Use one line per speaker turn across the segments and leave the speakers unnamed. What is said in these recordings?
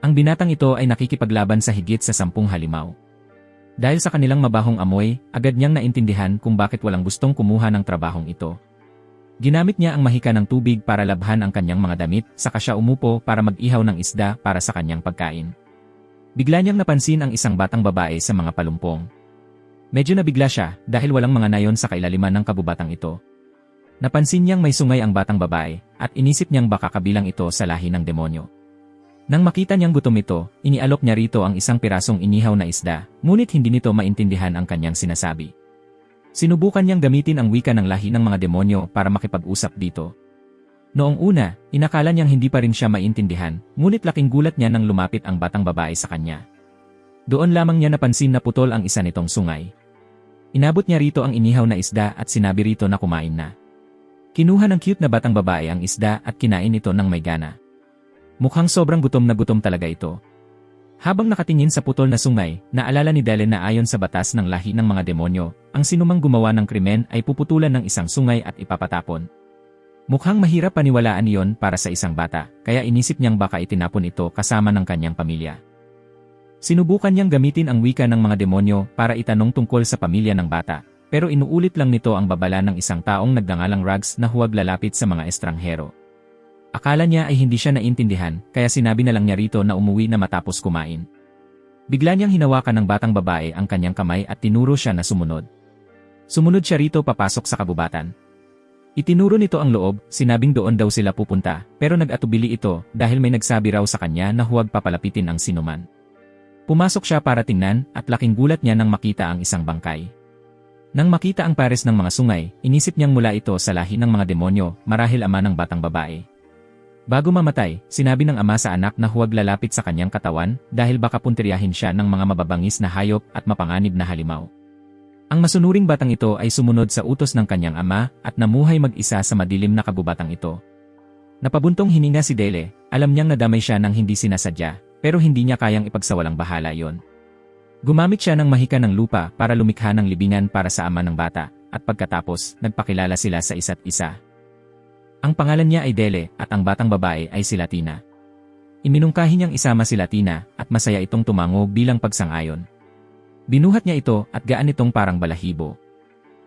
Ang binatang ito ay nakikipaglaban sa higit sa 10 halimaw. Dahil sa kanilang mabahong amoy, agad niyang naintindihan kung bakit walang gustong kumuha ng trabahong ito. Ginamit niya ang mahika ng tubig para labhan ang kanyang mga damit, saka siya umupo para mag-ihaw ng isda para sa kanyang pagkain. Bigla niyang napansin ang isang batang babae sa mga palumpong. Medyo nabigla siya dahil walang mga nayon sa kailaliman ng kabubatang ito. Napansin niyang may sungay ang batang babae at inisip niyang baka kabilang ito sa lahi ng demonyo. Nang makita niyang gutom ito, inialok niya rito ang isang pirasong inihaw na isda, ngunit hindi nito maintindihan ang kanyang sinasabi. Sinubukan niyang gamitin ang wika ng lahi ng mga demonyo para makipag-usap dito. Noong una, inakala niyang hindi pa rin siya maintindihan, ngunit laking gulat niya nang lumapit ang batang babae sa kanya. Doon lamang niya napansin na putol ang isa nitong sungay. Inabot niya rito ang inihaw na isda at sinabi rito na kumain na. Kinuha ng cute na batang babae ang isda at kinain ito ng may gana. Mukhang sobrang gutom na gutom talaga ito. Habang nakatingin sa putol na sungay, naalala ni Delle na ayon sa batas ng lahi ng mga demonyo, ang sinumang gumawa ng krimen ay puputulan ng isang sungay at ipapatapon. Mukhang mahirap paniwalaan iyon para sa isang bata, kaya inisip niyang baka itinapon ito kasama ng kanyang pamilya. Sinubukan niyang gamitin ang wika ng mga demonyo para itanong tungkol sa pamilya ng bata, pero inuulit lang nito ang babala ng isang taong nagngangalang Rugs na huwag lalapit sa mga estranghero. Akala niya ay hindi siya naintindihan, kaya sinabi na lang niya rito na umuwi na matapos kumain. Bigla niyang hinawakan ng batang babae ang kanyang kamay at tinuro siya na sumunod. Sumunod siya rito papasok sa kabubatan. Itinuro nito ang loob, sinabing doon daw sila pupunta, pero nag-atubili ito dahil may nagsabi raw sa kanya na huwag papalapitin ang sinuman. Pumasok siya para tingnan at laking gulat niya nang makita ang isang bangkay. Nang makita ang pares ng mga sungay, inisip niyang mula ito sa lahi ng mga demonyo, marahil ama ng batang babae. Bago mamatay, sinabi ng ama sa anak na huwag lalapit sa kanyang katawan dahil baka puntiryahin siya ng mga mababangis na hayop at mapanganib na halimaw. Ang masunuring batang ito ay sumunod sa utos ng kanyang ama at namuhay mag-isa sa madilim na kabubatang ito. Napabuntong hininga si Delle, alam niyang nadamay siya ng hindi sinasadya, pero hindi niya kayang ipagsawalang bahala iyon. Gumamit siya ng mahika ng lupa para lumikha ng libingan para sa ama ng bata, at pagkatapos, nagpakilala sila sa isa't isa. Ang pangalan niya ay Delle at ang batang babae ay si Latina. Iminungkahi niyang isama si Latina at masaya itong tumango bilang pagsang-ayon. Binuhat niya ito at gaan itong parang balahibo.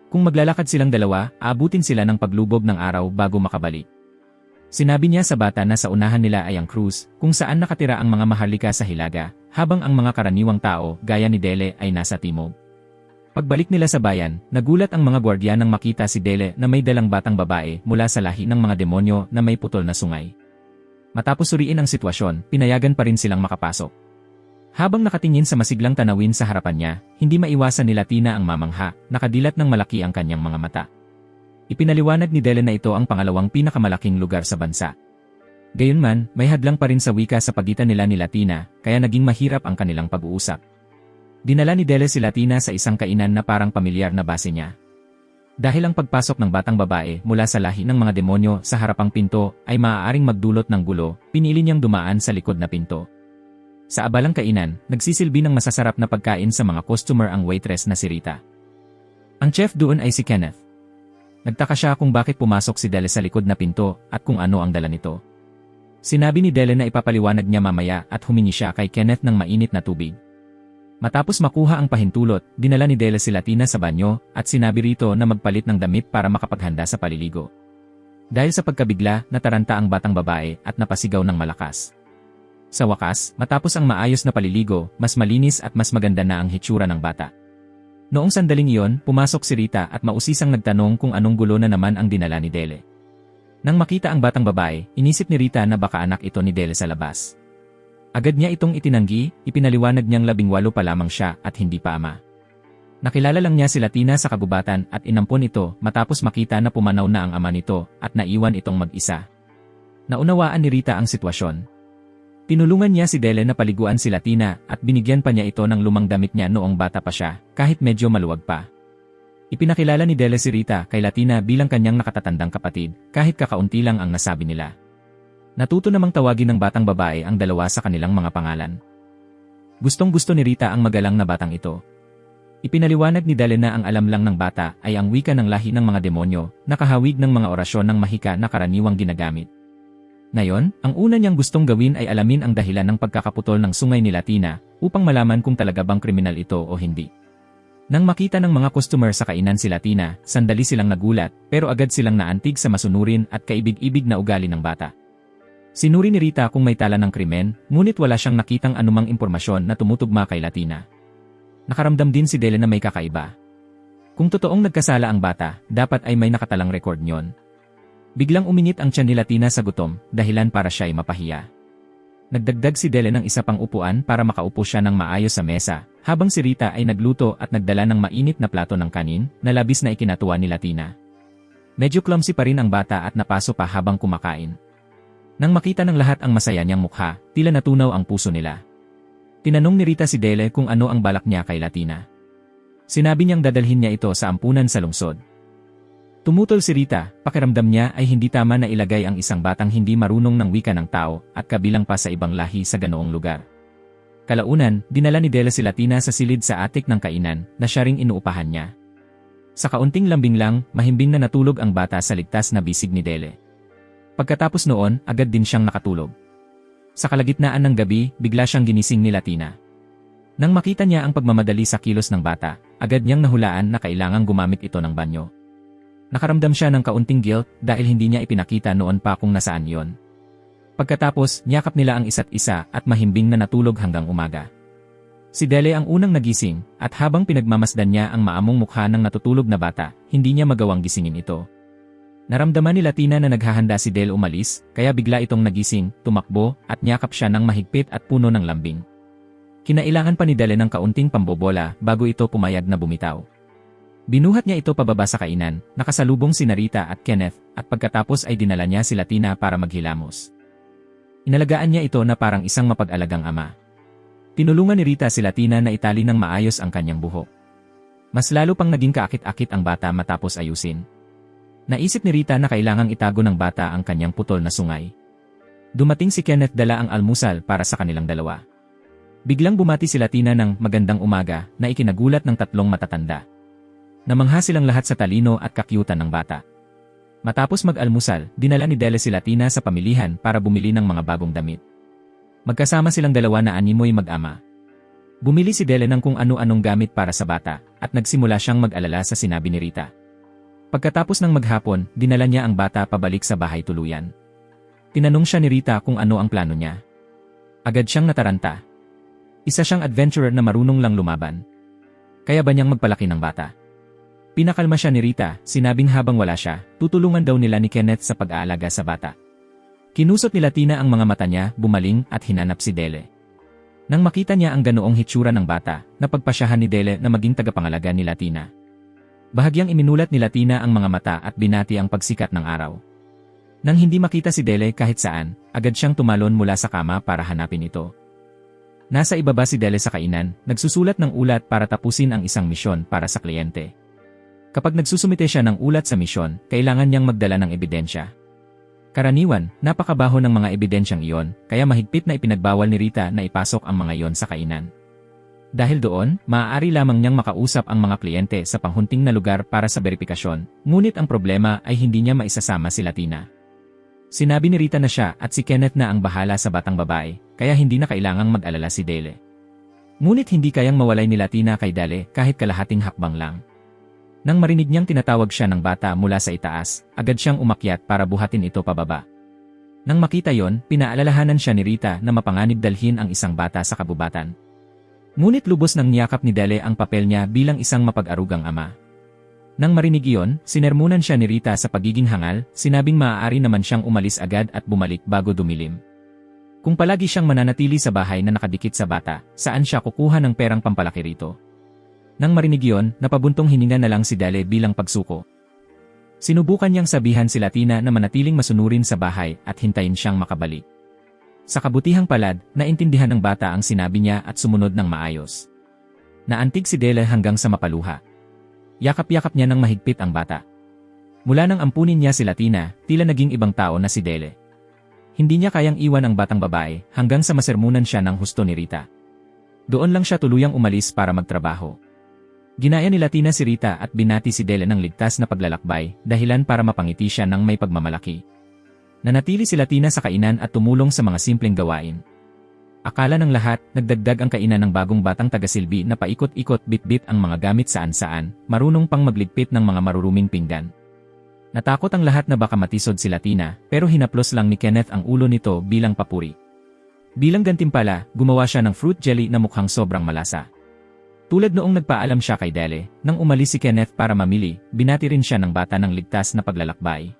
Kung maglalakad silang dalawa, aabutin sila ng paglubog ng araw bago makabalik. Sinabi niya sa bata na sa unahan nila ay ang krus, kung saan nakatira ang mga maharlika sa hilaga, habang ang mga karaniwang tao, gaya ni Delle, ay nasa timog. Pagbalik nila sa bayan, nagulat ang mga gwardiya nang makita si Delle na may dalang batang babae mula sa lahi ng mga demonyo na may putol na sungay. Matapos suriin ang sitwasyon, pinayagan pa rin silang makapasok. Habang nakatingin sa masiglang tanawin sa harapan niya, hindi maiwasan ni Latina ang mamangha, nakadilat ng malaki ang kanyang mga mata. Ipinaliwanag ni Delle na ito ang pangalawang pinakamalaking lugar sa bansa. Gayunman, may hadlang pa rin sa wika sa pagitan nila ni Latina, kaya naging mahirap ang kanilang pag-uusap. Dinala ni Delle si Latina sa isang kainan na parang pamilyar na base niya. Dahil ang pagpasok ng batang babae mula sa lahi ng mga demonyo sa harapang pinto ay maaaring magdulot ng gulo, pinili niyang dumaan sa likod na pinto. Sa abalang kainan, nagsisilbi ng masasarap na pagkain sa mga customer ang waitress na si Rita. Ang chef doon ay si Kenneth. Nagtaka siya kung bakit pumasok si Delle sa likod na pinto at kung ano ang dala nito. Sinabi ni Delle na ipapaliwanag niya mamaya at humingi siya kay Kenneth ng mainit na tubig. Matapos makuha ang pahintulot, dinala ni Delle si Latina sa banyo at sinabi rito na magpalit ng damit para makapaghanda sa paliligo. Dahil sa pagkabigla, nataranta ang batang babae at napasigaw ng malakas. Sa wakas, matapos ang maayos na paliligo, mas malinis at mas maganda na ang hitsura ng bata. Noong sandaling iyon, pumasok si Rita at mausisang nagtanong kung anong gulo na naman ang dinala ni Delle. Nang makita ang batang babae, inisip ni Rita na baka anak ito ni Delle sa labas. Agad niya itong itinanggi, ipinaliwanag niyang 18 pa lamang siya at hindi pa ama. Nakilala lang niya si Latina sa kabubatan at inampon ito matapos makita na pumanaw na ang ama nito at naiwan itong mag-isa. Naunawaan ni Rita ang sitwasyon. Tinulungan niya si Delle na paliguan si Latina at binigyan pa niya ito ng lumang damit niya noong bata pa siya, kahit medyo maluwag pa. Ipinakilala ni Delle si Rita kay Latina bilang kanyang nakatatandang kapatid, kahit kakaunti lang ang nasabi nila. Natuto namang tawagin ng batang babae ang dalawa sa kanilang mga pangalan. Gustong-gusto ni Rita ang magalang na batang ito. Ipinaliwanag ni Delle na ang alam lang ng bata ay ang wika ng lahi ng mga demonyo, nakahawig ng mga orasyon ng mahika na karaniwang ginagamit. Ngayon, ang una niyang gustong gawin ay alamin ang dahilan ng pagkakaputol ng sungay ni Latina upang malaman kung talaga bang kriminal ito o hindi. Nang makita ng mga customer sa kainan si Latina, sandali silang nagulat pero agad silang naantig sa masunurin at kaibig-ibig na ugali ng bata. Sinuri ni Rita kung may tala ng krimen, ngunit wala siyang nakitang anumang impormasyon na tumutugma kay Latina. Nakaramdam din si Dele na may kakaiba. Kung totoong nagkasala ang bata, dapat ay may nakatalang record niyon. Biglang uminit ang tiyan ni Latina sa gutom, dahilan para siya ay mapahiya. Nagdagdag si Dele ng isa pang upuan para makaupo siya ng maayos sa mesa, habang si Rita ay nagluto at nagdala ng mainit na plato ng kanin, na labis na ikinatuwa ni Latina. Medyo clumsy pa rin ang bata at napaso pa habang kumakain. Nang makita ng lahat ang masaya niyang mukha, tila natunaw ang puso nila. Tinanong ni Rita si Dele kung ano ang balak niya kay Latina. Sinabi niyang dadalhin niya ito sa ampunan sa lungsod. Tumutol si Rita, pakiramdam niya ay hindi tama na ilagay ang isang batang hindi marunong ng wika ng tao at kabilang pa sa ibang lahi sa ganoong lugar. Kalaunan, dinala ni Dele si Latina sa silid sa atik ng kainan na siya ring inuupahan niya. Sa kaunting lambing lang, mahimbing na natulog ang bata sa ligtas na bisig ni Dele. Pagkatapos noon, agad din siyang nakatulog. Sa kalagitnaan ng gabi, bigla siyang ginising ni Latina. Nang makita niya ang pagmamadali sa kilos ng bata, agad niyang nahulaan na kailangang gumamit ito ng banyo. Nakaramdam siya ng kaunting guilt dahil hindi niya ipinakita noon pa kung nasaan yon. Pagkatapos, niyakap nila ang isa't isa at mahimbing na natulog hanggang umaga. Si Dele ang unang nagising at habang pinagmamasdan niya ang maamong mukha ng natutulog na bata, hindi niya magawang gisingin ito. Naramdaman ni Latina na naghahanda si Dele umalis, kaya bigla itong nagising, tumakbo at niyakap siya ng mahigpit at puno ng lambing. Kinailangan pa ni Dele ng kaunting pambobola bago ito pumayag na bumitaw. Binuhat niya ito pababa sa kainan, nakasalubong si Rita at Kenneth, at pagkatapos ay dinala niya si Latina para maghilamos. Inalagaan niya ito na parang isang mapag-alagang ama. Tinulungan ni Rita si Latina na itali ng maayos ang kanyang buhok. Mas lalo pang naging kaakit-akit ang bata matapos ayusin. Naisip ni Rita na kailangang itago ng bata ang kanyang putol na sungay. Dumating si Kenneth dala ang almusal para sa kanilang dalawa. Biglang bumati si Latina ng magandang umaga na ikinagulat ng tatlong matatanda. Namangha silang lahat sa talino at kakyutan ng bata. Matapos mag-almusal, dinala ni Dele si Latina sa pamilihan para bumili ng mga bagong damit. Magkasama silang dalawa na animoy mag-ama. Bumili si Dele ng kung ano-anong gamit para sa bata, at nagsimula siyang mag-alala sa sinabi ni Rita. Pagkatapos ng maghapon, dinala niya ang bata pabalik sa bahay tuluyan. Tinanong siya ni Rita kung ano ang plano niya. Agad siyang nataranta. Isa siyang adventurer na marunong lang lumaban. Kaya ba niyang magpalaki ng bata? Pinakalma siya ni Rita, sinabing habang wala siya, tutulungan daw nila ni Kenneth sa pag-aalaga sa bata. Kinusot ni Latina ang mga mata niya, bumaling at hinanap si Dele. Nang makita niya ang ganoong hitsura ng bata, napagpasyahan ni Dele na maging tagapangalaga ni Latina. Bahagyang iminulat ni Latina ang mga mata at binati ang pagsikat ng araw. Nang hindi makita si Dele kahit saan, agad siyang tumalon mula sa kama para hanapin ito. Nasa ibaba si Dele sa kainan, nagsusulat ng ulat para tapusin ang isang misyon para sa kliyente. Kapag nagsusumite siya ng ulat sa misyon, kailangan niyang magdala ng ebidensya. Karaniwan, napakabaho ng mga ebidensyang iyon, kaya mahigpit na ipinagbawal ni Rita na ipasok ang mga iyon sa kainan. Dahil doon, maaari lamang niyang makausap ang mga kliyente sa panghunting na lugar para sa beripikasyon, ngunit ang problema ay hindi niya maisasama si Latina. Sinabi ni Rita na siya at si Kenneth na ang bahala sa batang babae, kaya hindi na kailangang mag-alala si Dele. Ngunit hindi kayang mawalay ni Latina kay Dele kahit kalahating hakbang lang. Nang marinig niyang tinatawag siya ng bata mula sa itaas, agad siyang umakyat para buhatin ito pababa. Nang makita yon, pinaalalahanan siya ni Rita na mapanganib dalhin ang isang bata sa kabubatan. Ngunit lubos nang niyakap ni Dele ang papel niya bilang isang mapag-arugang ama. Nang marinig iyon, sinermunan siya ni Rita sa pagiging hangal, sinabing maaari naman siyang umalis agad at bumalik bago dumilim. Kung palagi siyang mananatili sa bahay na nakadikit sa bata, saan siya kukuha ng perang pampalaki rito? Nang marinig iyon, napabuntong hininga na lang si Dele bilang pagsuko. Sinubukan niyang sabihan si Latina na manatiling masunurin sa bahay at hintayin siyang makabalik. Sa kabutihang palad, naintindihan ng bata ang sinabi niya at sumunod ng maayos. Naantig si Dele hanggang sa mapaluha. Yakap-yakap niya ng mahigpit ang bata. Mula nang ampunin niya si Latina, tila naging ibang tao na si Dele. Hindi niya kayang iwan ang batang babae hanggang sa masermunan siya ng husto ni Rita. Doon lang siya tuluyang umalis para magtrabaho. Ginaya ni Latina si Rita at binati si Dele ng ligtas na paglalakbay, dahilan para mapangiti siya ng may pagmamalaki. Nanatili si Latina sa kainan at tumulong sa mga simpleng gawain. Akala ng lahat, nagdagdag ang kainan ng bagong batang tagasilbi na paikot-ikot bit-bit ang mga gamit saan-saan, marunong pang magligpit ng mga maruruming pinggan. Natakot ang lahat na baka matisod si Latina, pero hinaplos lang ni Kenneth ang ulo nito bilang papuri. Bilang gantimpala, gumawa siya ng fruit jelly na mukhang sobrang malasa. Tulad noong nagpaalam siya kay Dele, nang umalis si Kenneth para mamili, binati rin siya ng bata ng ligtas na paglalakbay.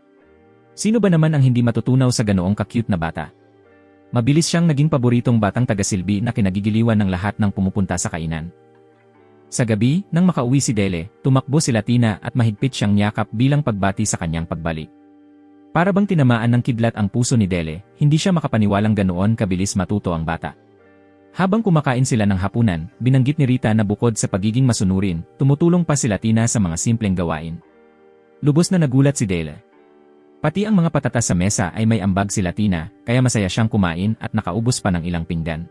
Sino ba naman ang hindi matutunaw sa ganoong ka-cute na bata? Mabilis siyang naging paboritong batang tagasilbi na kinagigiliwan ng lahat ng pumupunta sa kainan. Sa gabi, nang makauwi si Dele, tumakbo si Latina at mahigpit siyang niyakap bilang pagbati sa kanyang pagbalik. Para bang tinamaan ng kidlat ang puso ni Dele, hindi siya makapaniwalang ganoon kabilis matuto ang bata. Habang kumakain sila ng hapunan, binanggit ni Rita na bukod sa pagiging masunurin, tumutulong pa si Latina sa mga simpleng gawain. Lubos na nagulat si Dele. Pati ang mga patatas sa mesa ay may ambag si Latina, kaya masaya siyang kumain at nakaubos pa ng ilang pinggan.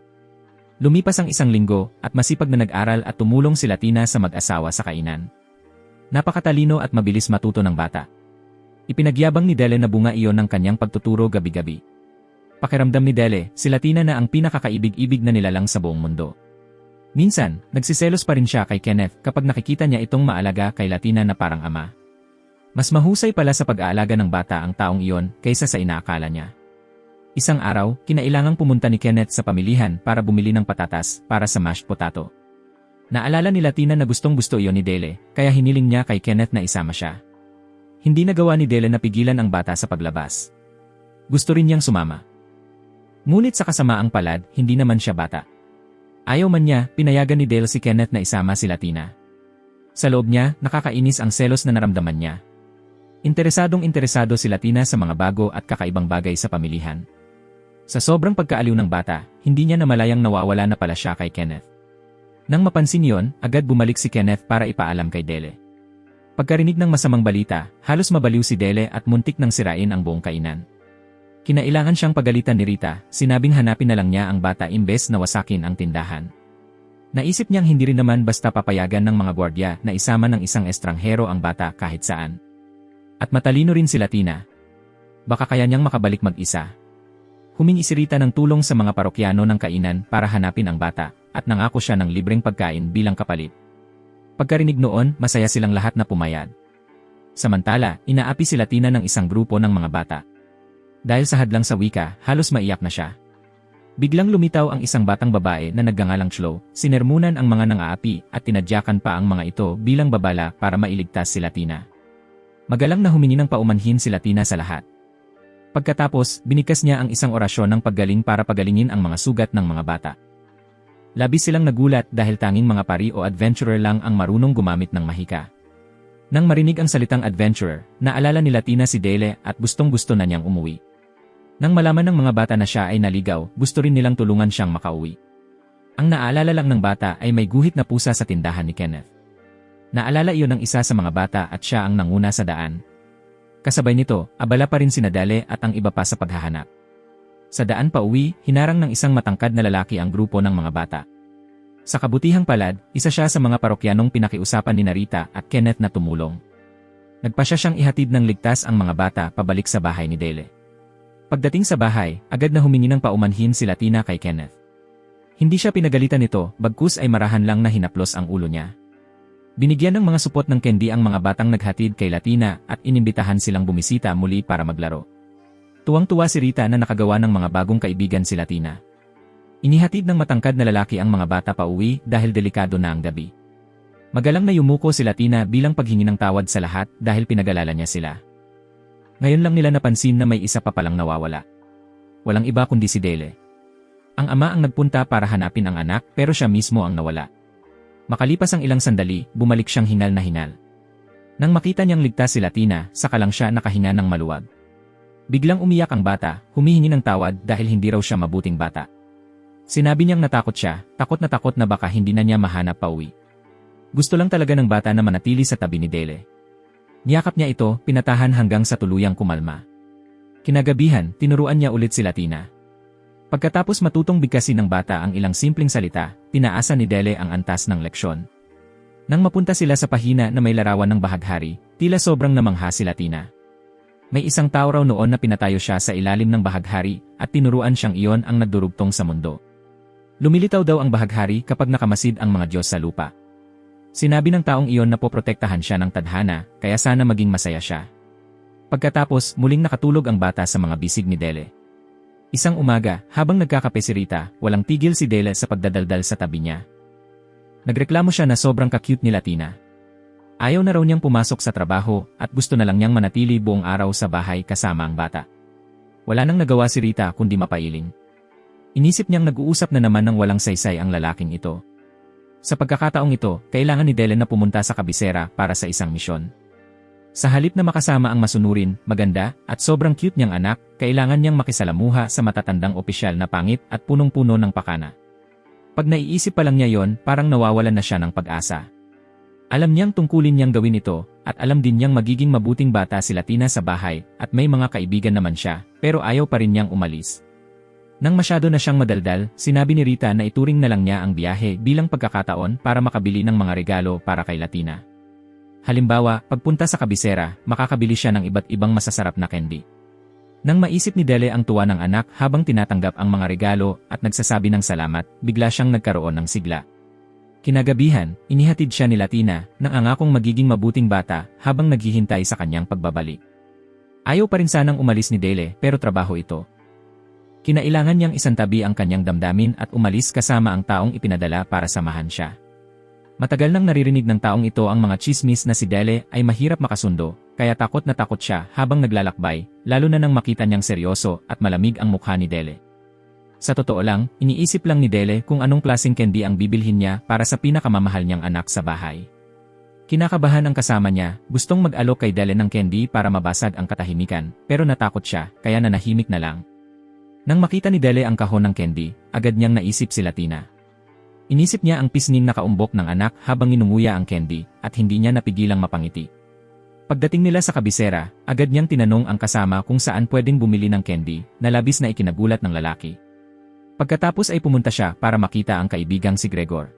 Lumipas ang isang linggo at masipag na nag-aral at tumulong si Latina sa mag-asawa sa kainan. Napakatalino at mabilis matuto ng bata. Ipinagyabang ni Dele na bunga iyon ng kanyang pagtuturo gabi-gabi. Pakiramdam ni Dele, si Latina na ang pinakakaibig-ibig na nilalang sa buong mundo. Minsan, nagsiselos pa rin siya kay Kenneth kapag nakikita niya itong maalaga kay Latina na parang ama. Mas mahusay pala sa pag-aalaga ng bata ang taong iyon kaysa sa inaakala niya. Isang araw, kinailangang pumunta ni Kenneth sa pamilihan para bumili ng patatas para sa mashed potato. Naalala ni Latina na gustong-gusto iyon ni Dele, kaya hiniling niya kay Kenneth na isama siya. Hindi nagawa ni Dele na pigilan ang bata sa paglabas. Gusto rin niyang sumama. Ngunit sa kasamaang palad, hindi naman siya bata. Ayaw man niya, pinayagan ni Dale si Kenneth na isama si Latina. Sa loob niya, nakakainis ang selos na naramdaman niya. Interesadong-interesado si Latina sa mga bago at kakaibang bagay sa pamilihan. Sa sobrang pagkaaliw ng bata, hindi niya namalayang nawawala na pala siya kay Kenneth. Nang mapansin yon, agad bumalik si Kenneth para ipaalam kay Dele. Pagkarinig ng masamang balita, halos mabaliw si Dele at muntik nang sirain ang buong kainan. Kinailangan siyang pagalitan ni Rita, sinabing hanapin na lang niya ang bata imbes na wasakin ang tindahan. Naisip niyang hindi rin naman basta papayagan ng mga gwardya na isama ng isang estranghero ang bata kahit saan. At matalino rin si Latina. Baka kaya niyang makabalik mag-isa. Humingi si Rita ng tulong sa mga parokyano ng kainan para hanapin ang bata, at nangako siya ng libreng pagkain bilang kapalit. Pagkarinig noon, masaya silang lahat na pumayag. Samantala, inaapi si Latina ng isang grupo ng mga bata. Dahil sa hadlang sa wika, halos maiyak na siya. Biglang lumitaw ang isang batang babae na nagngangalang Chloe, sinermunan ang mga nang-aapi at tinadyakan pa ang mga ito bilang babala para mailigtas si Latina. Magalang na humingi ng paumanhin si Latina sa lahat. Pagkatapos, binigkas niya ang isang orasyon ng paggaling para pagalingin ang mga sugat ng mga bata. Labis silang nagulat dahil tanging mga pari o adventurer lang ang marunong gumamit ng mahika. Nang marinig ang salitang adventurer, naalala ni Latina si Dele at gustong-gusto na niyang umuwi. Nang malaman ng mga bata na siya ay naligaw, gusto rin nilang tulungan siyang makauwi. Ang naalala lang ng bata ay may guhit na pusa sa tindahan ni Kenneth. Naalala iyon ng isa sa mga bata at siya ang nanguna sa daan. Kasabay nito, abala pa rin sina Dale at ang iba pa sa paghahanap. Sa daan pa uwi, hinarang ng isang matangkad na lalaki ang grupo ng mga bata. Sa kabutihang palad, isa siya sa mga parokyanong pinakiusapan ni Rita at Kenneth na tumulong. Nagpasya siyang ihatid ng ligtas ang mga bata pabalik sa bahay ni Dele. Pagdating sa bahay, agad na humingi ng paumanhin si Latina kay Kenneth. Hindi siya pinagalitan nito, bagkus ay marahan lang na hinaplos ang ulo niya. Binigyan ng mga supot ng candy ang mga batang naghatid kay Latina at inimbitahan silang bumisita muli para maglaro. Tuwang-tuwa si Rita na nakagawa ng mga bagong kaibigan si Latina. Inihatid ng matangkad na lalaki ang mga bata pa uwi dahil delikado na ang gabi. Magalang na yumuko si Latina bilang paghingi ng tawad sa lahat dahil pinag-alala niya sila. Ngayon lang nila napansin na may isa pa palang nawawala. Walang iba kundi si Dele. Ang ama ang nagpunta para hanapin ang anak pero siya mismo ang nawala. Makalipas ang ilang sandali, bumalik siyang hingal na hingal. Nang makita niyang ligtas si Latina, saka lang siya nakahinga ng maluwag. Biglang umiyak ang bata, humihingi ng tawad dahil hindi raw siya mabuting bata. Sinabi niyang natakot siya, takot na baka hindi na niya mahanap pa uwi. Gusto lang talaga ng bata na manatili sa tabi ni Dele. Niyakap niya ito, pinatahan hanggang sa tuluyang kumalma. Kinagabihan, tinuruan niya ulit si Latina. Pagkatapos matutong bigkasin ng bata ang ilang simpleng salita, tinaasa ni Dele ang antas ng leksyon. Nang mapunta sila sa pahina na may larawan ng bahaghari, tila sobrang namangha si Latina. May isang tao raw noon na pinatayo siya sa ilalim ng bahaghari at tinuruan siyang iyon ang nagdurugtong sa mundo. Lumilitaw daw ang bahaghari kapag nakamasid ang mga Diyos sa lupa. Sinabi ng taong iyon na poprotektahan siya ng tadhana, kaya sana maging masaya siya. Pagkatapos, muling nakatulog ang bata sa mga bisig ni Dele. Isang umaga, habang nagkakape si Rita, walang tigil si Dele sa pagdadaldal sa tabi niya. Nagreklamo siya na sobrang ka-cute ni Latina. Ayaw na raw niyang pumasok sa trabaho at gusto na lang niyang manatili buong araw sa bahay kasama ang bata. Wala nang nagawa si Rita kundi mapailing. Inisip niyang nag-uusap na naman ng walang saysay ang lalaking ito. Sa pagkakataong ito, kailangan ni Dele na pumunta sa kabisera para sa isang misyon. Sa halip na makasama ang masunurin, maganda, at sobrang cute niyang anak, kailangan niyang makisalamuha sa matatandang opisyal na pangit at punong-puno ng pakana. Pag naiisip pa lang niya yon, parang nawawalan na siya ng pag-asa. Alam niyang tungkulin niyang gawin ito, at alam din niyang magiging mabuting bata si Latina sa bahay, at may mga kaibigan naman siya, pero ayaw pa rin niyang umalis. Nang masyado na siyang madaldal, sinabi ni Rita na ituring na lang niya ang biyahe bilang pagkakataon para makabili ng mga regalo para kay Latina. Halimbawa, pagpunta sa kabisera, makakabili siya ng iba't ibang masasarap na candy. Nang maisip ni Dele ang tuwa ng anak habang tinatanggap ang mga regalo at nagsasabi ng salamat, bigla siyang nagkaroon ng sigla. Kinagabihan, inihatid siya ni Latina nang angakong magiging mabuting bata habang naghihintay sa kanyang pagbabalik. Ayaw pa rin sanang umalis ni Dele pero trabaho ito. Kinailangan niyang isantabi ang kanyang damdamin at umalis kasama ang taong ipinadala para samahan siya. Matagal nang naririnig ng taong ito ang mga chismis na si Dele ay mahirap makasundo, kaya takot na takot siya habang naglalakbay, lalo na nang makita niyang seryoso at malamig ang mukha ni Dele. Sa totoo lang, iniisip lang ni Dele kung anong klaseng candy ang bibilhin niya para sa pinakamamahal niyang anak sa bahay. Kinakabahan ang kasama niya, gustong mag-alok kay Dele ng candy para mabasag ang katahimikan, pero natakot siya, kaya nanahimik na lang. Nang makita ni Dele ang kahon ng candy, agad niyang naisip si Latina. Inisip niya ang pisnging nakaumbok ng anak habang inunguya ang candy, at hindi niya napigilang mapangiti. Pagdating nila sa kabisera, agad niyang tinanong ang kasama kung saan pwedeng bumili ng candy, na labis na ikinagulat ng lalaki. Pagkatapos ay pumunta siya para makita ang kaibigang si Gregor.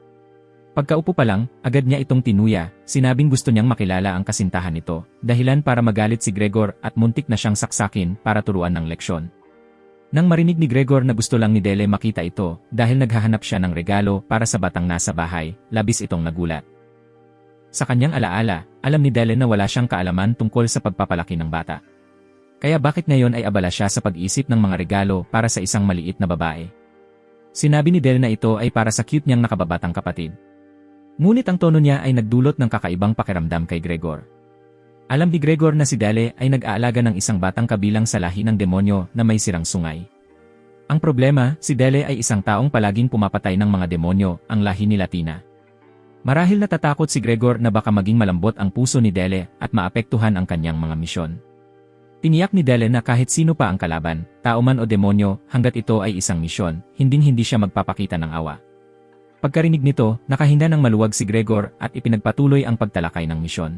Pagkaupo pa lang, agad niya itong tinuya, sinabing gusto niyang makilala ang kasintahan nito, dahilan para magalit si Gregor at muntik na siyang saksakin para turuan ng leksyon. Nang marinig ni Gregor na gusto lang ni Dele makita ito, dahil naghahanap siya ng regalo para sa batang nasa bahay, labis itong nagulat. Sa kanyang alaala, alam ni Dele na wala siyang kaalaman tungkol sa pagpapalaki ng bata. Kaya bakit ngayon ay abala siya sa pag-isip ng mga regalo para sa isang maliit na babae? Sinabi ni Dele na ito ay para sa cute niyang nakababatang kapatid. Ngunit ang tono niya ay nagdulot ng kakaibang pakiramdam kay Gregor. Alam ni Gregor na si Dele ay nag-aalaga ng isang batang kabilang sa lahi ng demonyo na may sirang sungay. Ang problema, si Dele ay isang taong palaging pumapatay ng mga demonyo, ang lahi ni Latina. Marahil natatakot si Gregor na baka maging malambot ang puso ni Dele at maapektuhan ang kanyang mga misyon. Tiniyak ni Dele na kahit sino pa ang kalaban, tao man o demonyo, hanggat ito ay isang misyon, hinding-hindi siya magpapakita ng awa. Pagkarinig nito, nakahinda ng maluwag si Gregor at ipinagpatuloy ang pagtalakay ng misyon.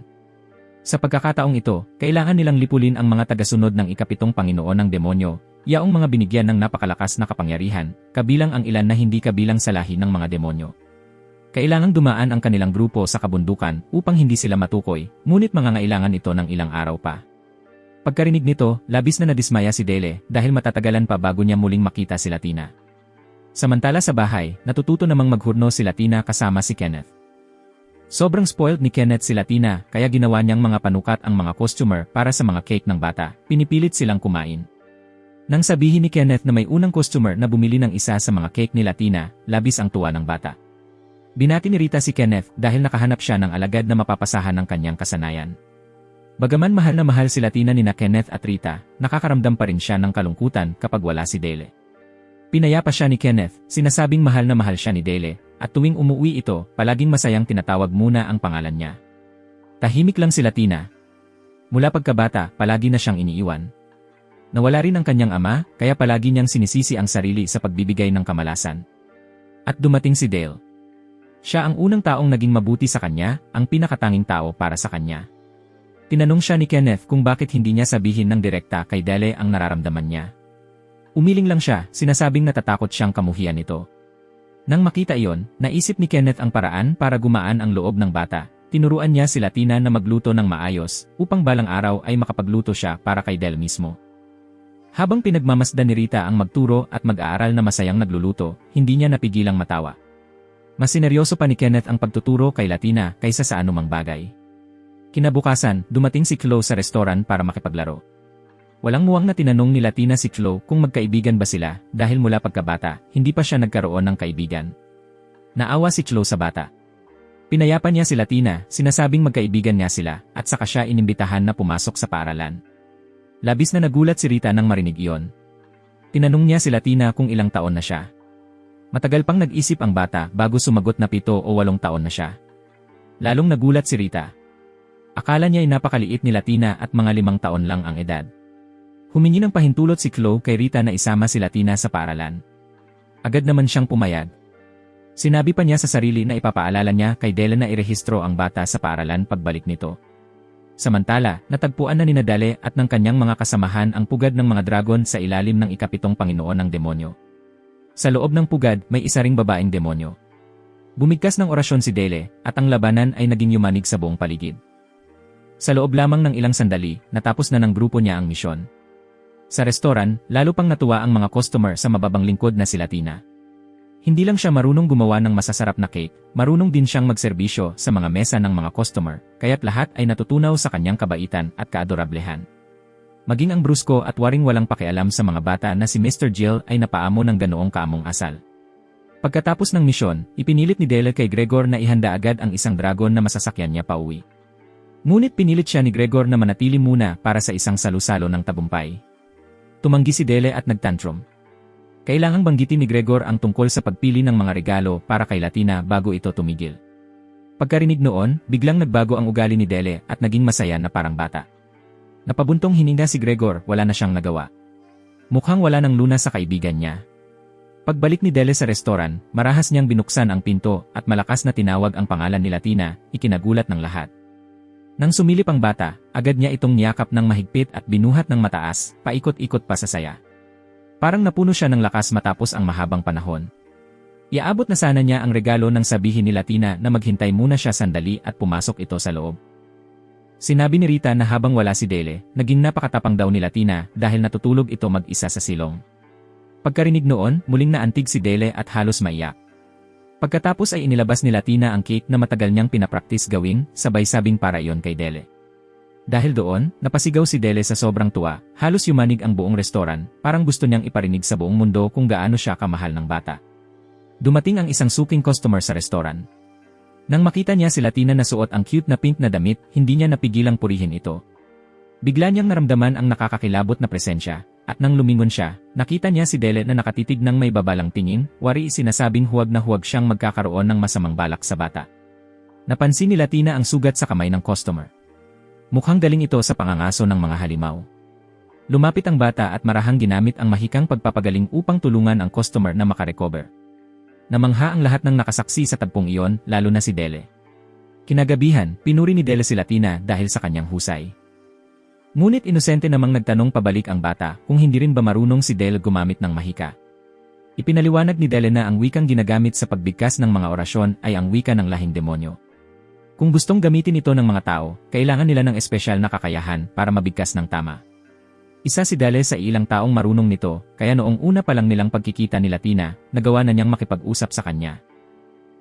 Sa pagkakataong ito, kailangan nilang lipulin ang mga tagasunod ng ikapitong Panginoon ng demonyo, yaong mga binigyan ng napakalakas na kapangyarihan, kabilang ang ilan na hindi kabilang sa lahi ng mga demonyo. Kailangang dumaan ang kanilang grupo sa kabundukan upang hindi sila matukoy, ngunit mangangailangan ito ng ilang araw pa. Pagkarinig nito, labis na nadismaya si Dele dahil matatagalan pa bago niya muling makita si Latina. Samantala sa bahay, natututo namang maghurno si Latina kasama si Kenneth. Sobrang spoiled ni Kenneth si Latina kaya ginawa niyang mga panukat ang mga customer para sa mga cake ng bata, pinipilit silang kumain. Nang sabihin ni Kenneth na may unang customer na bumili ng isa sa mga cake ni Latina, labis ang tuwa ng bata. Binati ni Rita si Kenneth dahil nakahanap siya ng alagad na mapapasahan ng kanyang kasanayan. Bagaman mahal na mahal si Latina nina Kenneth at Rita, nakakaramdam pa rin siya ng kalungkutan kapag wala si Dele. Pinayapa siya ni Kenneth, sinasabing mahal na mahal siya ni Dele, at tuwing umuwi ito, palaging masayang tinatawag muna ang pangalan niya. Tahimik lang si Latina. Mula pagkabata, palagi na siyang iniiwan. Nawala rin ang kanyang ama, kaya palagi niyang sinisisi ang sarili sa pagbibigay ng kamalasan. At dumating si Dale. Siya ang unang taong naging mabuti sa kanya, ang pinakatanging tao para sa kanya. Tinanong siya ni Kenneth kung bakit hindi niya sabihin ng direkta kay Dele ang nararamdaman niya. Umiling lang siya, sinasabing natatakot siyang kamuhian ito. Nang makita iyon, naisip ni Kenneth ang paraan para gumaan ang loob ng bata, Tinuruan niya si Latina na magluto ng maayos upang balang araw ay makapagluto siya para kay Del mismo. Habang pinagmamasdan ni Rita ang magturo at mag-aaral na masayang nagluluto, hindi niya napigilang matawa. Mas sineryoso pa ni Kenneth ang pagtuturo kay Latina kaysa sa anumang bagay. Kinabukasan, dumating si Chloe sa restoran para makipaglaro. Walang muwang na tinanong ni Latina si Chloe kung magkaibigan ba sila dahil mula pagkabata, hindi pa siya nagkaroon ng kaibigan. Naawa si Chloe sa bata. Pinayapan niya si Latina, sinasabing magkaibigan niya sila, at saka siya inimbitahan na pumasok sa paaralan. Labis na nagulat si Rita nang marinig iyon. Tinanong niya si Latina kung ilang taon na siya. Matagal pang nag-isip ang bata bago sumagot na 7 o 8 taon na siya. Lalong nagulat si Rita. Akala niya ay napakaliit ni Latina at mga 5 taon lang ang edad. Humingi ng pahintulot si Chloe kay Rita na isama si Latina sa paaralan. Agad naman siyang pumayag. Sinabi pa niya sa sarili na ipapaalala niya kay Dele na irehistro ang bata sa paaralan pagbalik nito. Samantala, natagpuan na ni Dele at ng kanyang mga kasamahan ang pugad ng mga dragon sa ilalim ng ika-7 Panginoon ng demonyo. Sa loob ng pugad, may isa ring babaeng demonyo. Bumigkas ng orasyon si Dele at ang labanan ay naging yumanig sa buong paligid. Sa loob lamang ng ilang sandali, natapos na ng grupo niya ang misyon. Sa restoran, lalo pang natuwa ang mga customer sa mababang lingkod na si Latina. Hindi lang siya marunong gumawa ng masasarap na cake, marunong din siyang magserbisyo sa mga mesa ng mga customer, kaya't lahat ay natutunaw sa kanyang kabaitan at kaadorablehan. Maging ang brusko at waring walang pakialam sa mga bata na si Mr. Jill ay napaamo ng ganoong kaamong asal. Pagkatapos ng misyon, ipinilit ni Dele kay Gregor na ihanda agad ang isang dragon na masasakyan niya pauwi. Ngunit pinilit siya ni Gregor na manatili muna para sa isang salusalo ng tagumpay. Tumanggi si Dele at nagtantrum. Kailangang banggitin ni Gregor ang tungkol sa pagpili ng mga regalo para kay Latina bago ito tumigil. Pagkarinig noon, biglang nagbago ang ugali ni Dele at naging masaya na parang bata. Napabuntong hininga si Gregor, wala na siyang nagawa. Mukhang wala ng lunas sa kaibigan niya. Pagbalik ni Dele sa restoran, marahas niyang binuksan ang pinto at malakas na tinawag ang pangalan ni Latina, ikinagulat ng lahat. Nang sumilip ang bata, agad niya itong niyakap ng mahigpit at binuhat ng mataas, paikot-ikot pa sa saya. Parang napuno siya ng lakas matapos ang mahabang panahon. Iaabot na sana niya ang regalo nang sabihin ni Latina na maghintay muna siya sandali at pumasok ito sa loob. Sinabi ni Rita na habang wala si Dele, naging napakatapang daw ni Latina dahil natutulog ito mag-isa sa silong. Pagkarinig noon, muling naantig si Dele at halos maiyak. Pagkatapos ay inilabas ni Latina ang cake na matagal niyang pinapraktis gawing, sabay sabing para iyon kay Dele. Dahil doon, napasigaw si Dele sa sobrang tuwa, halos yumanig ang buong restoran, parang gusto niyang iparinig sa buong mundo kung gaano siya kamahal ng bata. Dumating ang isang suking customer sa restoran. Nang makita niya si Latina na suot ang cute na pink na damit, hindi niya napigilang purihin ito. Bigla niyang naramdaman ang nakakakilabot na presensya, at nang lumingon siya, nakita niya si Dele na nakatitig ng may babalang tingin, wari sinasabing huwag na huwag siyang magkakaroon ng masamang balak sa bata. Napansin ni Latina ang sugat sa kamay ng customer. Mukhang galing ito sa pangangaso ng mga halimaw. Lumapit ang bata at marahang ginamit ang mahikang pagpapagaling upang tulungan ang customer na makarecover. Namangha ang lahat ng nakasaksi sa tagpong iyon, lalo na si Dele. Kinagabihan, pinuri ni Dele si Latina dahil sa kanyang husay. Ngunit inosente namang nagtanong pabalik ang bata kung hindi rin ba marunong si Dele gumamit ng mahika. Ipinaliwanag ni Dele na ang wikang ginagamit sa pagbigkas ng mga orasyon ay ang wika ng lahing demonyo. Kung gustong gamitin ito ng mga tao, kailangan nila ng espesyal na kakayahan para mabigkas ng tama. Isa si Dele sa ilang taong marunong nito, kaya noong una pa lang nilang pagkikita ni Latina, nagawa na niyang makipag-usap sa kanya.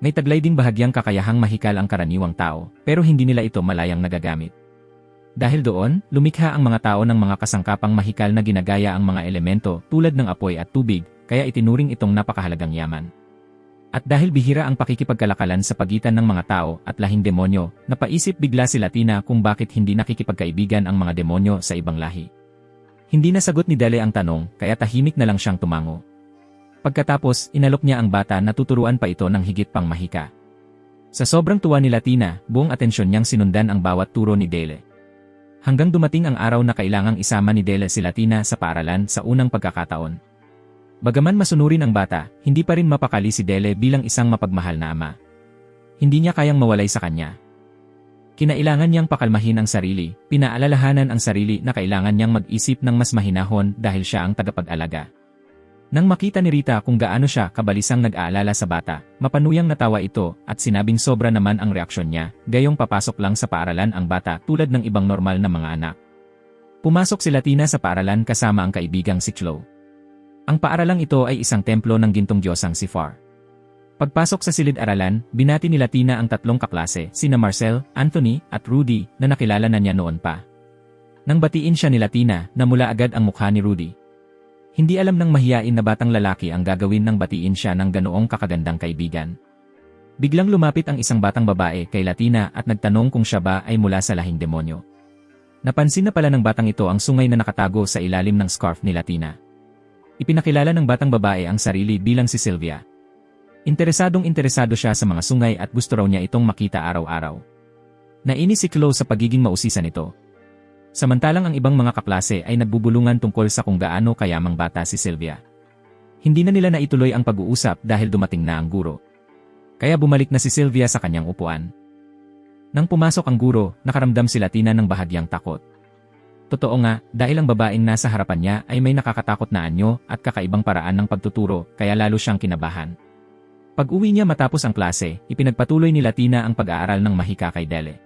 May taglay ding bahagyang kakayahang mahikal ang karaniwang tao, pero hindi nila ito malayang nagagamit. Dahil doon, lumikha ang mga tao ng mga kasangkapang mahikal na ginagaya ang mga elemento tulad ng apoy at tubig, kaya itinuring itong napakahalagang yaman. At dahil bihira ang pakikipagkalakalan sa pagitan ng mga tao at lahing demonyo, napaisip bigla si Latina kung bakit hindi nakikipagkaibigan ang mga demonyo sa ibang lahi. Hindi nasagot ni Dele ang tanong, kaya tahimik na lang siyang tumango. Pagkatapos, inalok niya ang bata na tuturuan pa ito ng higit pang mahika. Sa sobrang tuwa ni Latina, buong atensyon niyang sinundan ang bawat turo ni Dele. Hanggang dumating ang araw na kailangang isama ni Dele si Latina sa paaralan sa unang pagkakataon. Bagaman masunurin ang bata, hindi pa rin mapakali si Dele bilang isang mapagmahal na ama. Hindi niya kayang mawalay sa kanya. Kinailangan niyang pakalmahin ang sarili, pinaalalahanan ang sarili na kailangan niyang mag-isip ng mas mahinahon dahil siya ang tagapag-alaga. Nang makita ni Rita kung gaano siya kabalisang nag-aalala sa bata, mapanuyang natawa ito at sinabing sobra naman ang reaksyon niya, gayong papasok lang sa paaralan ang bata tulad ng ibang normal na mga anak. Pumasok si Latina sa paaralan kasama ang kaibigang si Chloe. Ang paaralang ito ay isang templo ng gintong diyosang si Far. Pagpasok sa silid-aralan, binati ni Latina ang tatlong kaklase, sina Marcel, Anthony, at Rudy, na nakilala na niya noon pa. Nang batiin siya ni Latina, namula agad ang mukha ni Rudy. Hindi alam ng mahiyain na batang lalaki ang gagawin nang batiin siya ng ganoong kakagandang kaibigan. Biglang lumapit ang isang batang babae kay Latina at nagtanong kung siya ba ay mula sa lahing demonyo. Napansin na pala ng batang ito ang sungay na nakatago sa ilalim ng scarf ni Latina. Ipinakilala ng batang babae ang sarili bilang si Sylvia. Interesado siya sa mga sungay at gusto raw niya itong makita araw-araw. Nainis si Chloe sa pagiging mausisa nito. Samantalang ang ibang mga kaklase ay nagbubulungan tungkol sa kung gaano kayamang bata si Sylvia. Hindi na nila naituloy ang pag-uusap dahil dumating na ang guro. Kaya bumalik na si Sylvia sa kanyang upuan. Nang pumasok ang guro, nakaramdam si Latina ng bahagyang takot. Totoo nga, dahil ang babaeng nasa harapan niya ay may nakakatakot na anyo at kakaibang paraan ng pagtuturo, kaya lalo siyang kinabahan. Pag-uwi niya matapos ang klase, ipinagpatuloy ni Latina ang pag-aaral ng mahika kay Dele.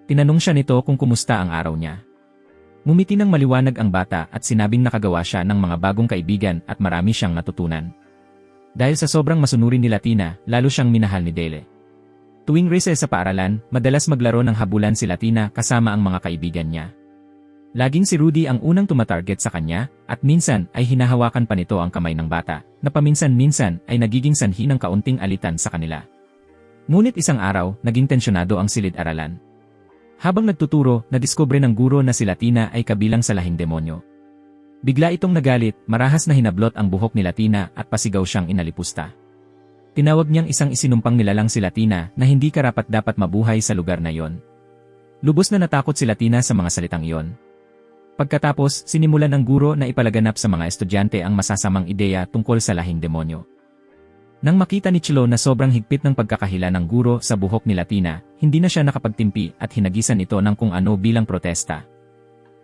Tinanong siya nito kung kumusta ang araw niya. Ngumiti ng maliwanag ang bata at sinabing nakagawa siya ng mga bagong kaibigan at marami siyang natutunan. Dahil sa sobrang masunurin ni Latina, lalo siyang minahal ni Dele. Tuwing recess sa paaralan, madalas maglaro ng habulan si Latina kasama ang mga kaibigan niya. Laging si Rudy ang unang tumatarget sa kanya, at minsan ay hinahawakan pa nito ang kamay ng bata, na paminsan-minsan ay nagiging sanhi ng kaunting alitan sa kanila. Ngunit isang araw, naging tensyonado ang silid-aralan. Habang nagtuturo, nadiskubre ng guro na si Latina ay kabilang sa lahing demonyo. Bigla itong nagalit, marahas na hinablot ang buhok ni Latina at pasigaw siyang inalipusta. Tinawag niyang isang isinumpang nilalang si Latina na hindi karapat-dapat mabuhay sa lugar na iyon. Lubos na natakot si Latina sa mga salitang iyon. Pagkatapos, sinimulan ng guro na ipalaganap sa mga estudyante ang masasamang ideya tungkol sa lahing demonyo. Nang makita ni Chloe na sobrang higpit ng pagkakahila ng guro sa buhok ni Latina, hindi na siya nakapagtimpi at hinagisan ito ng kung ano bilang protesta.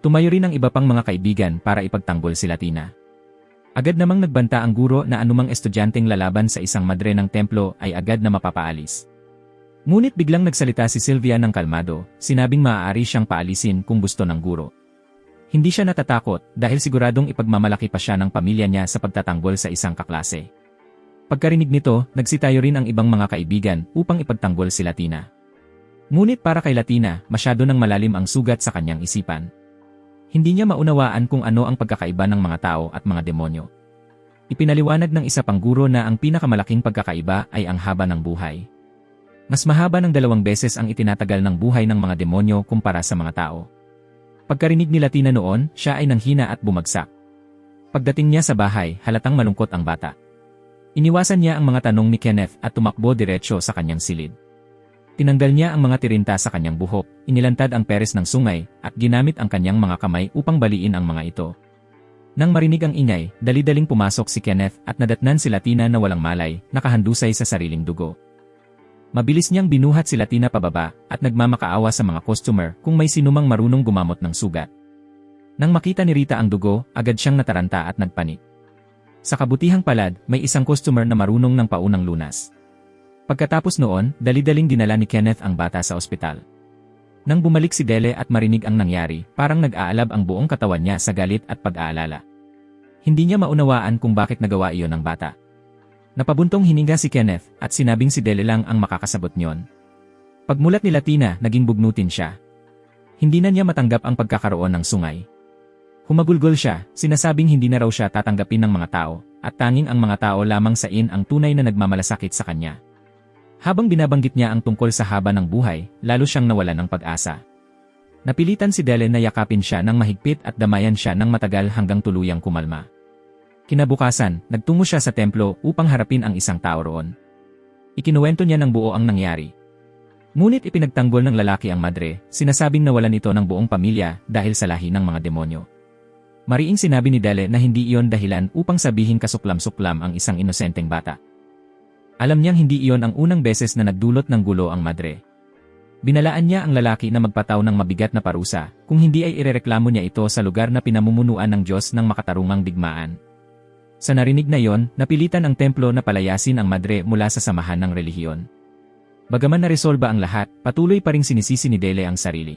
Tumayo rin ang iba pang mga kaibigan para ipagtanggol si Latina. Agad namang nagbanta ang guro na anumang estudyanteng lalaban sa isang madre ng templo ay agad na mapapaalis. Ngunit biglang nagsalita si Sylvia ng kalmado, sinabing maaari siyang paalisin kung gusto ng guro. Hindi siya natatakot dahil siguradong ipagmamalaki pa siya ng pamilya niya sa pagtatanggol sa isang kaklase. Pagkarinig nito, nagsitayo rin ang ibang mga kaibigan upang ipagtanggol si Latina. Ngunit para kay Latina, masyado nang malalim ang sugat sa kanyang isipan. Hindi niya maunawaan kung ano ang pagkakaiba ng mga tao at mga demonyo. Ipinaliwanag ng isa pang guro na ang pinakamalaking pagkakaiba ay ang haba ng buhay. Mas mahaba ng 2 beses ang itinatagal ng buhay ng mga demonyo kumpara sa mga tao. Pagkarinig ni Latina noon, siya ay nanghina at bumagsak. Pagdating niya sa bahay, halatang malungkot ang bata. Iniwasan niya ang mga tanong ni Kenneth at tumakbo diretsyo sa kanyang silid. Tinanggal niya ang mga tirinta sa kanyang buhok, inilantad ang peres ng sungay, at ginamit ang kanyang mga kamay upang baliin ang mga ito. Nang marinig ang ingay, dali-daling pumasok si Kenneth at nadatnan si Latina na walang malay, nakahandusay sa sariling dugo. Mabilis niyang binuhat si Latina pababa at nagmamakaawa sa mga customer kung may sinumang marunong gumamot ng sugat. Nang makita ni Rita ang dugo, agad siyang nataranta at nagpanik. Sa kabutihang palad, may isang customer na marunong ng paunang lunas. Pagkatapos noon, dali-daling dinala ni Kenneth ang bata sa ospital. Nang bumalik si Dele at marinig ang nangyari, parang nag-aalab ang buong katawan niya sa galit at pag-aalala. Hindi niya maunawaan kung bakit nagawa iyon ng bata. Napabuntong hininga si Kenneth at sinabing si Dele lang ang makakasabot niyon. Pagmulat ni Latina, naging bugnutin siya. Hindi na niya matanggap ang pagkakaroon ng sungay. Humagulgol siya, sinasabing hindi na raw siya tatanggapin ng mga tao, at tanging ang mga tao lamang ang tunay na nagmamalasakit sa kanya. Habang binabanggit niya ang tungkol sa haba ng buhay, lalo siyang nawalan ng pag-asa. Napilitan si Dele na yakapin siya ng mahigpit at damayan siya ng matagal hanggang tuluyang kumalma. Kinabukasan, nagtungo siya sa templo upang harapin ang isang tao roon. Ikinuwento niya ng buo ang nangyari. Ngunit ipinagtanggol ng lalaki ang madre, sinasabing nawalan ito ng buong pamilya dahil sa lahi ng mga demonyo. Mariing sinabi ni Dele na hindi iyon dahilan upang sabihin kasuklam-suklam ang isang inosenteng bata. Alam niyang hindi iyon ang unang beses na nagdulot ng gulo ang madre. Binalaan niya ang lalaki na magpataw ng mabigat na parusa, kung hindi ay irereklamo niya ito sa lugar na pinamumunuan ng Diyos ng makatarungang digmaan. Sa narinig na iyon, napilitan ang templo na palayasin ang madre mula sa samahan ng relihiyon. Bagaman naresolba ang lahat, patuloy pa ring sinisisi ni Dele ang sarili.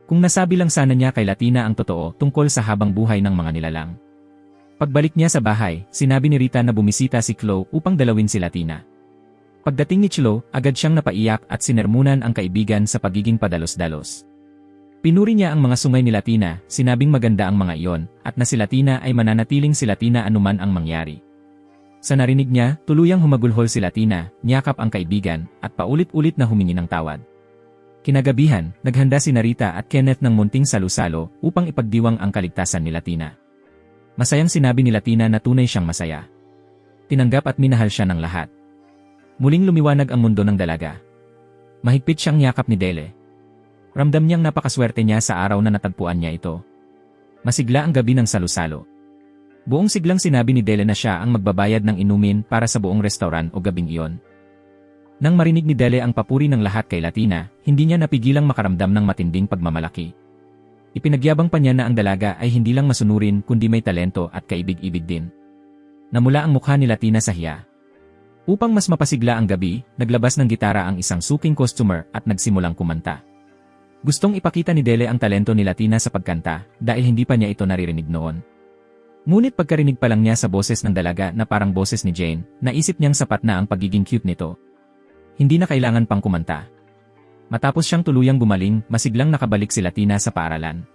Kung nasabi lang sana niya kay Latina ang totoo tungkol sa habang buhay ng mga nilalang. Pagbalik niya sa bahay, sinabi ni Rita na bumisita si Chloe upang dalawin si Latina. Pagdating ni Chloe, agad siyang napaiyak at sinermunan ang kaibigan sa pagiging padalos-dalos. Pinuri niya ang mga sungay ni Latina, sinabing maganda ang mga iyon, at na si Latina ay mananatiling si Latina anuman ang mangyari. Sa narinig niya, tuluyang humagulhol si Latina, niyakap ang kaibigan, at paulit-ulit na humingi ng tawad. Kinagabihan, naghanda si Narita at Kenneth ng munting salu-salo upang ipagdiwang ang kaligtasan ni Latina. Masayang sinabi ni Latina na tunay siyang masaya. Tinanggap at minahal siya ng lahat. Muling lumiwanag ang mundo ng dalaga. Mahigpit siyang niyakap ni Dele. Ramdam niyang napakaswerte niya sa araw na natagpuan niya ito. Masigla ang gabi ng salu-salo. Buong siglang sinabi ni Dele na siya ang magbabayad ng inumin para sa buong restaurant o gabing iyon. Nang marinig ni Dele ang papuri ng lahat kay Latina, hindi niya napigilang makaramdam ng matinding pagmamalaki. Ipinagyabang pa niya na ang dalaga ay hindi lang masunurin kundi may talento at kaibig-ibig din. Namula ang mukha ni Latina sa hiya. Upang mas mapasigla ang gabi, naglabas ng gitara ang isang suking customer at nagsimulang kumanta. Gustong ipakita ni Dele ang talento ni Latina sa pagkanta dahil hindi pa niya ito naririnig noon. Ngunit pagkarinig pa lang niya sa boses ng dalaga na parang boses ni Jane, naisip niyang sapat na ang pagiging cute nito. Hindi na kailangan pang kumanta. Matapos siyang tuluyang gumaling, masiglang nakabalik si Latina sa paaralan.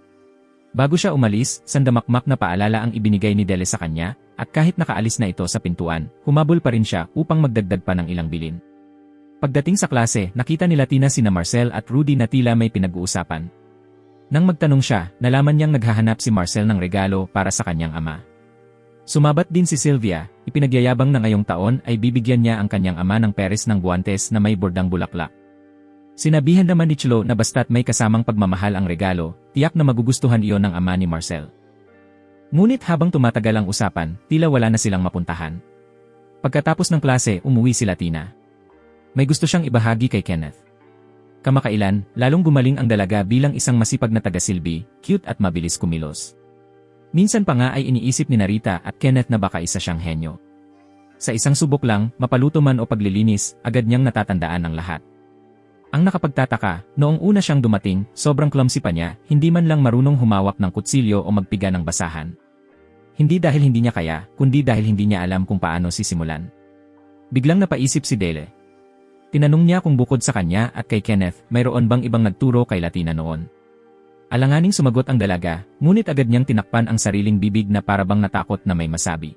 Bago siya umalis, sandamakmak na paalala ang ibinigay ni Dele sa kanya, at kahit nakaalis na ito sa pintuan, humabol pa rin siya upang magdagdag pa ng ilang bilin. Pagdating sa klase, nakita ni Latina sina Marcel at Rudy na tila may pinag-uusapan. Nang magtanong siya, nalaman niyang naghahanap si Marcel ng regalo para sa kanyang ama. Sumabat din si Sylvia, ipinagyayabang na ngayong taon ay bibigyan niya ang kanyang ama ng peres ng guwantes na may bordang bulaklak. Sinabihan naman ni Chloe na basta't may kasamang pagmamahal ang regalo, tiyak na magugustuhan iyon ng ama ni Marcel. Ngunit habang tumatagal ang usapan, tila wala na silang mapuntahan. Pagkatapos ng klase, umuwi si Latina. May gusto siyang ibahagi kay Kenneth. Kamakailan, lalong gumaling ang dalaga bilang isang masipag na taga-silbi, cute at mabilis kumilos. Minsan pa nga ay iniisip ni Narita at Kenneth na baka isa siyang henyo. Sa isang subok lang, mapaluto man o paglilinis, agad niyang natatandaan ang lahat. Ang nakapagtataka, noong una siyang dumating, sobrang clumsy pa niya, hindi man lang marunong humawak ng kutsilyo o magpiga ng basahan. Hindi dahil hindi niya kaya, kundi dahil hindi niya alam kung paano sisimulan. Biglang napaisip si Dele. Tinanong niya kung bukod sa kanya at kay Kenneth, mayroon bang ibang nagturo kay Latina noon. Alanganing sumagot ang dalaga, ngunit agad niyang tinakpan ang sariling bibig na parabang natakot na may masabi.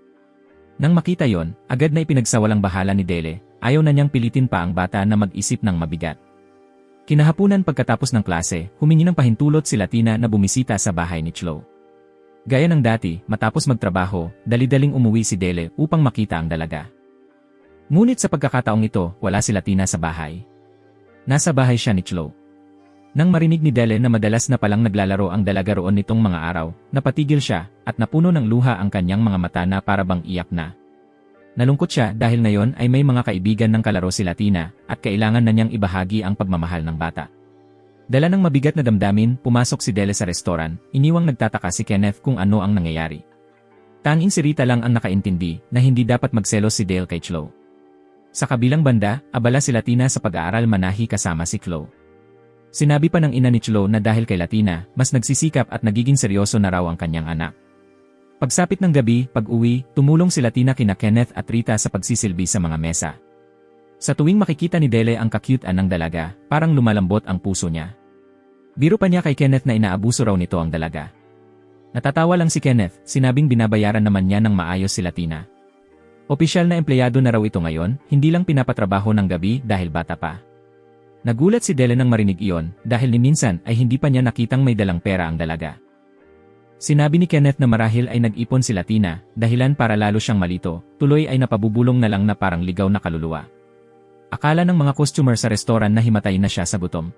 Nang makita yon, agad na ipinagsawalang bahala ni Dele, ayaw na niyang pilitin pa ang bata na mag-isip ng mabigat. Kinahapunan pagkatapos ng klase, humingi ng pahintulot si Latina na bumisita sa bahay ni Chloe. Gaya ng dati, matapos magtrabaho, dali-daling umuwi si Dele upang makita ang dalaga. Ngunit sa pagkakataong ito, wala si Latina sa bahay. Nasa bahay siya ni Chloe. Nang marinig ni Dele na madalas na palang naglalaro ang dalaga roon nitong mga araw, napatigil siya at napuno ng luha ang kanyang mga mata na parabang iyak na. Nalungkot siya dahil ngayon ay may mga kaibigan ng kalaro si Latina at kailangan na niyang ibahagi ang pagmamahal ng bata. Dala ng mabigat na damdamin, pumasok si Dele sa restoran, iniwang nagtataka si Kenneth kung ano ang nangyayari. Tanging si Rita lang ang nakaintindi na hindi dapat magselos si Dale kay Chloe. Sa kabilang banda, abala si Latina sa pag-aaral manahi kasama si Chloe. Sinabi pa ng ina ni Chloe na dahil kay Latina, mas nagsisikap at nagiging seryoso na raw ang kanyang anak. Pagsapit ng gabi, pag-uwi, tumulong si Latina kina Kenneth at Rita sa pagsisilbi sa mga mesa. Sa tuwing makikita ni Dele ang kakyutan ng dalaga, parang lumalambot ang puso niya. Biro pa niya kay Kenneth na inaabuso raw nito ang dalaga. Natatawa lang si Kenneth, sinabing binabayaran naman niya ng maayos si Latina. Opisyal na empleyado na raw ito ngayon, hindi lang pinapatrabaho ng gabi dahil bata pa. Nagulat si Dele nang marinig iyon dahil ni minsan ay hindi pa niya nakitang may dalang pera ang dalaga. Sinabi ni Kenneth na marahil ay nag-ipon si Latina, dahilan para lalo siyang malito, tuloy ay napabubulong na lang na parang ligaw na kaluluwa. Akala ng mga customer sa restoran na himatay na siya sa gutom.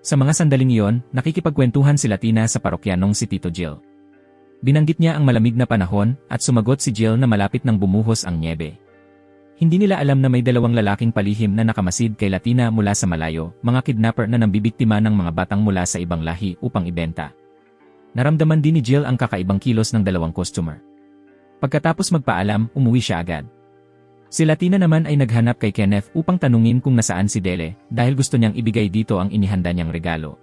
Sa mga sandaling iyon, nakikipagkwentuhan si Latina sa parokyanong si Tito Jill. Binanggit niya ang malamig na panahon at sumagot si Jill na malapit nang bumuhos ang nyebe. Hindi nila alam na may dalawang lalaking palihim na nakamasid kay Latina mula sa malayo, mga kidnapper na nambibiktima ng mga batang mula sa ibang lahi upang ibenta. Naramdaman din ni Jill ang kakaibang kilos ng dalawang customer. Pagkatapos magpaalam, umuwi siya agad. Si Latina naman ay naghanap kay Kenneth upang tanungin kung nasaan si Dele dahil gusto niyang ibigay dito ang inihanda niyang regalo.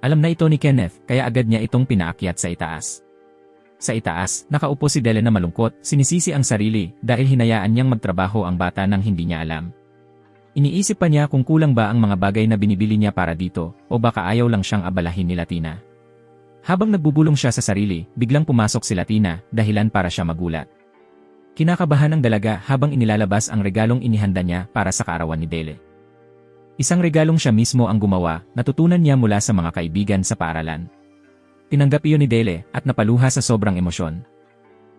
Alam na ito ni Kenneth kaya agad niya itong pinaakyat sa itaas. Sa itaas, nakaupo si Dele na malungkot, sinisisi ang sarili dahil hinayaan niyang magtrabaho ang bata nang hindi niya alam. Iniisip pa niya kung kulang ba ang mga bagay na binibili niya para dito o baka ayaw lang siyang abalahin ni Latina. Habang nagbubulong siya sa sarili, biglang pumasok si Latina, dahilan para siya magulat. Kinakabahan ang dalaga habang inilalabas ang regalong inihanda niya para sa kaarawan ni Dele. Isang regalong siya mismo ang gumawa, natutunan niya mula sa mga kaibigan sa paaralan. Tinanggap iyon ni Dele at napaluha sa sobrang emosyon.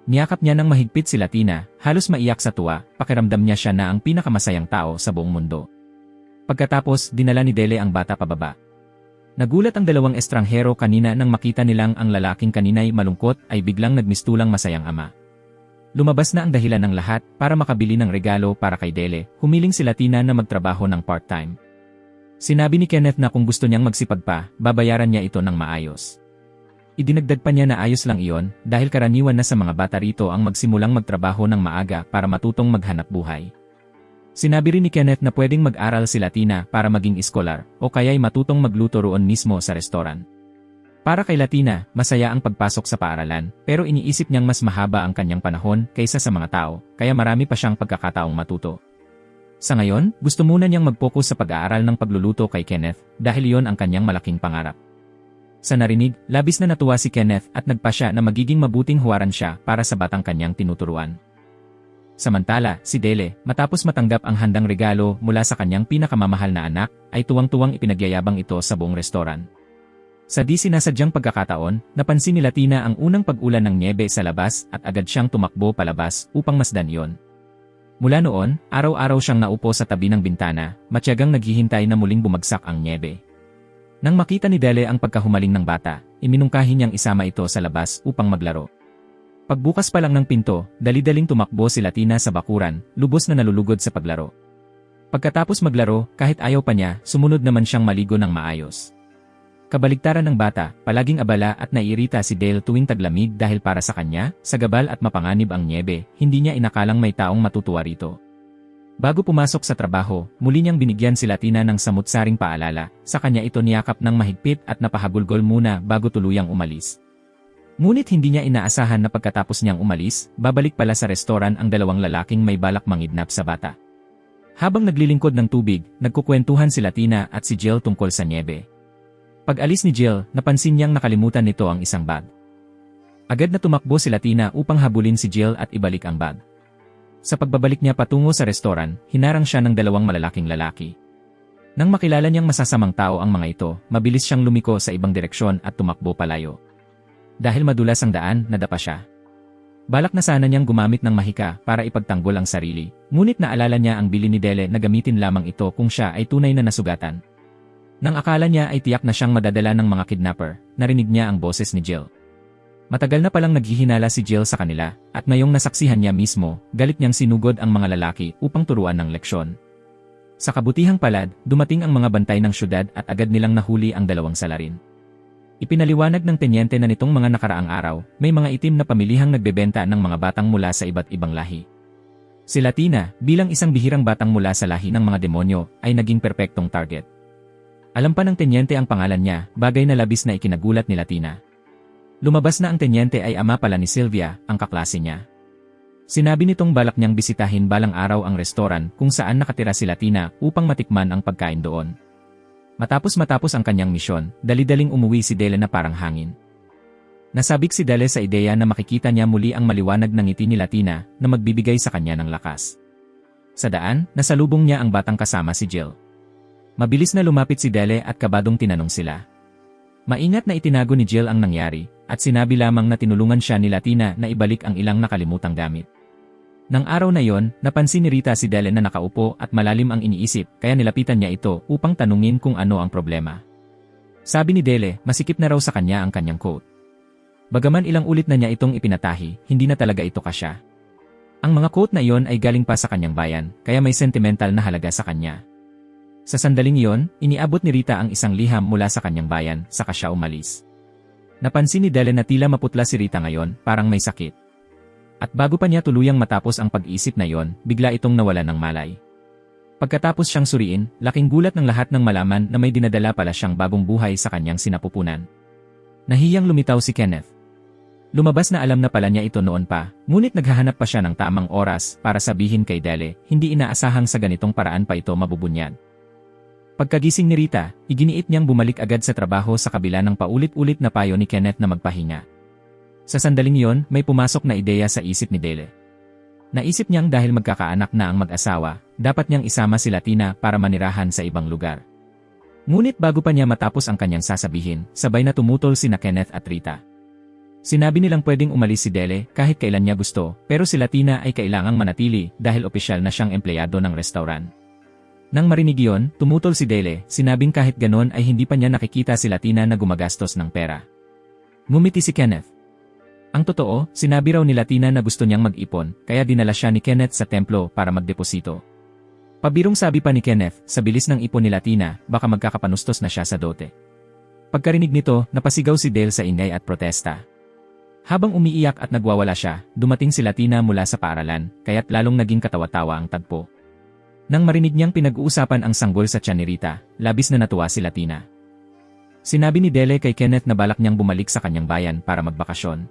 Niyakap niya ng mahigpit si Latina, halos maiyak sa tuwa, pakiramdam niya siya na ang pinakamasayang tao sa buong mundo. Pagkatapos, dinala ni Dele ang bata pababa. Nagulat ang dalawang estranghero kanina nang makita nilang ang lalaking kanina'y malungkot ay biglang nagmistulang masayang ama. Lumabas na ang dahilan ng lahat para makabili ng regalo para kay Dele, humiling si Latina na magtrabaho ng part-time. Sinabi ni Kenneth na kung gusto niyang magsipag pa, babayaran niya ito ng maayos. Idinagdag pa niya na ayos lang iyon dahil karaniwan na sa mga bata rito ang magsimulang magtrabaho ng maaga para matutong maghanap buhay. Sinabi rin ni Kenneth na pwedeng mag-aral si Latina para maging iskolar o kaya'y matutong magluto roon mismo sa restoran. Para kay Latina, masaya ang pagpasok sa paaralan, pero iniisip niyang mas mahaba ang kanyang panahon kaysa sa mga tao, kaya marami pa siyang pagkakataong matuto. Sa ngayon, gusto muna niyang mag-focus sa pag-aaral ng pagluluto kay Kenneth dahil iyon ang kanyang malaking pangarap. Sa narinig, labis na natuwa si Kenneth at nagpa siya na magiging mabuting huwaran siya para sa batang kanyang tinuturuan. Samantala, si Dele, matapos matanggap ang handang regalo mula sa kanyang pinakamamahal na anak, ay tuwang-tuwang ipinagyayabang ito sa buong restoran. Sa di sinasadyang pagkakataon, napansin ni Latina ang unang pag-ulan ng nyebe sa labas at agad siyang tumakbo palabas upang masdan iyon. Mula noon, araw-araw siyang naupo sa tabi ng bintana, matyagang naghihintay na muling bumagsak ang nyebe. Nang makita ni Dele ang pagkahumaling ng bata, iminungkahi niyang isama ito sa labas upang maglaro. Pagbukas pa lang ng pinto, dali-daling tumakbo si Latina sa bakuran, lubos na nalulugod sa paglaro. Pagkatapos maglaro, kahit ayaw pa niya, sumunod naman siyang maligo ng maayos. Kabaligtaran ng bata, palaging abala at naiirita si Dale tuwing taglamig dahil para sa kanya, sagabal at mapanganib ang nyebe, hindi niya inakalang may taong matutuwa rito. Bago pumasok sa trabaho, muli niyang binigyan si Latina ng samut-saring paalala, sa kanya ito niyakap ng mahigpit at napahagulgol muna bago tuluyang umalis. Ngunit hindi niya inaasahan na pagkatapos niyang umalis, babalik pala sa restoran ang dalawang lalaking may balak mangidnap sa bata. Habang naglilingkod ng tubig, nagkukwentuhan si Latina at si Jill tungkol sa nyebe. Pag-alis ni Jill, napansin niyang nakalimutan nito ang isang bag. Agad na tumakbo si Latina upang habulin si Jill at ibalik ang bag. Sa pagbabalik niya patungo sa restoran, hinarang siya ng dalawang malalaking lalaki. Nang makilala niyang masasamang tao ang mga ito, mabilis siyang lumiko sa ibang direksyon at tumakbo palayo. Dahil madulas ang daan, nadapa siya. Balak na sana niyang gumamit ng mahika para ipagtanggol ang sarili, ngunit naalala niya ang bili ni Dele na gamitin lamang ito kung siya ay tunay na nasugatan. Nang akala niya ay tiyak na siyang madadala ng mga kidnapper, narinig niya ang boses ni Jill. Matagal na palang naghihinala si Jill sa kanila, at ngayong nasaksihan niya mismo, galit niyang sinugod ang mga lalaki upang turuan ng leksyon. Sa kabutihang palad, dumating ang mga bantay ng syudad at agad nilang nahuli ang dalawang salarin. Ipinaliwanag ng tenyente na nitong mga nakaraang araw, may mga itim na pamilihang nagbebenta ng mga batang mula sa iba't ibang lahi. Si Latina, bilang isang bihirang batang mula sa lahi ng mga demonyo, ay naging perpektong target. Alam pa ng tenyente ang pangalan niya, bagay na labis na ikinagulat ni Latina. Lumabas na ang tenyente ay ama pala ni Sylvia, ang kaklase niya. Sinabi nitong balak niyang bisitahin balang araw ang restoran kung saan nakatira si Latina upang matikman ang pagkain doon. Matapos ang kanyang misyon, dali-daling umuwi si Dele na parang hangin. Nasabik si Dele sa ideya na makikita niya muli ang maliwanag ng ngiti ni Latina na magbibigay sa kanya ng lakas. Sa daan, nasalubong niya ang batang kasama si Jill. Mabilis na lumapit si Dele at kabadong tinanong sila. Maingat na itinago ni Jill ang nangyari, at sinabi lamang na tinulungan siya ni Latina na ibalik ang ilang nakalimutang gamit. Nang araw na yon, napansin ni Rita si Dele na nakaupo at malalim ang iniisip, kaya nilapitan niya ito upang tanungin kung ano ang problema. Sabi ni Dele, masikip na raw sa kanya ang kanyang coat. Bagaman ilang ulit na niya itong ipinatahi, hindi na talaga ito kasya. Ang mga coat na iyon ay galing pa sa kanyang bayan, kaya may sentimental na halaga sa kanya. Sa sandaling iyon, iniabot ni Rita ang isang liham mula sa kanyang bayan, saka siya umalis. Napansin ni Dele na tila maputla si Rita ngayon, parang may sakit. At bago pa niya tuluyang matapos ang pag-iisip na yon, bigla itong nawalan ng malay. Pagkatapos siyang suriin, laking gulat ng lahat ng malaman na may dinadala pala siyang bagong buhay sa kanyang sinapupunan. Nahiyang lumitaw si Kenneth. Lumabas na alam na pala niya ito noon pa, ngunit naghahanap pa siya ng tamang oras para sabihin kay Dele, hindi inaasahang sa ganitong paraan pa ito mabubunyag. Pagkagising ni Rita, iginiit niyang bumalik agad sa trabaho sa kabila ng paulit-ulit na payo ni Kenneth na magpahinga. Sa sandaling iyon, may pumasok na ideya sa isip ni Dele. Naisip niyang dahil magkakaanak na ang mag-asawa, dapat niyang isama si Tina para manirahan sa ibang lugar. Ngunit bago pa niya matapos ang kanyang sasabihin, sabay na tumutol sina Kenneth at Rita. Sinabi nilang pwedeng umalis si Dele kahit kailan niya gusto, pero si Tina ay kailangang manatili dahil opisyal na siyang empleyado ng restaurant. Nang marinig iyon, tumutol si Dele, sinabing kahit ganon ay hindi pa niya nakikita si Tina na gumagastos ng pera. Ngumiti si Kenneth. Ang totoo, sinabi raw ni Tina na gusto niyang mag-ipon, kaya dinala siya ni Kenneth sa templo para magdeposito. Pabirong sabi pa ni Kenneth, sa bilis ng ipon ni Tina, baka magkakapanustos na siya sa dote. Pagkarinig nito, napasigaw si Dale sa ingay at protesta. Habang umiiyak at nagwawala siya, dumating si Tina mula sa paaralan, kaya't lalong naging katawa-tawa ang tagpo. Nang marinig niyang pinag-uusapan ang sanggol sa tiyan ni Rita, labis na natuwa si Tina. Sinabi ni Dele kay Kenneth na balak niyang bumalik sa kanyang bayan para magbakasyon.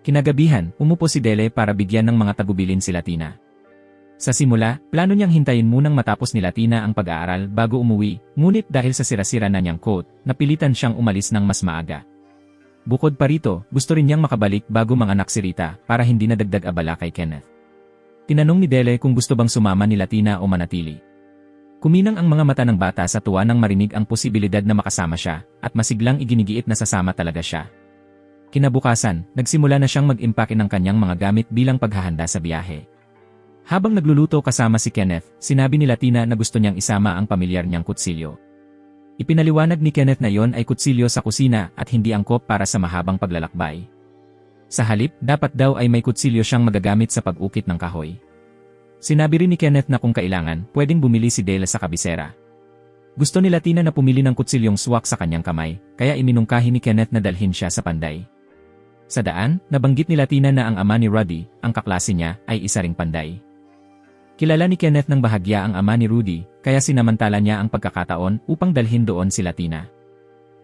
Kinagabihan, umupo si Dele para bigyan ng mga tagubilin si Tina. Sa simula, plano niyang hintayin munang matapos ni Tina ang pag-aaral bago umuwi, ngunit dahil sa sira-sira na niyang coat, napilitan siyang umalis ng mas maaga. Bukod pa rito, gusto rin niyang makabalik bago manganak si Rita para hindi na dagdag abala kay Kenneth. Tinanong ni Dele kung gusto bang sumama ni Tina o manatili. Kuminang ang mga mata ng bata sa tuwa nang marinig ang posibilidad na makasama siya, at masiglang iginigiit na sasama talaga siya. Kinabukasan, nagsimula na siyang mag-impake ng kanyang mga gamit bilang paghahanda sa biyahe. Habang nagluluto kasama si Kenneth, sinabi ni Tina na gusto niyang isama ang pamilyar niyang kutsilyo. Ipinaliwanag ni Kenneth na yon ay kutsilyo sa kusina at hindi angkop para sa mahabang paglalakbay. Sa halip, dapat daw ay may kutsilyo siyang magagamit sa pag-ukit ng kahoy. Sinabi rin ni Kenneth na kung kailangan, pwedeng bumili si Dale sa kabisera. Gusto ni Tina na pumili ng kutsilyong swak sa kanyang kamay, kaya iminungkahi ni Kenneth na dalhin siya sa panday. Sa daan, nabanggit ni Tina na ang ama ni Rudy, ang kaklase niya, ay isa ring panday. Kilala ni Kenneth ng bahagya ang ama ni Rudy, kaya sinamantala niya ang pagkakataon upang dalhin doon si Tina.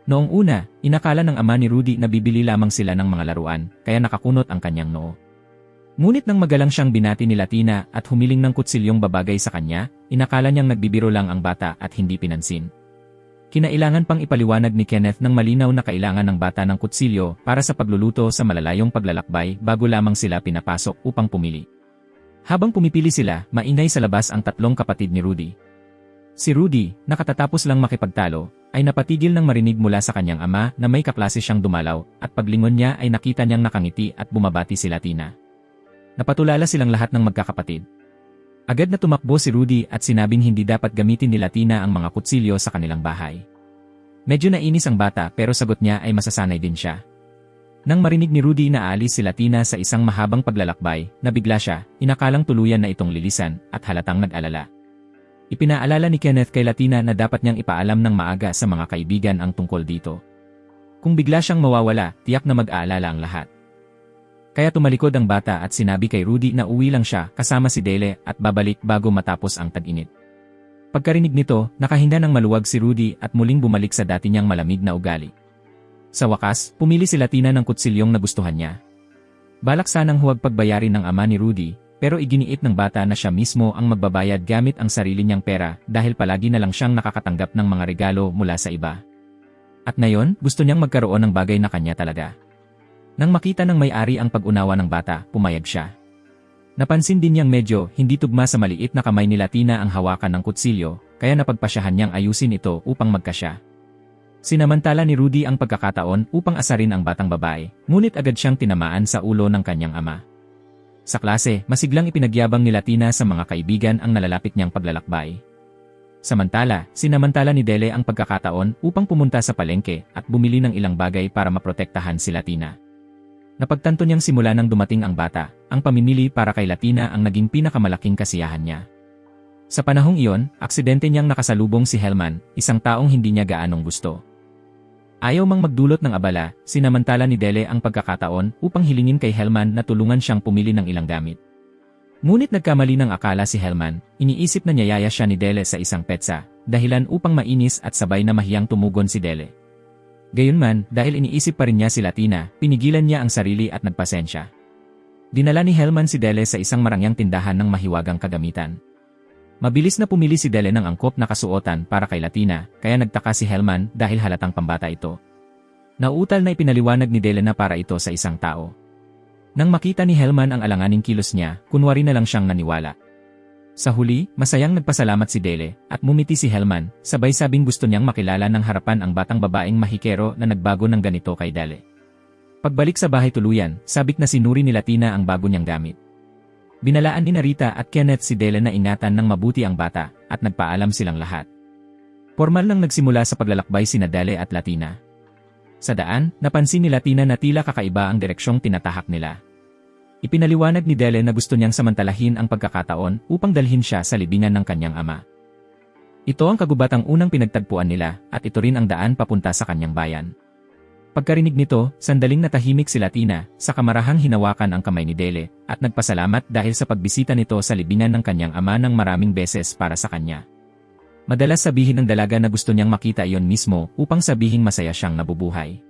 Noong una, inakala ng ama ni Rudy na bibili lamang sila ng mga laruan, kaya nakakunot ang kanyang noo. Ngunit nang magalang siyang binati ni Tina at humiling ng kutsilyong babagay sa kanya, inakala niyang nagbibiro lang ang bata at hindi pinansin. Kinailangan pang ipaliwanag ni Kenneth ng malinaw na kailangan ng bata ng kutsilyo para sa pagluluto sa malalayong paglalakbay bago lamang sila pinapasok upang pumili. Habang pumipili sila, maingay sa labas ang tatlong kapatid ni Rudy. Si Rudy, nakatatapos lang makipagtalo, ay napatigil nang marinig mula sa kanyang ama na may kaklase siyang dumalaw at paglingon niya ay nakita niyang nakangiti at bumabati si Tina. Napatulala silang lahat ng magkakapatid. Agad na tumakbo si Rudy at sinabing hindi dapat gamitin ni Tina ang mga kutsilyo sa kanilang bahay. Medyo nainis ang bata pero sagot niya ay masasanay din siya. Nang marinig ni Rudy na aalis si Tina sa isang mahabang paglalakbay, nabigla siya, inakalang tuluyan na itong lilisan at halatang nag-alala. Ipinaalala ni Kenneth kay Tina na dapat niyang ipaalam ng maaga sa mga kaibigan ang tungkol dito. Kung bigla siyang mawawala, tiyak na mag-aalala ang lahat. Kaya tumalikod ang bata at sinabi kay Rudy na uwi lang siya kasama si Dele at babalik bago matapos ang tag-init. Pagkarinig nito, nakahinda ng maluwag si Rudy at muling bumalik sa dati niyang malamig na ugali. Sa wakas, pumili si Tina ng kutsilyong nagustuhan niya. Balak sanang huwag pagbayarin ng ama ni Rudy, pero iginiit ng bata na siya mismo ang magbabayad gamit ang sarili niyang pera dahil palagi na lang siyang nakakatanggap ng mga regalo mula sa iba. At ngayon, gusto niyang magkaroon ng bagay na kanya talaga. Nang makita ng may-ari ang pag-unawa ng bata, pumayag siya. Napansin din niyang medyo hindi tugma sa maliit na kamay ni Tina ang hawakan ng kutsilyo, kaya napagpasyahan niyang ayusin ito upang magkasya. Sinamantala ni Rudy ang pagkakataon upang asarin ang batang babae, ngunit agad siyang tinamaan sa ulo ng kanyang ama. Sa klase, masiglang ipinagyabang ni Tina sa mga kaibigan ang nalalapit niyang paglalakbay. Samantala, sinamantala ni Dele ang pagkakataon upang pumunta sa palengke at bumili ng ilang bagay para maprotektahan si Tina. Napagtanto niyang simula nang dumating ang bata, ang pamimili para kay Tina ang naging pinakamalaking kasiyahan niya. Sa panahong iyon, aksidente niyang nakasalubong si Helman, isang taong hindi niya gaanong gusto. Ayaw mang magdulot ng abala, sinamantala ni Dele ang pagkakataon upang hilingin kay Helman na tulungan siyang pumili ng ilang gamit. Ngunit nagkamali ng akala si Helman, iniisip na niyayaya siya ni Dele sa isang petsa, dahilan upang mainis at sabay na mahiyang tumugon si Dele. Gayunman, dahil iniisip pa rin niya si Latina, pinigilan niya ang sarili at nagpasensya. Dinala ni Helman si Dele sa isang marangyang tindahan ng mahiwagang kagamitan. Mabilis na pumili si Dele ng angkop na kasuotan para kay Latina, kaya nagtaka si Helman dahil halatang pambata ito. Nauutal na ipinaliwanag ni Dele na para ito sa isang tao. Nang makita ni Helman ang alanganing kilos niya, kunwari na lang siyang naniwala. Sa huli, masayang nagpasalamat si Dele, at mumiti si Helman, sabay sabing gusto niyang makilala ng harapan ang batang babaeng mahikero na nagbago ng ganito kay Dele. Pagbalik sa bahay tuluyan, sabik na sinuri ni Latina ang bago niyang gamit. Binalaan ni Narita at Kenneth si Dele na ingatan ng mabuti ang bata, at nagpaalam silang lahat. Formal nang nagsimula sa paglalakbay sina Dele at Latina. Sa daan, napansin ni Latina na tila kakaiba ang direksyong tinatahak nila. Ipinaliwanag ni Dele na gusto niyang samantalahin ang pagkakataon upang dalhin siya sa libingan ng kanyang ama. Ito ang kagubatang unang pinagtagpuan nila, at ito rin ang daan papunta sa kanyang bayan. Pagkarinig nito, sandaling natahimik si Latina, sa kamarahang hinawakan ang kamay ni Dele, at nagpasalamat dahil sa pagbisita nito sa libingan ng kanyang ama ng maraming beses para sa kanya. Madalas sabihin ng dalaga na gusto niyang makita iyon mismo upang sabihing masaya siyang nabubuhay.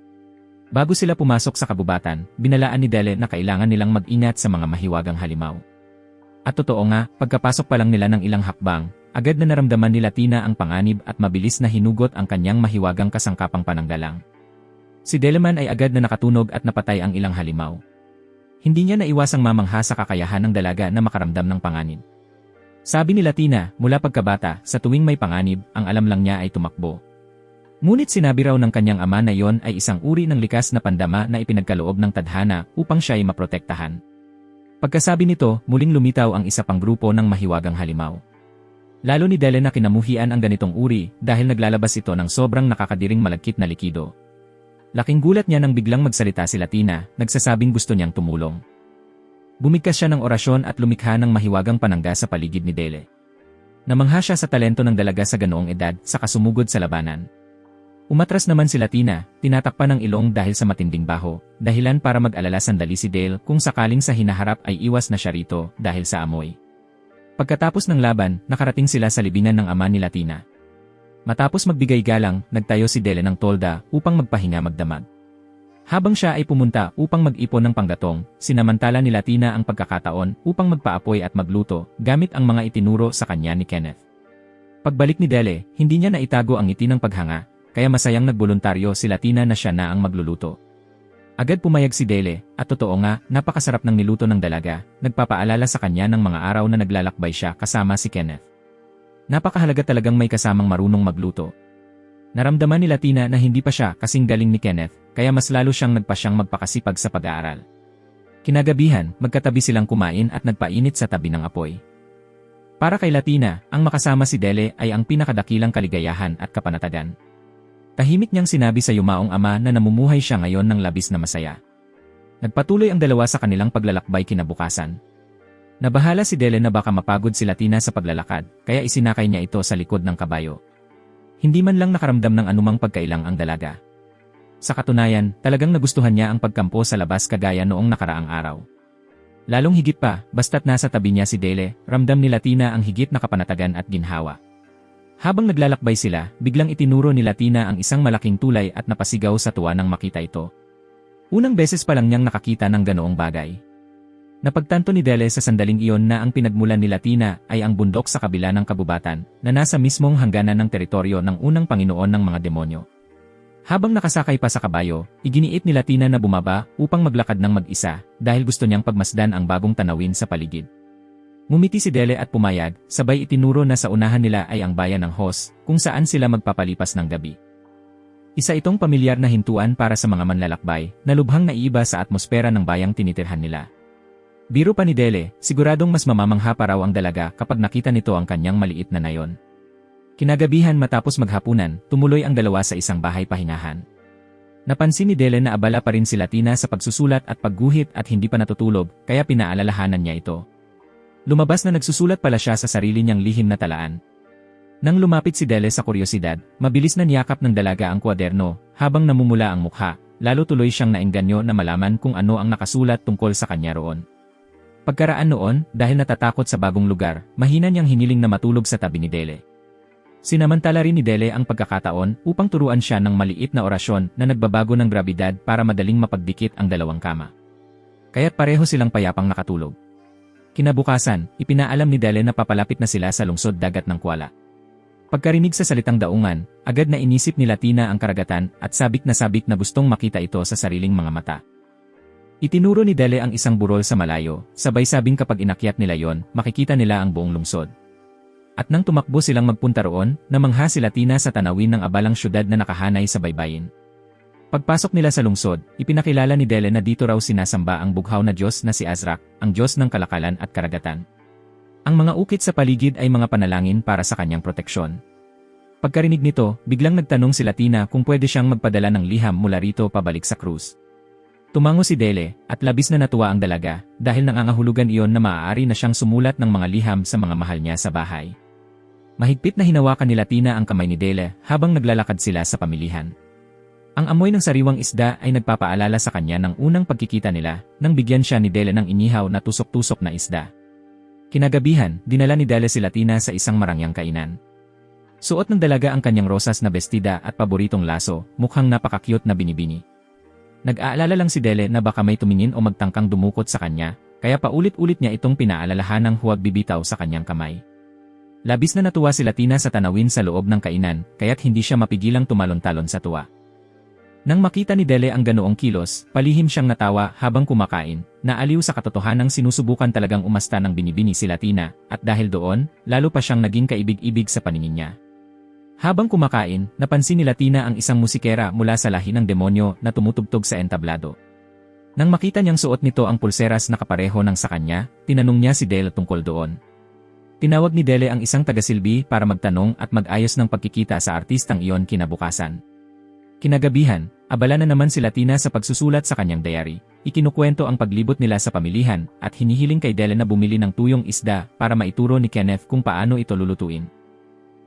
Bago sila pumasok sa kabubatan, binalaan ni Dele na kailangan nilang mag-ingat sa mga mahiwagang halimaw. At totoo nga, pagkapasok pa lang nila ng ilang hakbang, agad na naramdaman ni Latina ang panganib at mabilis na hinugot ang kanyang mahiwagang kasangkapang pananggalang. Si Deleman ay agad na nakatunog at napatay ang ilang halimaw. Hindi niya naiwasang mamangha sa kakayahan ng dalaga na makaramdam ng panganib. Sabi ni Latina, mula pagkabata, sa tuwing may panganib, ang alam lang niya ay tumakbo. Ngunit sinabi raw ng kanyang ama na iyon ay isang uri ng likas na pandama na ipinagkaloob ng tadhana upang siya ay maprotektahan. Pagkasabi nito, muling lumitaw ang isa pang grupo ng mahiwagang halimaw. Lalo ni Dele na kinamuhian ang ganitong uri dahil naglalabas ito ng sobrang nakakadiring malagkit na likido. Laking gulat niya nang biglang magsalita si Latina, nagsasabing gusto niyang tumulong. Bumigkas siya ng orasyon at lumikha ng mahiwagang panangga sa paligid ni Dele. Namangha siya sa talento ng dalaga sa ganoong edad sa kasumugod sa labanan. Umatras naman si Latina, tinatakpan ng ilong dahil sa matinding baho, dahilan para mag-alala sandali si Dale kung sakaling sa hinaharap ay iwas na siya rito dahil sa amoy. Pagkatapos ng laban, nakarating sila sa libingan ng ama ni Latina. Matapos magbigay galang, nagtayo si Dele ng tolda upang magpahinga magdamag. Habang siya ay pumunta upang mag-ipon ng panggatong, sinamantala ni Latina ang pagkakataon upang magpaapoy at magluto gamit ang mga itinuro sa kanya ni Kenneth. Pagbalik ni Dele, hindi niya naitago ang ngiti ng paghanga, kaya masayang nagboluntaryo si Latina na siya na ang magluluto. Agad pumayag si Dele, at totoo nga, napakasarap ng niluto ng dalaga, nagpapaalala sa kanya ng mga araw na naglalakbay siya kasama si Kenneth. Napakahalaga talagang may kasamang marunong magluto. Naramdaman ni Latina na hindi pa siya kasing galing ni Kenneth, kaya mas lalo siyang nagpasyang magpakasipag sa pag-aaral. Kinagabihan, magkatabi silang kumain at nagpainit sa tabi ng apoy. Para kay Latina, ang makasama si Dele ay ang pinakadakilang kaligayahan at kapanatagan. Tahimik niyang sinabi sa yumaong ama na namumuhay siya ngayon ng labis na masaya. Nagpatuloy ang dalawa sa kanilang paglalakbay kinabukasan. Nabahala si Dele na baka mapagod si Latina sa paglalakad, kaya isinakay niya ito sa likod ng kabayo. Hindi man lang nakaramdam ng anumang pagkailang ang dalaga. Sa katunayan, talagang nagustuhan niya ang pagkampo sa labas kagaya noong nakaraang araw. Lalong higit pa, basta't nasa tabi niya si Dele, ramdam ni Latina ang higit na kapanatagan at ginhawa. Habang naglalakbay sila, biglang itinuro ni Latina ang isang malaking tulay at napasigaw sa tuwa nang makita ito. Unang beses pa lang niyang nakakita ng ganoong bagay. Napagtanto ni Dele sa sandaling iyon na ang pinagmulan ni Latina ay ang bundok sa kabila ng kabubatan na nasa mismong hangganan ng teritoryo ng unang Panginoon ng mga demonyo. Habang nakasakay pa sa kabayo, iginiit ni Latina na bumaba upang maglakad ng mag-isa dahil gusto niyang pagmasdan ang bagong tanawin sa paligid. Ngumiti si Dele at pumayag, sabay itinuro na sa unahan nila ay ang bayan ng Hos, kung saan sila magpapalipas ng gabi. Isa itong pamilyar na hintuan para sa mga manlalakbay na lubhang naiiba sa atmosfera ng bayang tinitirhan nila. Biro pa ni Dele, siguradong mas mamamangha pa raw ang dalaga kapag nakita nito ang kanyang maliit na nayon. Kinagabihan matapos maghapunan, tumuloy ang dalawa sa isang bahay pahingahan. Napansin ni Dele na abala pa rin si Latina sa pagsusulat at pagguhit at hindi pa natutulog, kaya pinaalalahanan niya ito. Lumabas na nagsusulat pala siya sa sarili niyang lihim na talaan. Nang lumapit si Dele sa kuryosidad, mabilis na niyakap ng dalaga ang kwaderno, habang namumula ang mukha, lalo tuloy siyang naengganyo na malaman kung ano ang nakasulat tungkol sa kanya roon. Pagkaraan noon, dahil natatakot sa bagong lugar, mahina niyang hiniling na matulog sa tabi ni Dele. Sinamantala rin ni Dele ang pagkakataon upang turuan siya ng maliit na orasyon na nagbabago ng grabidad para madaling mapagdikit ang dalawang kama. Kaya't pareho silang payapang nakatulog. Kinabukasan, ipinaalam ni Dele na papalapit na sila sa lungsod dagat ng Kuala. Pagkarinig sa salitang daungan, agad na inisip ni Latina ang karagatan at sabik na gustong makita ito sa sariling mga mata. Itinuro ni Dele ang isang burol sa malayo, sabay sabing kapag inakyat nila yon, makikita nila ang buong lungsod. At nang tumakbo silang magpunta roon, namangha si Latina sa tanawin ng abalang syudad na nakahanay sa baybayin. Pagpasok nila sa lungsod, ipinakilala ni Dele na dito raw sinasamba ang bughaw na Diyos na si Azrak, ang Diyos ng kalakalan at karagatan. Ang mga ukit sa paligid ay mga panalangin para sa kanyang proteksyon. Pagkarinig nito, biglang nagtanong si Latina kung pwede siyang magpadala ng liham mula rito pabalik sa krus. Tumango si Dele, at labis na natuwa ang dalaga, dahil nangangahulugan iyon na maaari na siyang sumulat ng mga liham sa mga mahal niya sa bahay. Mahigpit na hinawakan ni Latina ang kamay ni Dele habang naglalakad sila sa pamilihan. Ang amoy ng sariwang isda ay nagpapaalala sa kanya ng unang pagkikita nila nang bigyan siya ni Dele ng inihaw na tusok-tusok na isda. Kinagabihan, dinala ni Dele si Latina sa isang marangyang kainan. Suot ng dalaga ang kanyang rosas na bestida at paboritong laso, mukhang napaka-cute na binibini. Nag-aalala lang si Dele na baka may tumingin o magtangkang dumukot sa kanya, kaya paulit-ulit niya itong pinaalalahanang huwag bibitaw sa kanyang kamay. Labis na natuwa si Latina sa tanawin sa loob ng kainan, kaya't hindi siya mapigilang tumalon-talon sa tuwa. Nang makita ni Dele ang ganoong kilos, palihim siyang natawa habang kumakain, naaliw sa katotohanang sinusubukan talagang umasta ng binibini si Latina, at dahil doon, lalo pa siyang naging kaibig-ibig sa paningin niya. Habang kumakain, napansin ni Latina ang isang musikera mula sa lahi ng demonyo na tumutugtog sa entablado. Nang makita niyang suot nito ang pulseras na kapareho ng sa kanya, tinanong niya si Dele tungkol doon. Tinawag ni Dele ang isang tagasilbi para magtanong at mag-ayos ng pagkikita sa artistang iyon kinabukasan. Kinagabihan, abala na naman si Latina sa pagsusulat sa kanyang diary. Ikinukwento ang paglibot nila sa pamilihan at hinihiling kay Dele na bumili ng tuyong isda para maituro ni Kenneth kung paano ito lulutuin.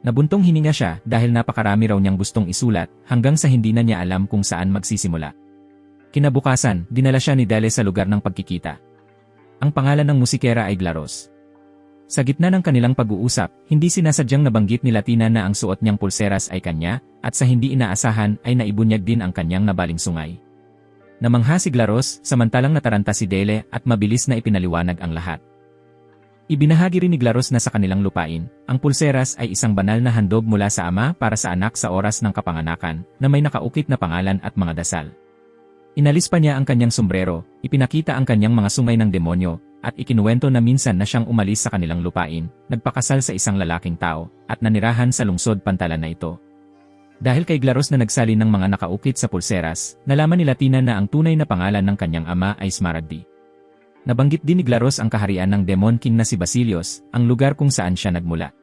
Nabuntong hininga siya dahil napakarami raw niyang gustong isulat hanggang sa hindi na niya alam kung saan magsisimula. Kinabukasan, dinala siya ni Dele sa lugar ng pagkikita. Ang pangalan ng musikera ay Glaros. Sa gitna ng kanilang pag-uusap, hindi sinasadyang nabanggit ni Latina na ang suot niyang pulseras ay kanya, at sa hindi inaasahan ay naibunyag din ang kanyang nabaling sungay. Namangha si Glaros, samantalang nataranta si Dele at mabilis na ipinaliwanag ang lahat. Ibinahagi rin ni Glaros na sa kanilang lupain, ang pulseras ay isang banal na handog mula sa ama para sa anak sa oras ng kapanganakan, na may nakaukit na pangalan at mga dasal. Inalis pa niya ang kanyang sombrero, ipinakita ang kanyang mga sungay ng demonyo, at ikinuwento na minsan na siyang umalis sa kanilang lupain, nagpakasal sa isang lalaking tao, at nanirahan sa lungsod pantalan na ito. Dahil kay Glaros na nagsali ng mga nakaukit sa pulseras, nalaman ni Latina na ang tunay na pangalan ng kanyang ama ay Smaragdi. Nabanggit din ni Glaros ang kaharian ng Demon King na si Basilios, ang lugar kung saan siya nagmula.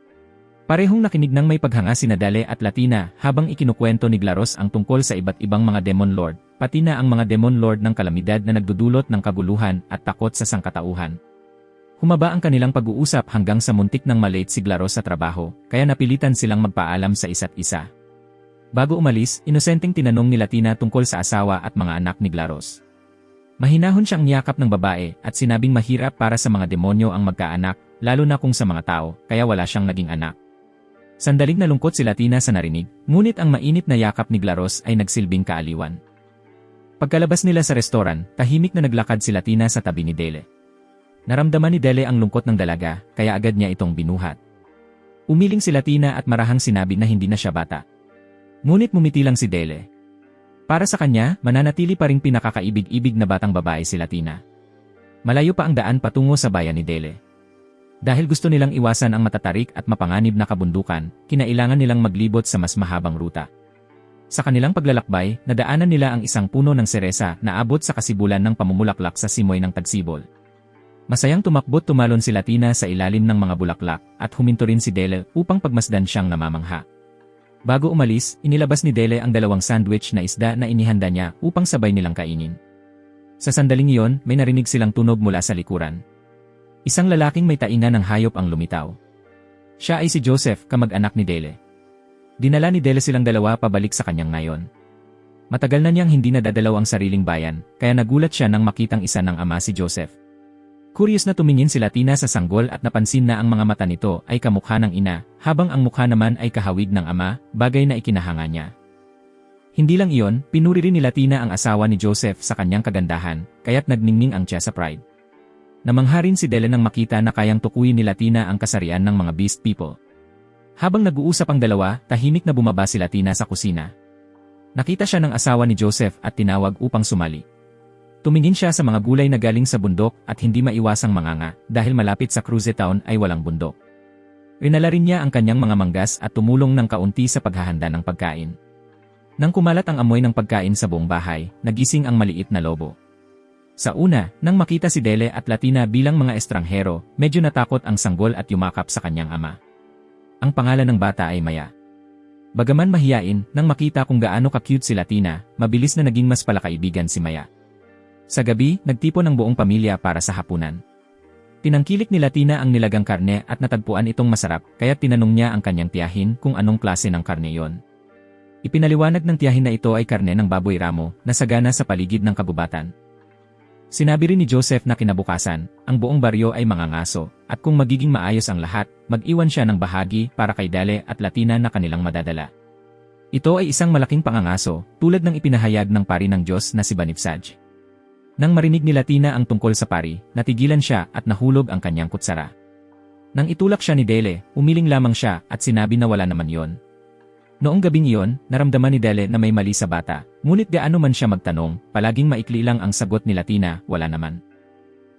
Parehong nakinig ng may paghanga sina Dele at Latina habang ikinukwento ni Glaros ang tungkol sa iba't ibang mga Demon Lord, pati na ang mga Demon Lord ng kalamidad na nagdudulot ng kaguluhan at takot sa sangkatauhan. Humaba ang kanilang pag-uusap hanggang sa muntik ng malate si Glaros sa trabaho, kaya napilitan silang magpaalam sa isa't isa. Bago umalis, inosenteng tinanong ni Latina tungkol sa asawa at mga anak ni Glaros. Mahinahon siyang niyakap ng babae at sinabing mahirap para sa mga demonyo ang magkaanak, lalo na kung sa mga tao, kaya wala siyang naging anak. Sandaling nalungkot si Latina sa narinig, ngunit ang mainit na yakap ni Glaros ay nagsilbing kaaliwan. Pagkalabas nila sa restoran, tahimik na naglakad si Latina sa tabi ni Dele. Naramdaman ni Dele ang lungkot ng dalaga, kaya agad niya itong binuhat. Umiling si Latina at marahang sinabi na hindi na siya bata. Ngunit mumiti lang si Dele. Para sa kanya, mananatili pa ring pinakakaibig-ibig na batang babae si Latina. Malayo pa ang daan patungo sa bayan ni Dele. Dahil gusto nilang iwasan ang matatarik at mapanganib na kabundukan, kinailangan nilang maglibot sa mas mahabang ruta. Sa kanilang paglalakbay, nadaanan nila ang isang puno ng seresa na abot sa kasibulan ng pamumulaklak sa simoy ng tagsibol. Masayang tumakbo't tumalon si Latina sa ilalim ng mga bulaklak at huminto rin si Dele upang pagmasdan siyang namamangha. Bago umalis, inilabas ni Dele ang 2 sandwich na isda na inihanda niya upang sabay nilang kainin. Sa sandaling iyon, may narinig silang tunog mula sa likuran. Isang lalaking may tainga ng hayop ang lumitaw. Siya ay si Joseph, kamag-anak ni Dele. Dinala ni Dele silang dalawa pabalik sa kanyang ngayon. Matagal na niyang hindi nadadalaw ang sariling bayan, kaya nagulat siya nang makitang isa ng ama si Joseph. Curious na tumingin si Latina sa sanggol at napansin na ang mga mata nito ay kamukha ng ina, habang ang mukha naman ay kahawig ng ama, bagay na ikinahanga niya. Hindi lang iyon, pinuri rin ni Latina ang asawa ni Joseph sa kanyang kagandahan, kaya't nagningning ang tiya sa pride. Namangha rin si Dele nang makita na kayang tukuyin ni Latina ang kasarian ng mga beast people. Habang nag-uusap ang dalawa, tahimik na bumaba si Latina sa kusina. Nakita siya ng asawa ni Joseph at tinawag upang sumali. Tumingin siya sa mga gulay na galing sa bundok at hindi maiwasang manganga dahil malapit sa Cruze Town ay walang bundok. Rinala rin niya ang kanyang mga manggas at tumulong ng kaunti sa paghahanda ng pagkain. Nang kumalat ang amoy ng pagkain sa buong bahay, nagising ang maliit na lobo. Sa una, nang makita si Dele at Latina bilang mga estranghero, medyo natakot ang sanggol at yumakap sa kanyang ama. Ang pangalan ng bata ay Maya. Bagaman mahiyain, nang makita kung gaano ka-cute si Latina, mabilis na naging mas palakaibigan si Maya. Sa gabi, nagtipon ang buong pamilya para sa hapunan. Tinangkilik ni Latina ang nilagang karne at natagpuan itong masarap, kaya tinanong niya ang kanyang tiyahin kung anong klase ng karne yon. Ipinaliwanag ng tiyahin na ito ay karne ng baboy ramo na sagana sa paligid ng kabubatan. Sinabi rin ni Joseph na kinabukasan, ang buong baryo ay mangangaso, at kung magiging maayos ang lahat, mag-iwan siya ng bahagi para kay Dele at Latina na kanilang madadala. Ito ay isang malaking pangangaso, tulad ng ipinahayag ng pari ng Diyos na si Banifsaj. Nang marinig ni Latina ang tungkol sa pari, natigilan siya at nahulog ang kanyang kutsara. Nang itulak siya ni Dele, umiling lamang siya at sinabi na wala naman yon. Noong gabing iyon, naramdaman ni Dele na may mali sa bata, ngunit gaano man siya magtanong, palaging maikli lang ang sagot ni Latina, wala naman.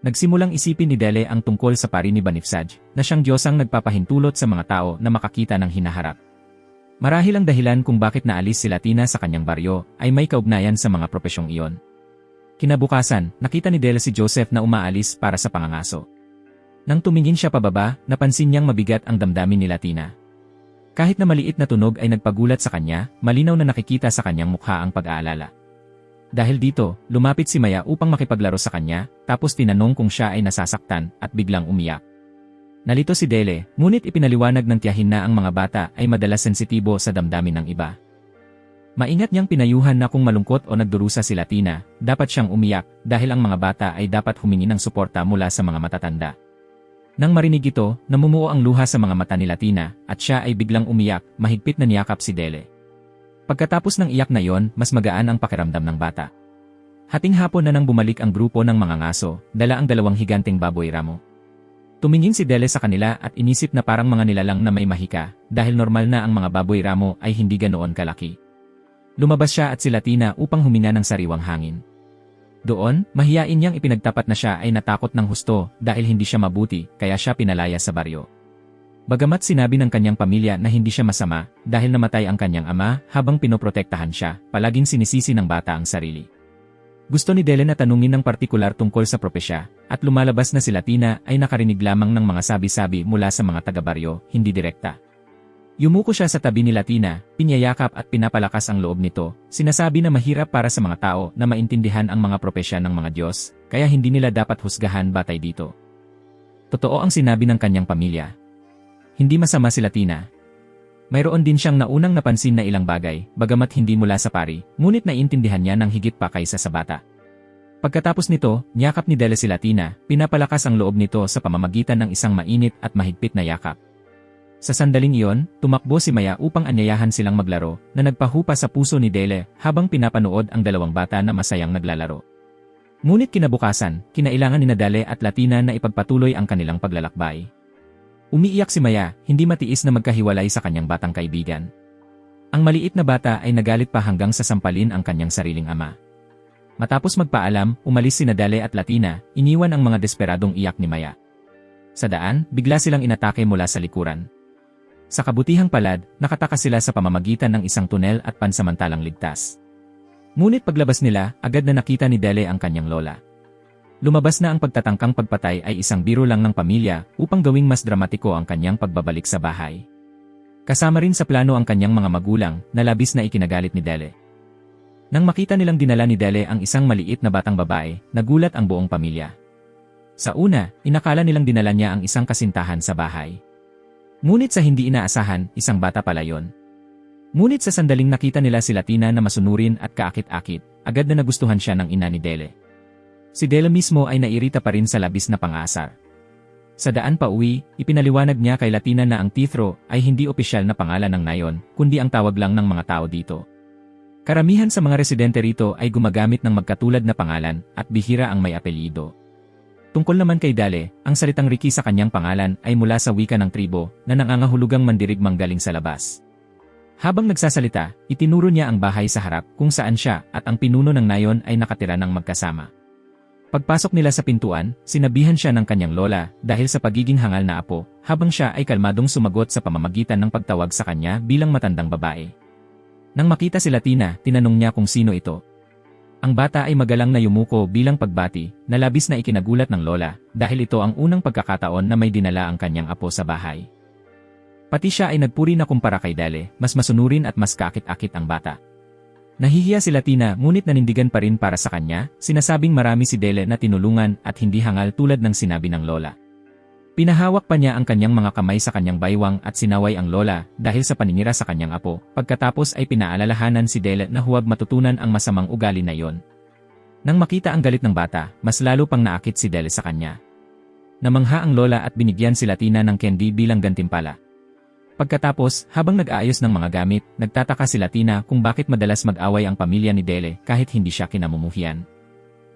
Nagsimulang isipin ni Dele ang tungkol sa pari ni Banifsaj, na siyang Diyosang nagpapahintulot sa mga tao na makakita ng hinaharap. Marahil ang dahilan kung bakit naalis si Latina sa kanyang baryo, ay may kaugnayan sa mga propesyong iyon. Kinabukasan, nakita ni Dele si Joseph na umaalis para sa pangangaso. Nang tumingin siya pababa, napansin niyang mabigat ang damdamin ni Latina. Kahit na maliit na tunog ay nagpagulat sa kanya, malinaw na nakikita sa kanyang mukha ang pag-aalala. Dahil dito, lumapit si Maya upang makipaglaro sa kanya, tapos tinanong kung siya ay nasasaktan at biglang umiyak. Nalito si Dele, ngunit ipinaliwanag ng tiyahin na ang mga bata ay madalas sensitibo sa damdamin ng iba. Maingat niyang pinayuhan na kung malungkot o nagdurusa si Latina, dapat siyang umiyak dahil ang mga bata ay dapat humingi ng suporta mula sa mga matatanda. Nang marinig ito, namumuo ang luha sa mga mata ni Latina at siya ay biglang umiyak, mahigpit na niyakap si Dele. Pagkatapos ng iyak na yon, mas magaan ang pakiramdam ng bata. Hating hapon na nang bumalik ang grupo ng mga ngaso, dala ang dalawang higanteng baboy ramo. Tumingin si Dele sa kanila at inisip na parang mga nilalang na may mahika, dahil normal na ang mga baboy ramo ay hindi ganoon kalaki. Lumabas siya at si Latina upang huminga ng sariwang hangin. Doon, mahiyain niyang ipinagtapat na siya ay natakot ng husto dahil hindi siya mabuti, kaya siya pinalaya sa baryo. Bagamat sinabi ng kanyang pamilya na hindi siya masama dahil namatay ang kanyang ama habang pinoprotektahan siya, palaging sinisisi ng bata ang sarili. Gusto ni Dele na tanungin ng partikular tungkol sa propesya, at lumalabas na si Latina ay nakarinig lamang ng mga sabi-sabi mula sa mga taga-baryo, hindi direkta. Yumuko siya sa tabi ni Latina, pinyayakap at pinapalakas ang loob nito, sinasabi na mahirap para sa mga tao na maintindihan ang mga propesya ng mga Diyos, kaya hindi nila dapat husgahan batay dito. Totoo ang sinabi ng kanyang pamilya. Hindi masama si Latina. Mayroon din siyang naunang napansin na ilang bagay, bagamat hindi mula sa pari, ngunit naiintindihan niya ng higit pa kaysa sa bata. Pagkatapos nito, niyakap ni Dele si Latina, pinapalakas ang loob nito sa pamamagitan ng isang mainit at mahigpit na yakap. Sa sandaling iyon, tumakbo si Maya upang anyayahan silang maglaro, na nagpahupa sa puso ni Dele habang pinapanood ang dalawang bata na masayang naglalaro. Ngunit kinabukasan, kinailangan ni Dele at Latina na ipagpatuloy ang kanilang paglalakbay. Umiiyak si Maya, hindi matiis na magkahiwalay sa kanyang batang kaibigan. Ang maliit na bata ay nagalit pa hanggang sa sampalin ang kanyang sariling ama. Matapos magpaalam, umalis si Dele at Latina, iniwan ang mga desperadong iyak ni Maya. Sa daan, bigla silang inatake mula sa likuran. Sa kabutihang palad, nakatakas sila sa pamamagitan ng isang tunel at pansamantalang ligtas. Ngunit paglabas nila, agad na nakita ni Dele ang kanyang lola. Lumabas na ang pagtatangkang pagpatay ay isang biro lang ng pamilya upang gawing mas dramatiko ang kanyang pagbabalik sa bahay. Kasama rin sa plano ang kanyang mga magulang na labis na ikinagalit ni Dele. Nang makita nilang dinala ni Dele ang isang maliit na batang babae, nagulat ang buong pamilya. Sa una, inakala nilang dinala niya ang isang kasintahan sa bahay. Ngunit sa hindi inaasahan, isang bata pala yon. Ngunit sa sandaling nakita nila si Latina na masunurin at kaakit-akit, agad na nagustuhan siya ng ina ni Dele. Si Dele mismo ay nairita pa rin sa labis na pang-aasar. Sa daan pa uwi, ipinaliwanag niya kay Latina na ang Tithro ay hindi opisyal na pangalan ng nayon, kundi ang tawag lang ng mga tao dito. Karamihan sa mga residente rito ay gumagamit ng magkatulad na pangalan at bihira ang may apelyido. Tungkol naman kay Dale, ang salitang Ricky sa kanyang pangalan ay mula sa wika ng tribo na nangangahulugang mandirigmang galing sa labas. Habang nagsasalita, itinuro niya ang bahay sa harap kung saan siya at ang pinuno ng nayon ay nakatira ng magkasama. Pagpasok nila sa pintuan, sinabihan siya ng kanyang lola dahil sa pagiging hangal na apo, habang siya ay kalmadong sumagot sa pamamagitan ng pagtawag sa kanya bilang matandang babae. Nang makita si Latina, tinanong niya kung sino ito. Ang bata ay magalang na yumuko bilang pagbati, na labis na ikinagulat ng lola dahil ito ang unang pagkakataon na may dinala ang kanyang apo sa bahay. Pati siya ay nagpuri na kumpara kay Dale, mas masunurin at mas kakit-akit ang bata. Nahihiya si Latina ngunit nanindigan pa rin para sa kanya, sinasabing marami si Dele na tinulungan at hindi hangal tulad ng sinabi ng lola. Pinahawak pa niya ang kanyang mga kamay sa kanyang baywang at sinaway ang lola dahil sa paninira sa kanyang apo, pagkatapos ay pinaalalahanan si Dele na huwag matutunan ang masamang ugali na iyon. Nang makita ang galit ng bata, mas lalo pang naakit si Dele sa kanya. Namangha ang lola at binigyan si Latina ng candy bilang gantimpala. Pagkatapos, habang nag-aayos ng mga gamit, nagtataka si Latina kung bakit madalas mag-away ang pamilya ni Dele kahit hindi siya kinamumuhian.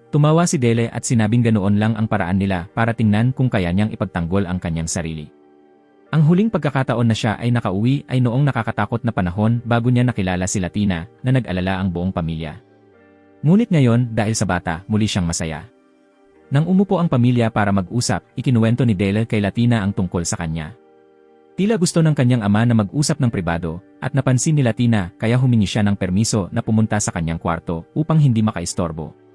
Tumawa si Dele at sinabing ganoon lang ang paraan nila para tingnan kung kaya niyang ipagtanggol ang kanyang sarili. Ang huling pagkakataon na siya ay nakauwi ay noong nakakatakot na panahon bago niya nakilala si Latina na nag-alala ang buong pamilya. Ngunit ngayon, dahil sa bata, muli siyang masaya. Nang umupo ang pamilya para mag-usap, ikinuwento ni Dele kay Latina ang tungkol sa kanya. Tila gusto ng kanyang ama na mag-usap ng pribado, at napansin ni Latina kaya humingi siya ng permiso na pumunta sa kanyang kwarto upang hindi makaistorbo.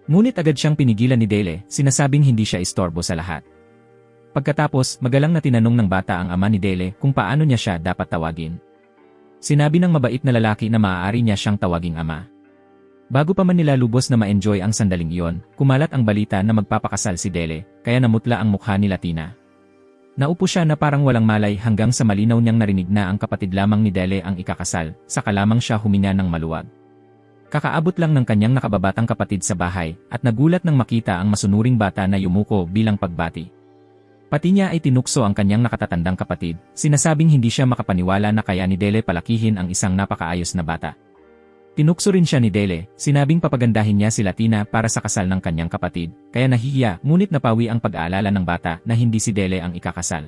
Ngunit agad siyang pinigilan ni Dele, sinasabing hindi siya istorbo sa lahat. Pagkatapos, magalang na tinanong ng bata ang ama ni Dele kung paano niya siya dapat tawagin. Sinabi ng mabait na lalaki na maaari niya siyang tawaging ama. Bago pa man nila lubos na ma-enjoy ang sandaling iyon, kumalat ang balita na magpapakasal si Dele, kaya namutla ang mukha ni Latina. Naupo siya na parang walang malay hanggang sa malinaw niyang narinig na ang kapatid lamang ni Dele ang ikakasal, saka lamang siya huminga ng maluwag. Kakaabot lang ng kanyang nakababatang kapatid sa bahay at nagulat nang makita ang masunuring bata na yumuko bilang pagbati. Pati niya ay tinukso ang kanyang nakatatandang kapatid, sinasabing hindi siya makapaniwala na kaya ni Dele palakihin ang isang napakaayos na bata. Tinukso rin siya ni Dele, sinabing papagandahin niya si Latina para sa kasal ng kanyang kapatid, kaya nahihiya ngunit napawi ang pag-aalala ng bata na hindi si Dele ang ikakasal.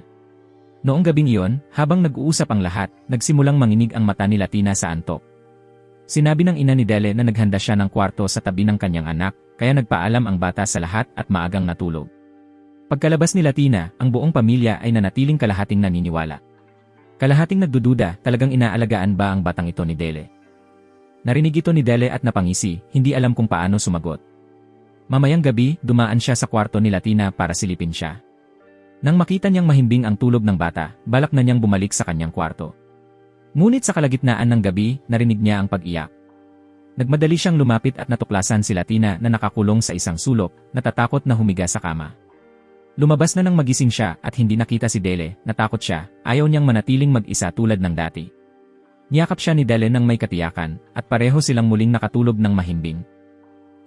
Noong gabing iyon, habang nag-uusap ang lahat, nagsimulang manginig ang mata ni Latina sa antok. Sinabi ng ina ni Dele na naghanda siya ng kwarto sa tabi ng kanyang anak, kaya nagpaalam ang bata sa lahat at maagang natulog. Pagkalabas ni Latina, ang buong pamilya ay nanatiling kalahating naniniwala. Kalahating nagdududa, talagang inaalagaan ba ang batang ito ni Dele? Narinig ito ni Dele at napangisi, hindi alam kung paano sumagot. Mamayang gabi, dumaan siya sa kwarto ni Latina para silipin siya. Nang makita niyang mahimbing ang tulog ng bata, balak na niyang bumalik sa kanyang kwarto. Ngunit sa kalagitnaan ng gabi, narinig niya ang pag-iyak. Nagmadali siyang lumapit at natuklasan si Latina na nakakulong sa isang sulok, natatakot na humiga sa kama. Lumabas na nang magising siya at hindi nakita si Dele, natakot siya, ayaw niyang manatiling mag-isa tulad ng dati. Niyakap siya ni Dele ng may katiyakan, at pareho silang muling nakatulog ng mahimbing.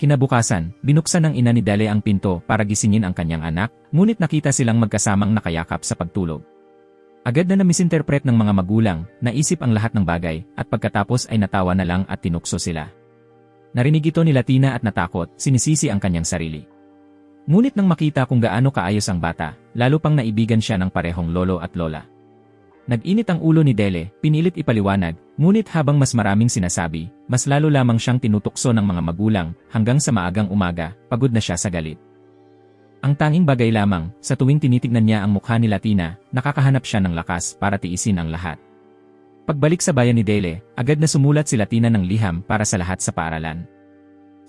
Kinabukasan, binuksan ng ina ni Dele ang pinto para gisingin ang kanyang anak, ngunit nakita silang magkasamang nakayakap sa pagtulog. Agad na namisinterpret ng mga magulang, naisip ang lahat ng bagay, at pagkatapos ay natawa na lang at tinukso sila. Narinig ito ni Latina at natakot, sinisisi ang kanyang sarili. Ngunit nang makita kung gaano kaayos ang bata, lalo pang naibigan siya ng parehong lolo at lola. Nag-init ang ulo ni Dele, pinilit ipaliwanag, ngunit habang mas maraming sinasabi, mas lalo lamang siyang tinutukso ng mga magulang, hanggang sa maagang umaga, pagod na siya sa galit. Ang tanging bagay lamang, sa tuwing tinitignan niya ang mukha ni Latina, nakakahanap siya ng lakas para tiisin ang lahat. Pagbalik sa bayan ni Dele, agad na sumulat si Latina ng liham para sa lahat sa paaralan.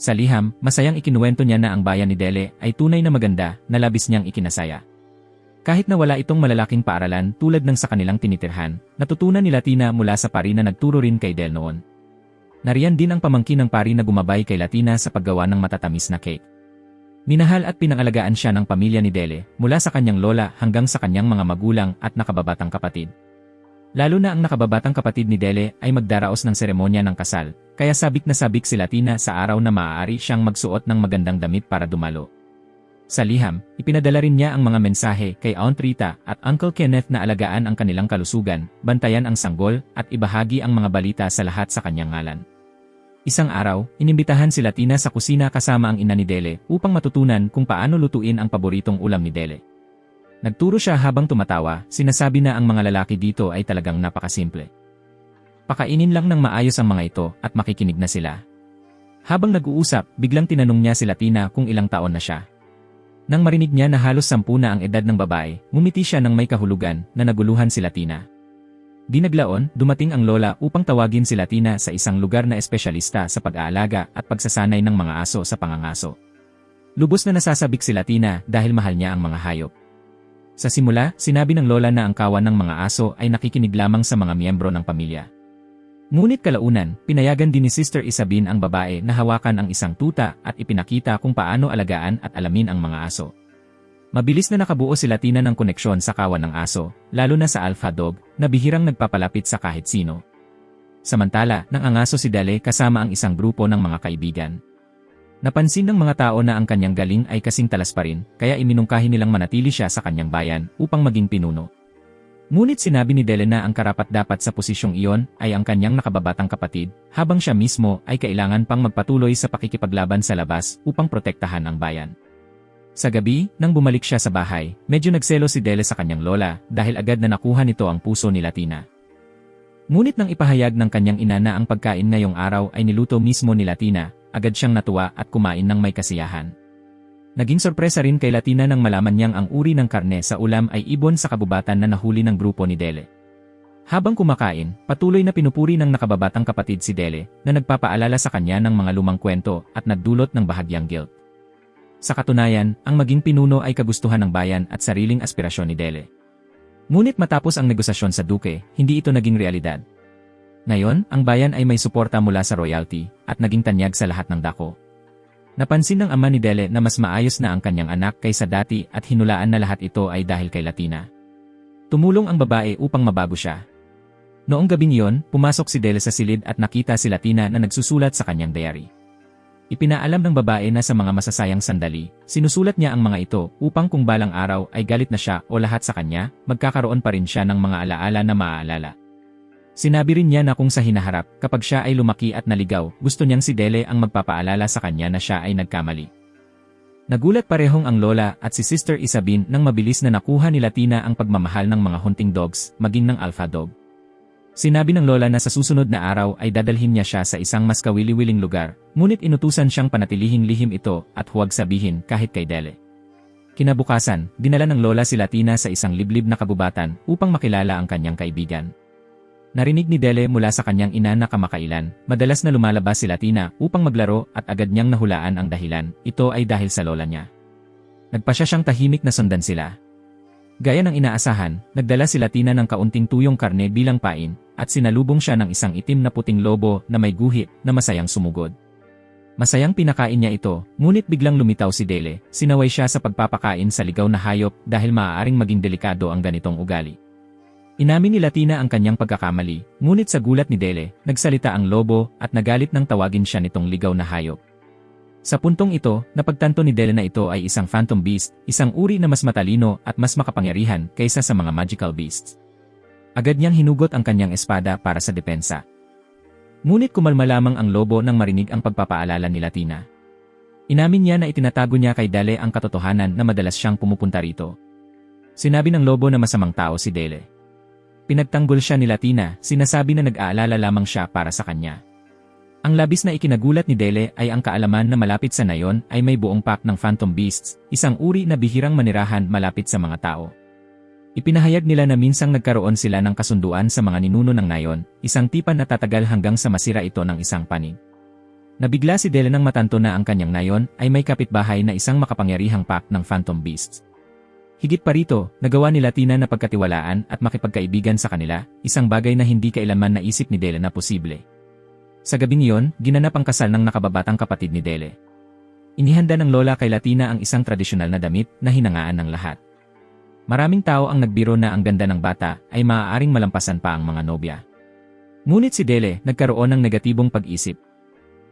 Sa liham, masayang ikinuwento niya na ang bayan ni Dele ay tunay na maganda, na labis niyang ikinasaya. Kahit na wala itong malalaking paaralan tulad ng sa kanilang tinitirhan, natutunan ni Latina mula sa pari na nagturo rin kay Del noon. Nariyan din ang pamangkin ng pari na gumabay kay Latina sa paggawa ng matatamis na cake. Minahal at pinangalagaan siya ng pamilya ni Dele, mula sa kanyang lola hanggang sa kanyang mga magulang at nakababatang kapatid. Lalo na ang nakababatang kapatid ni Dele ay magdaraos ng seremonya ng kasal, kaya sabik na sabik si Latina sa araw na maaari siyang magsuot ng magandang damit para dumalo. Sa liham, ipinadala rin niya ang mga mensahe kay Aunt Rita at Uncle Kenneth na alagaan ang kanilang kalusugan, bantayan ang sanggol, at ibahagi ang mga balita sa lahat sa kanyang ngalan. Isang araw, inimbitahan si Latina sa kusina kasama ang ina ni Dele upang matutunan kung paano lutuin ang paboritong ulam ni Dele. Nagturo siya habang tumatawa, sinasabi na ang mga lalaki dito ay talagang napakasimple. Pakainin lang ng maayos ang mga ito at makikinig na sila. Habang nag-uusap, biglang tinanong niya si Latina kung ilang taon na siya. Nang marinig niya na halos 10 na ang edad ng babae, ngumiti siya ng may kahulugan na naguluhan si Latina. Di naglaon, dumating ang lola upang tawagin si Latina sa isang lugar na espesyalista sa pag-aalaga at pagsasanay ng mga aso sa pangangaso. Lubos na nasasabik si Latina dahil mahal niya ang mga hayop. Sa simula, sinabi ng lola na ang kawan ng mga aso ay nakikinig lamang sa mga miyembro ng pamilya. Ngunit kalaunan, pinayagan din ni Sister Isabin ang babae na hawakan ang isang tuta at ipinakita kung paano alagaan at alamin ang mga aso. Mabilis na nakabuo si Latina ng koneksyon sa kawan ng aso, lalo na sa alpha dog, na bihirang nagpapalapit sa kahit sino. Samantala, nang angaso si Dele kasama ang isang grupo ng mga kaibigan. Napansin ng mga tao na ang kanyang galing ay kasing talas pa rin, kaya iminungkahi nilang manatili siya sa kanyang bayan upang maging pinuno. Ngunit sinabi ni Dele na ang karapat-dapat sa posisyong iyon ay ang kanyang nakababatang kapatid, habang siya mismo ay kailangan pang magpatuloy sa pakikipaglaban sa labas upang protektahan ang bayan. Sa gabi, nang bumalik siya sa bahay, medyo nagselo si Dele sa kanyang lola dahil agad na nakuha nito ang puso ni Latina. Ngunit nang ipahayag ng kanyang ina na ang pagkain ngayong araw ay niluto mismo ni Latina, agad siyang natuwa at kumain ng may kasiyahan. Naging sorpresa rin kay Latina nang malaman niyang ang uri ng karne sa ulam ay ibon sa kabubatan na nahuli ng grupo ni Dele. Habang kumakain, patuloy na pinupuri ng nakababatang kapatid si Dele na nagpapaalala sa kanya ng mga lumang kwento at nagdulot ng bahagyang guilt. Sa katunayan, ang maging pinuno ay kagustuhan ng bayan at sariling aspirasyon ni Dele. Ngunit matapos ang negosasyon sa Duke, hindi ito naging realidad. Ngayon, ang bayan ay may suporta mula sa royalty at naging tanyag sa lahat ng dako. Napansin ng ama ni Dele na mas maayos na ang kanyang anak kaysa dati at hinulaan na lahat ito ay dahil kay Latina. Tumulong ang babae upang mabago siya. Noong gabing iyon, pumasok si Dele sa silid at nakita si Latina na nagsusulat sa kanyang diary. Ipinaalam ng babae na sa mga masasayang sandali, sinusulat niya ang mga ito upang kung balang araw ay galit na siya o lahat sa kanya, magkakaroon pa rin siya ng mga alaala na maaalala. Sinabi rin niya na kung sa hinaharap, kapag siya ay lumaki at naligaw, gusto niyang si Dele ang magpapaalala sa kanya na siya ay nagkamali. Nagulat parehong ang lola at si Sister Isabin nang mabilis na nakuha ni Latina ang pagmamahal ng mga hunting dogs, maging ng alpha dog. Sinabi ng lola na sa susunod na araw ay dadalhin niya siya sa isang mas kawili-wiling lugar, ngunit inutusan siyang panatilihing lihim ito at huwag sabihin kahit kay Dele. Kinabukasan, dinala ng lola si Latina sa isang liblib na kabubatan upang makilala ang kanyang kaibigan. Narinig ni Dele mula sa kanyang ina na kamakailan, madalas na lumalabas si Latina upang maglaro at agad niyang nahulaan ang dahilan, ito ay dahil sa lola niya. Nagpasya siyang tahimik na sundan sila. Gaya ng inaasahan, nagdala si Latina ng kaunting tuyong karne bilang pain, at sinalubong siya ng isang itim na puting lobo na may guhit na masayang sumugod. Masayang pinakain niya ito, ngunit biglang lumitaw si Dele, sinaway siya sa pagpapakain sa ligaw na hayop dahil maaaring maging delikado ang ganitong ugali. Inamin ni Latina ang kanyang pagkakamali, ngunit sa gulat ni Dele, nagsalita ang lobo at nagalit nang tawagin siya nitong ligaw na hayop. Sa puntong ito, napagtanto ni Dele na ito ay isang phantom beast, isang uri na mas matalino at mas makapangyarihan kaysa sa mga magical beasts. Agad niyang hinugot ang kanyang espada para sa depensa. Ngunit kumalma lamang ang lobo nang marinig ang pagpapaalala ni Latina. Inamin niya na itinatago niya kay Dele ang katotohanan na madalas siyang pumupunta rito. Sinabi ng lobo na masamang tao si Dele. Pinagtanggol siya ni Latina, sinasabi na nag-aalala lamang siya para sa kanya. Ang labis na ikinagulat ni Dele ay ang kaalaman na malapit sa nayon ay may buong pack ng phantom beasts, isang uri na bihirang manirahan malapit sa mga tao. Ipinahayag nila na minsang nagkaroon sila ng kasunduan sa mga ninuno ng nayon, isang tipan na tatagal hanggang sa masira ito ng isang panig. Nabigla si Dele nang matanto na ang kanyang nayon ay may kapitbahay na isang makapangyarihang pack ng phantom beasts. Higit pa rito, nagawa ni Latina na pagkatiwalaan at makipagkaibigan sa kanila, isang bagay na hindi kailanman naisip ni Dele na posible. Sa gabing iyon, ginanap ang kasal ng nakababatang kapatid ni Dele. Inihanda ng lola kay Latina ang isang tradisyonal na damit na hinangaan ng lahat. Maraming tao ang nagbiro na ang ganda ng bata ay maaaring malampasan pa ang mga nobya. Ngunit si Dele nagkaroon ng negatibong pag-isip.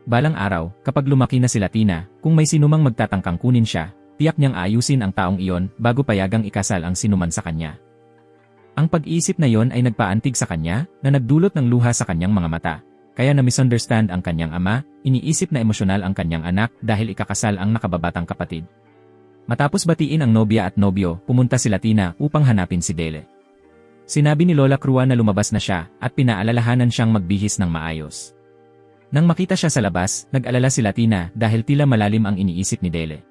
Balang araw, kapag lumaki na si Latina, kung may sinumang magtatangkang kunin siya, tiyak niyang ayusin ang taong iyon bago payagang ikasal ang sinuman sa kanya. Ang pag-iisip na iyon ay nagpaantig sa kanya na nagdulot ng luha sa kanyang mga mata, kaya na-misunderstand ang kanyang ama, iniisip na emosyonal ang kanyang anak dahil ikakasal ang nakababatang kapatid. Matapos batiin ang nobya at nobyo, pumunta si Latina upang hanapin si Dele. Sinabi ni Lola Crua na lumabas na siya at pinaalalahanan siyang magbihis ng maayos. Nang makita siya sa labas, nag-alala si Latina dahil tila malalim ang iniisip ni Dele.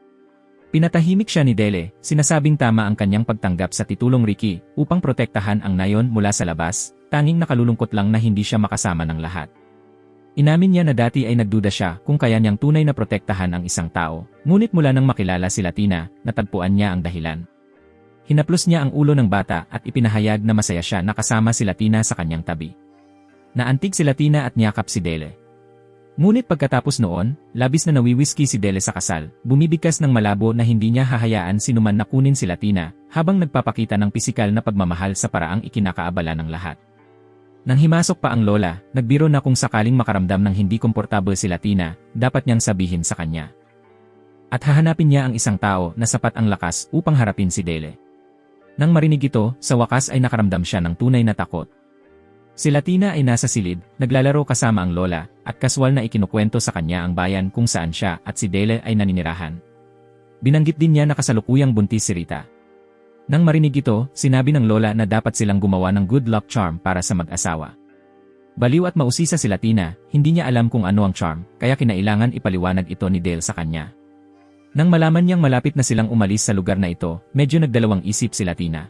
Pinatahimik siya ni Dele, sinasabing tama ang kanyang pagtanggap sa titulong Ricky upang protektahan ang nayon mula sa labas, tanging nakalulungkot lang na hindi siya makasama ng lahat. Inamin niya na dati ay nagduda siya kung kaya niyang tunay na protektahan ang isang tao, ngunit mula nang makilala si Latina, natagpuan niya ang dahilan. Hinaplos niya ang ulo ng bata at ipinahayag na masaya siya na kasama si Latina sa kanyang tabi. Naantig si Latina at niyakap si Dele. Ngunit pagkatapos noon, labis na nawiwiski si Dele sa kasal, bumibigkas ng malabo na hindi niya hahayaan sinuman na kunin si Latina, habang nagpapakita ng pisikal na pagmamahal sa paraang ikinakaabala ng lahat. Nang himasok pa ang lola, nagbiro na kung sakaling makaramdam ng hindi komportable si Latina, dapat niyang sabihin sa kanya. At hahanapin niya ang isang tao na sapat ang lakas upang harapin si Dele. Nang marinig ito, sa wakas ay nakaramdam siya ng tunay na takot. Si Latina ay nasa silid, naglalaro kasama ang lola, at kaswal na ikinukwento sa kanya ang bayan kung saan siya at si Dele ay naninirahan. Binanggit din niya na kasalukuyang buntis si Rita. Nang marinig ito, sinabi ng lola na dapat silang gumawa ng good luck charm para sa mag-asawa. Baliw at mausisa si Latina, hindi niya alam kung ano ang charm, kaya kinailangan ipaliwanag ito ni Dale sa kanya. Nang malaman niyang malapit na silang umalis sa lugar na ito, medyo nagdalawang isip si Latina.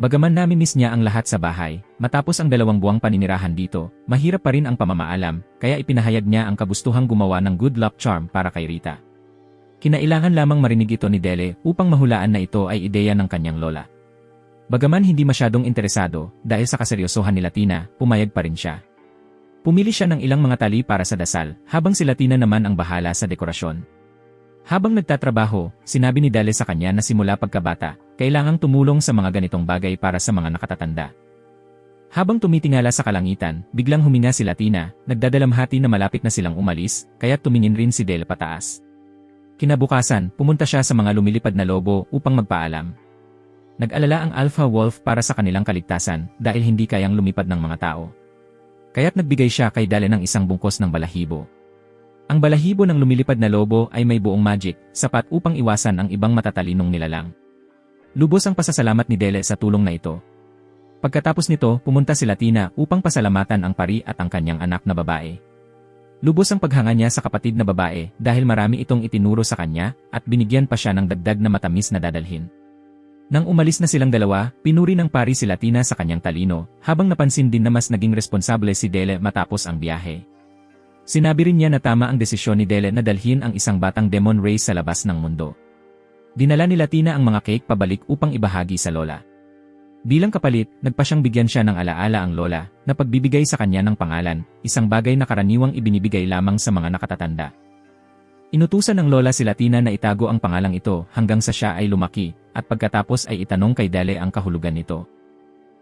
Bagaman namimiss niya ang lahat sa bahay, matapos ang 2 buwang paninirahan dito, mahirap pa rin ang pamamaalam, kaya ipinahayag niya ang kagustuhang gumawa ng good luck charm para kay Rita. Kinailangan lamang marinig ito ni Dele upang mahulaan na ito ay ideya ng kanyang lola. Bagaman hindi masyadong interesado, dahil sa kaseryosohan ni Latina, pumayag pa rin siya. Pumili siya ng ilang mga tali para sa dasal, habang si Latina naman ang bahala sa dekorasyon. Habang nagtatrabaho, sinabi ni Dele sa kanya na simula pagkabata, kailangang tumulong sa mga ganitong bagay para sa mga nakatatanda. Habang tumitingala sa kalangitan, biglang huminga si Latina, nagdadalamhati na malapit na silang umalis, kaya tumingin rin si Dele pataas. Kinabukasan, pumunta siya sa mga lumilipad na lobo upang magpaalam. Nag-alala ang Alpha Wolf para sa kanilang kaligtasan dahil hindi kayang lumipad ng mga tao. Kaya't nagbigay siya kay Dele ng isang bungkos ng balahibo. Ang balahibo ng lumilipad na lobo ay may buong magic, sapat upang iwasan ang ibang matatalinong nilalang. Lubos ang pasasalamat ni Dele sa tulong na ito. Pagkatapos nito, pumunta si Latina upang pasalamatan ang pari at ang kanyang anak na babae. Lubos ang paghanga niya sa kapatid na babae dahil marami itong itinuro sa kanya at binigyan pa siya ng dagdag na matamis na dadalhin. Nang umalis na silang dalawa, pinuri ng pari si Latina sa kanyang talino, habang napansin din na mas naging responsable si Dele matapos ang biyahe. Sinabi rin niya na tama ang desisyon ni Dele na dalhin ang isang batang demon race sa labas ng mundo. Dinala ni Latina ang mga cake pabalik upang ibahagi sa lola. Bilang kapalit, nagpa siyang bigyan siya ng alaala ang lola na pagbibigay sa kanya ng pangalan, isang bagay na karaniwang ibinibigay lamang sa mga nakatatanda. Inutusan ng lola si Latina na itago ang pangalang ito hanggang sa siya ay lumaki at pagkatapos ay itanong kay Dele ang kahulugan nito.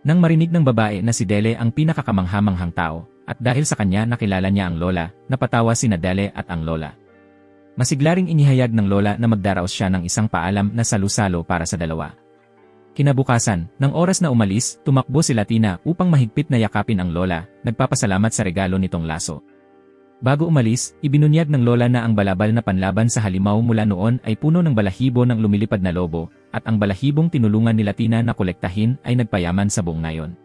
Nang marinig ng babae na si Dele ang pinakakamanghamanghang tao, at dahil sa kanya nakilala niya ang lola, napatawa sina Dele at ang lola. Masigla ring inihayag ng lola na magdaraos siya ng isang paalam na salu-salo para sa dalawa. Kinabukasan, nang oras na umalis, tumakbo si Latina upang mahigpit na yakapin ang lola, nagpapasalamat sa regalo nitong laso. Bago umalis, ibinunyag ng lola na ang balabal na panlaban sa halimaw mula noon ay puno ng balahibo ng lumilipad na lobo, at ang balahibong tinulungan ni Latina na kolektahin ay nagpayaman sa buong nayon.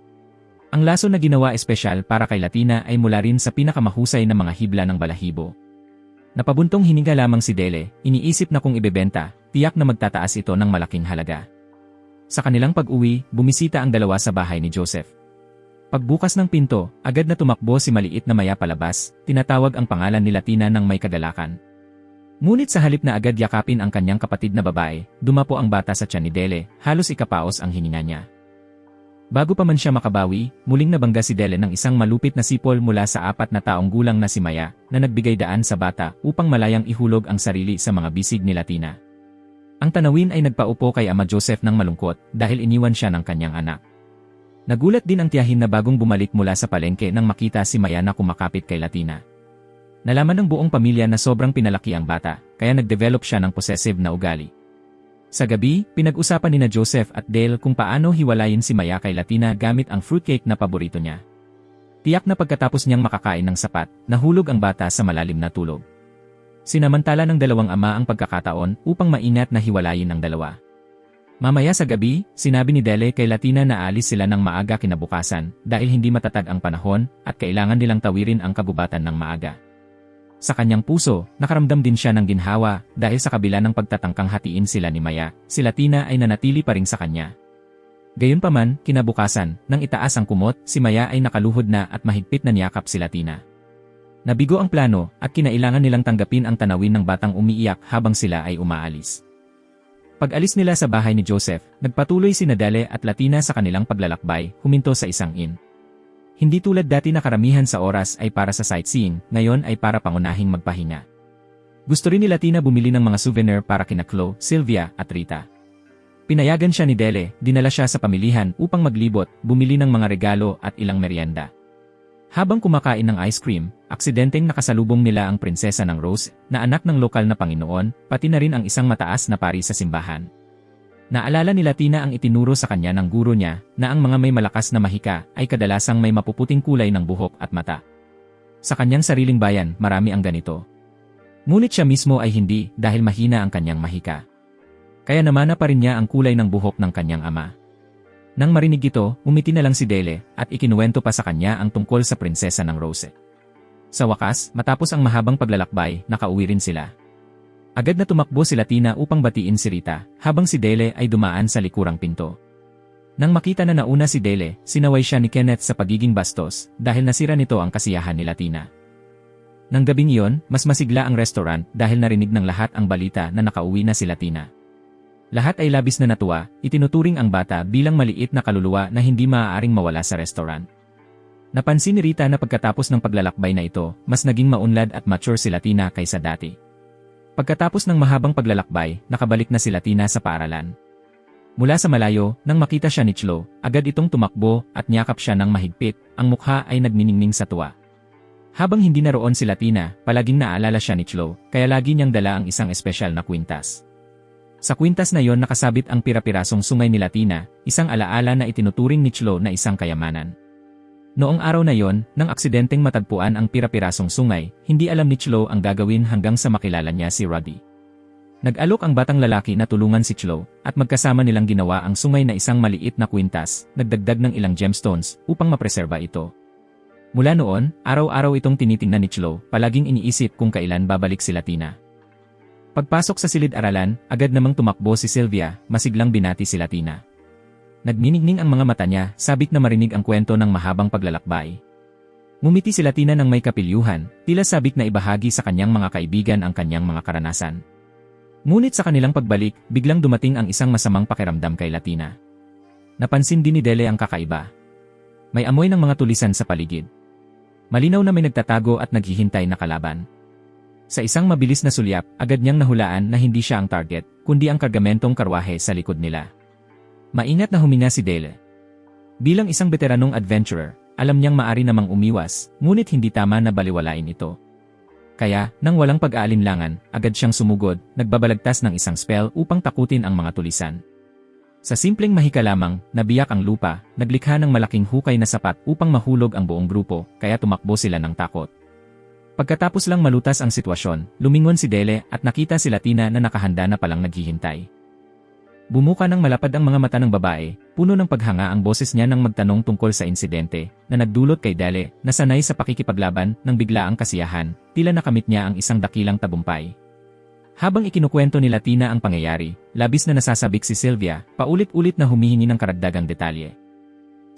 Ang laso na ginawa espesyal para kay Latina ay mula rin sa pinakamahusay na mga hibla ng balahibo. Napabuntong hininga lamang si Dele, iniisip na kung ibebenta, tiyak na magtataas ito ng malaking halaga. Sa kanilang pag-uwi, bumisita ang dalawa sa bahay ni Joseph. Pagbukas ng pinto, agad na tumakbo si maliit na Maya palabas, tinatawag ang pangalan ni Latina ng may kagalakan. Ngunit sa halip na agad yakapin ang kanyang kapatid na babae, dumapo ang bata sa tiyan ni Dele, halos ikapaos ang hininga niya. Bago pa man siya makabawi, muling nabangga si Dele ng isang malupit na sipol mula sa 4 na taong gulang na si Maya na nagbigay daan sa bata upang malayang ihulog ang sarili sa mga bisig ni Latina. Ang tanawin ay nagpaupo kay Ama Joseph ng malungkot dahil iniwan siya ng kanyang anak. Nagulat din ang tiyahin na bagong bumalik mula sa palengke nang makita si Maya na kumakapit kay Latina. Nalaman ng buong pamilya na sobrang pinalaki ang bata, kaya nag-develop siya ng possessive na ugali. Sa gabi, pinag-usapan nina Joseph at Dale kung paano hiwalayin si Maya kay Latina gamit ang fruitcake na paborito niya. Tiyak na pagkatapos niyang makakain ng sapat, nahulog ang bata sa malalim na tulog. Sinamantala ng dalawang ama ang pagkakataon upang maingat na hiwalayin ang dalawa. Mamaya sa gabi, sinabi ni Dele kay Latina na aalis sila ng maaga kinabukasan dahil hindi matatag ang panahon at kailangan nilang tawirin ang kagubatan ng maaga. Sa kanyang puso, nakaramdam din siya ng ginhawa dahil sa kabila ng pagtatangkang hatiin sila ni Maya, si Latina ay nanatili pa rin sa kanya. Gayunpaman, kinabukasan, nang itaas ang kumot, si Maya ay nakaluhod na at mahigpit na niyakap si Latina. Nabigo ang plano at kinailangan nilang tanggapin ang tanawin ng batang umiiyak habang sila ay umaalis. Pag-alis nila sa bahay ni Joseph, nagpatuloy sina Dele at Latina sa kanilang paglalakbay, huminto sa isang inn. Hindi tulad dati na karamihan sa oras ay para sa sightseeing, ngayon ay para pangunahing magpahinga. Gusto rin ni Latina bumili ng mga souvenir para kina Chloe, Sylvia at Rita. Pinayagan siya ni Dele, dinala siya sa pamilihan upang maglibot, bumili ng mga regalo at ilang merienda. Habang kumakain ng ice cream, aksidenteng nakasalubong nila ang prinsesa ng Rose, na anak ng lokal na Panginoon, pati na rin ang isang mataas na pari sa simbahan. Naalala ni Latina ang itinuro sa kanya ng guro niya na ang mga may malakas na mahika ay kadalasang may mapuputing kulay ng buhok at mata. Sa kanyang sariling bayan, marami ang ganito. Ngunit siya mismo ay hindi dahil mahina ang kanyang mahika. Kaya namana pa rin niya ang kulay ng buhok ng kanyang ama. Nang marinig ito, umiti na lang si Dele at ikinuwento pa sa kanya ang tungkol sa prinsesa ng Rose. Sa wakas, matapos ang mahabang paglalakbay, nakauwi rin sila. Agad na tumakbo si Latina upang batiin si Rita, habang si Dele ay dumaan sa likurang pinto. Nang makita na nauna si Dele, sinaway siya ni Kenneth sa pagiging bastos dahil nasira nito ang kasiyahan ni Latina. Nang gabing iyon, mas masigla ang restaurant dahil narinig ng lahat ang balita na nakauwi na si Latina. Lahat ay labis na natuwa, itinuturing ang bata bilang maliit na kaluluwa na hindi maaaring mawala sa restaurant. Napansin ni Rita na pagkatapos ng paglalakbay na ito, mas naging maunlad at mature si Latina kaysa dati. Pagkatapos ng mahabang paglalakbay, nakabalik na si Latina sa paaralan. Mula sa malayo, nang makita siya ni Chloe, agad itong tumakbo at niyakap siya ng mahigpit, ang mukha ay nagniningning sa tuwa. Habang hindi naroon si Latina, palaging naalala siya ni Chloe, kaya lagi niyang dala ang isang espesyal na kwintas. Sa kwintas na yon nakasabit ang pira-pirasong sungay ni Latina, isang alaala na itinuturing ni Chloe na isang kayamanan. Noong araw na yon, nang aksidenteng matagpuan ang pira-pirasong sungay, hindi alam ni Chloe ang gagawin hanggang sa makilala niya si Roddy. Nag-alok ang batang lalaki na tulungan si Chloe, at magkasama nilang ginawa ang sungay na isang maliit na kwintas, nagdagdag ng ilang gemstones upang mapreserba ito. Mula noon, araw-araw itong tinitingnan ni Chloe, palaging iniisip kung kailan babalik si Latina. Pagpasok sa silid-aralan, agad namang tumakbo si Sylvia, masiglang binati si Latina. Nagniningning ang mga mata niya, sabik na marinig ang kwento ng mahabang paglalakbay. Ngumiti si Latina ng may kapilyuhan, tila sabik na ibahagi sa kanyang mga kaibigan ang kanyang mga karanasan. Ngunit sa kanilang pagbalik, biglang dumating ang isang masamang pakiramdam kay Latina. Napansin din ni Dele ang kakaiba. May amoy ng mga tulisan sa paligid. Malinaw na may nagtatago at naghihintay na kalaban. Sa isang mabilis na sulyap, agad niyang nahulaan na hindi siya ang target, kundi ang kargamentong karwahe sa likod nila. Maingat na huminga si Dele. Bilang isang veteranong adventurer, alam niyang maari namang umiwas, ngunit hindi tama na baliwalain ito. Kaya, nang walang pag-aalinlangan, agad siyang sumugod, nagbabalagtas ng isang spell upang takutin ang mga tulisan. Sa simpleng mahika lamang, nabiyak ang lupa, naglikha ng malaking hukay na sapat upang mahulog ang buong grupo, kaya tumakbo sila ng takot. Pagkatapos lang malutas ang sitwasyon, lumingon si Dele at nakita si Latina na nakahanda na palang naghihintay. Bumuka ng malapad ang mga mata ng babae, puno ng paghanga ang boses niya nang magtanong tungkol sa insidente, na nagdulot kay Dele, na sanay sa pakikipaglaban, ng biglaang kasiyahan, tila nakamit niya ang isang dakilang tagumpay. Habang ikinukwento ni Latina ang pangyayari, labis na nasasabik si Sylvia, paulit-ulit na humihingi ng karagdagang detalye.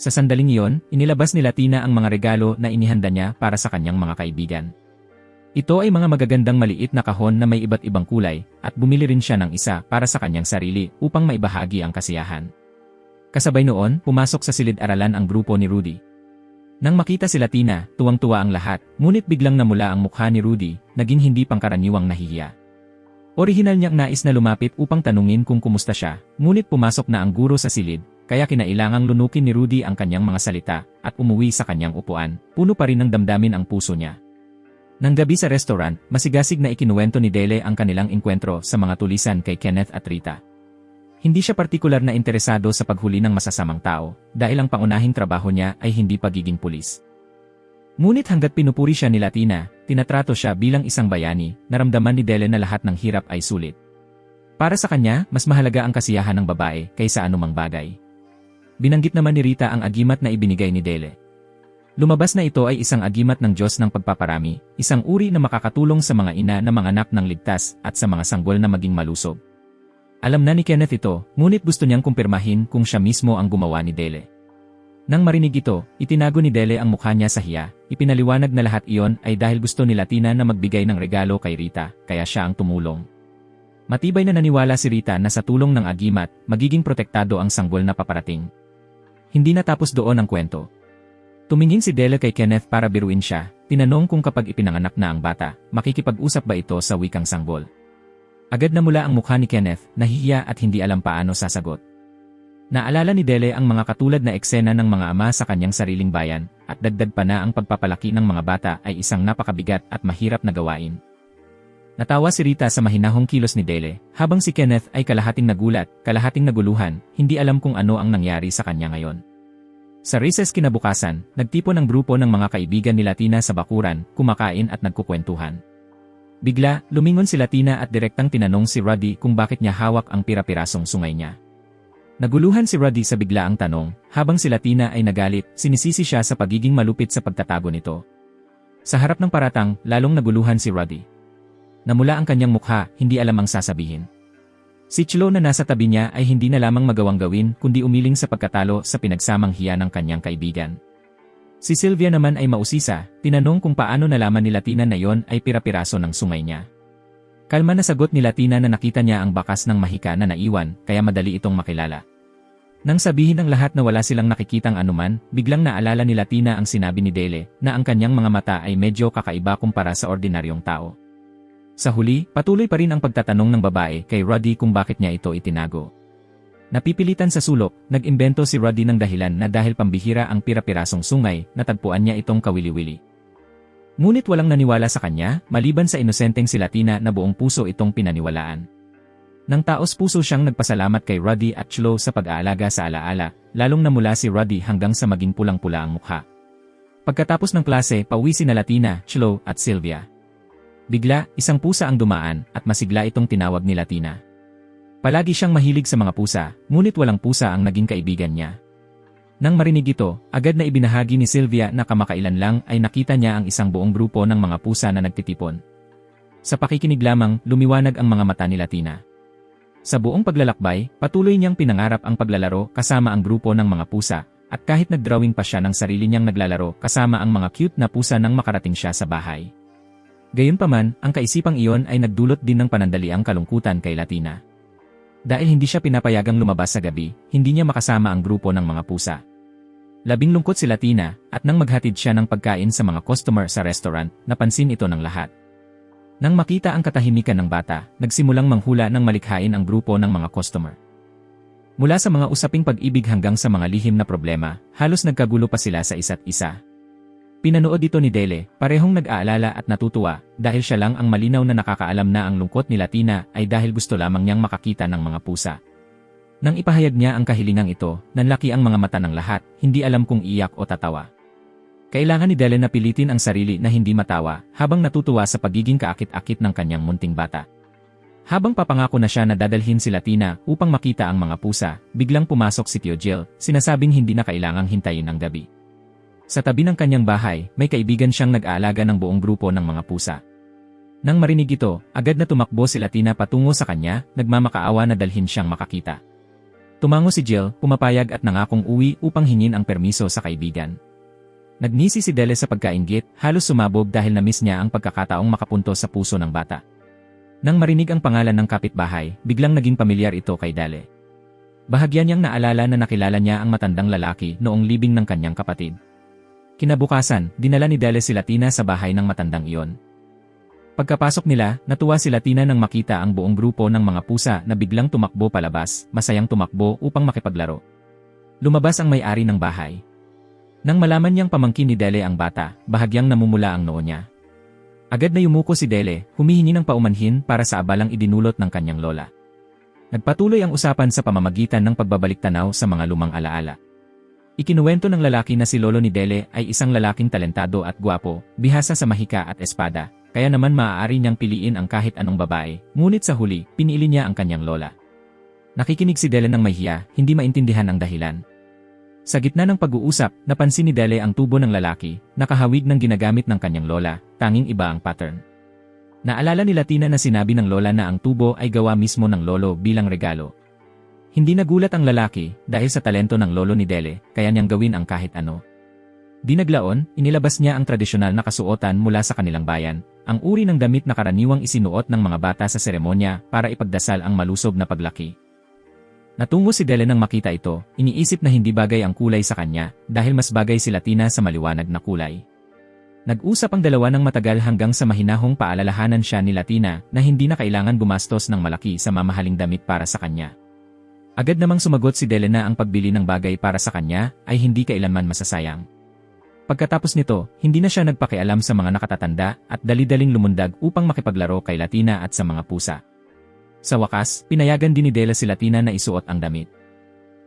Sa sandaling iyon, inilabas ni Latina ang mga regalo na inihanda niya para sa kanyang mga kaibigan. Ito ay mga magagandang maliit na kahon na may iba't ibang kulay, at bumili rin siya ng isa para sa kanyang sarili upang maibahagi ang kasiyahan. Kasabay noon, pumasok sa silid-aralan ang grupo ni Rudy. Nang makita si Latina, tuwang-tuwa ang lahat, ngunit biglang namula ang mukha ni Rudy, naging hindi pangkaraniwang nahihiya. Orihinal niyang nais na lumapit upang tanungin kung kumusta siya, ngunit pumasok na ang guro sa silid, kaya kinailangang lunukin ni Rudy ang kanyang mga salita, at umuwi sa kanyang upuan, puno pa rin ng damdamin ang puso niya. Nang gabi sa restaurant, masigasig na ikinuwento ni Dele ang kanilang engkwentro sa mga tulisan kay Kenneth at Rita. Hindi siya partikular na interesado sa paghuli ng masasamang tao, dahil ang pangunahing trabaho niya ay hindi pagiging pulis. Ngunit hanggat pinupuri siya ni Latina, tinatrato siya bilang isang bayani, naramdaman ni Dele na lahat ng hirap ay sulit. Para sa kanya, mas mahalaga ang kasiyahan ng babae kaysa anumang bagay. Binanggit naman ni Rita ang agimat na ibinigay ni Dele. Lumabas na ito ay isang agimat ng Diyos ng pagpaparami, isang uri na makakatulong sa mga ina na manganak ng ligtas at sa mga sanggol na maging malusog. Alam na ni Kenneth ito, ngunit gusto niyang kumpirmahin kung siya mismo ang gumawa ni Dele. Nang marinig ito, itinago ni Dele ang mukha niya sa hiya, ipinaliwanag na lahat iyon ay dahil gusto ni Latina na magbigay ng regalo kay Rita, kaya siya ang tumulong. Matibay na naniwala si Rita na sa tulong ng agimat, magiging protektado ang sanggol na paparating. Hindi natapos doon ang kwento. Tumingin si Dele kay Kenneth para biruin siya, tinanong kung kapag ipinanganak na ang bata, makikipag-usap ba ito sa wikang sanggol. Agad na mula ang mukha ni Kenneth, nahihiya at hindi alam paano sasagot. Naalala ni Dele ang mga katulad na eksena ng mga ama sa kanyang sariling bayan, at dagdag pa na ang pagpapalaki ng mga bata ay isang napakabigat at mahirap na gawain. Natawa si Rita sa mahinahong kilos ni Dele, habang si Kenneth ay kalahating nagulat, kalahating naguluhan, hindi alam kung ano ang nangyari sa kanya ngayon. Sa recess kinabukasan, nagtipon ang grupo ng mga kaibigan ni Latina sa bakuran, kumakain at nagkukwentuhan. Bigla, lumingon si Latina at direktang tinanong si Rudy kung bakit niya hawak ang pira-pirasong sungay niya. Naguluhan si Rudy sa biglaang tanong, habang si Latina ay nagalit, sinisisi siya sa pagiging malupit sa pagtatago nito. Sa harap ng paratang, lalong naguluhan si Rudy. Namula ang kanyang mukha, hindi alam ang sasabihin. Si Chlo na nasa tabi niya ay hindi na lamang magawang gawin kundi umiling sa pagkatalo sa pinagsamang hiya ng kanyang kaibigan. Si Sylvia naman ay mausisa, tinanong kung paano nalaman ni Latina na yon ay pira-piraso ng sungay niya. Kalma na sagot ni Latina na nakita niya ang bakas ng mahika na naiwan, kaya madali itong makilala. Nang sabihin ng lahat na wala silang nakikitang anuman, biglang naalala ni Latina ang sinabi ni Dele, na ang kanyang mga mata ay medyo kakaiba kumpara sa ordinaryong tao. Sa huli, patuloy pa rin ang pagtatanong ng babae kay Rudy kung bakit niya ito itinago. Napipilitan sa sulok, nag-imbento si Rudy ng dahilan na dahil pambihira ang pira-pirasong sungay, natagpuan niya itong kawili-wili. Ngunit walang naniwala sa kanya, maliban sa inosenteng si Latina na buong puso itong pinaniwalaan. Nang taos puso siyang nagpasalamat kay Rudy at Chlo sa pag-aalaga sa alaala, lalong namula si Rudy hanggang sa maging pulang-pula ang mukha. Pagkatapos ng klase, pauwi sina Latina, Chlo at Sylvia. Bigla, isang pusa ang dumaan at masigla itong tinawag ni Latina. Palagi siyang mahilig sa mga pusa, ngunit walang pusa ang naging kaibigan niya. Nang marinig ito, agad na ibinahagi ni Sylvia na kamakailan lang ay nakita niya ang isang buong grupo ng mga pusa na nagtitipon. Sa pakikinig lamang, lumiwanag ang mga mata ni Latina. Sa buong paglalakbay, patuloy niyang pinangarap ang paglalaro kasama ang grupo ng mga pusa, at kahit nagdrawing pa siya ng sarili niyang naglalaro kasama ang mga cute na pusa nang makarating siya sa bahay. Gayunpaman, ang kaisipang iyon ay nagdulot din ng panandaliang kalungkutan kay Latina. Dahil hindi siya pinapayagang lumabas sa gabi, hindi niya makasama ang grupo ng mga pusa. Labing lungkot si Latina, at nang maghatid siya ng pagkain sa mga customer sa restaurant, napansin ito ng lahat. Nang makita ang katahimikan ng bata, nagsimulang manghula ng malikhain ang grupo ng mga customer. Mula sa mga usaping pag-ibig hanggang sa mga lihim na problema, halos nagkagulo pa sila sa isa't isa. Pinanood ito ni Dele, parehong nag-aalala at natutuwa, dahil siya lang ang malinaw na nakakaalam na ang lungkot ni Latina ay dahil gusto lamang niyang makakita ng mga pusa. Nang ipahayag niya ang kahilingang ito, nanlaki ang mga mata ng lahat, hindi alam kung iyak o tatawa. Kailangan ni Dele na pilitin ang sarili na hindi matawa, habang natutuwa sa pagiging kaakit-akit ng kanyang munting bata. Habang papangako na siya na dadalhin si Latina upang makita ang mga pusa, biglang pumasok si Tio Jill, sinasabing hindi na kailangang hintayin ang gabi. Sa tabi ng kanyang bahay, may kaibigan siyang nag-aalaga ng buong grupo ng mga pusa. Nang marinig ito, agad na tumakbo si Latina patungo sa kanya, nagmamakaawa na dalhin siyang makakita. Tumango si Jill, pumapayag at nangakong uwi upang hingin ang permiso sa kaibigan. Nagnisi si Dele sa pagkainggit, halos sumabog dahil na-miss niya ang pagkakataong makapunto sa puso ng bata. Nang marinig ang pangalan ng kapitbahay, biglang naging pamilyar ito kay Dele. Bahagyan niyang naalala na nakilala niya ang matandang lalaki noong libing ng kanyang kapatid. Kinabukasan, dinala ni Dele si Latina sa bahay ng matandang iyon. Pagkapasok nila, natuwa si Latina nang makita ang buong grupo ng mga pusa na biglang tumakbo palabas, masayang tumakbo upang makipaglaro. Lumabas ang may-ari ng bahay. Nang malaman niyang pamangkin ni Dele ang bata, bahagyang namumula ang noo niya. Agad na yumuko si Dele, humihingi ng paumanhin para sa abalang idinulot ng kanyang lola. Nagpatuloy ang usapan sa pamamagitan ng pagbabalik-tanaw sa mga lumang alaala. Ikinuwento ng lalaki na si lolo ni Dele ay isang lalaking talentado at gwapo, bihasa sa mahika at espada, kaya naman maaari niyang piliin ang kahit anong babae, ngunit sa huli, pinili niya ang kanyang lola. Nakikinig si Dele ng mahiya, hindi maintindihan ang dahilan. Sa gitna ng pag-uusap, napansin ni Dele ang tubo ng lalaki, nakahawig ng ginagamit ng kanyang lola, tanging iba ang pattern. Naalala ni Latina na sinabi ng lola na ang tubo ay gawa mismo ng lolo bilang regalo. Hindi nagulat ang lalaki dahil sa talento ng lolo ni Dele, kaya niyang gawin ang kahit ano. Di naglaon, inilabas niya ang tradisyonal na kasuotan mula sa kanilang bayan, ang uri ng damit na karaniwang isinuot ng mga bata sa seremonya para ipagdasal ang malusob na paglaki. Natungo si Dele nang makita ito, iniisip na hindi bagay ang kulay sa kanya dahil mas bagay si Latina sa maliwanag na kulay. Nag-usap ang dalawa ng matagal hanggang sa mahinahong paalalahanan siya ni Latina na hindi na kailangan gumastos ng malaki sa mamahaling damit para sa kanya. Agad namang sumagot si Dele na ang pagbili ng bagay para sa kanya ay hindi kailanman masasayang. Pagkatapos nito, hindi na siya nagpakialam sa mga nakatatanda at dali-daling lumundag upang makipaglaro kay Latina at sa mga pusa. Sa wakas, pinayagan din ni Dele si Latina na isuot ang damit.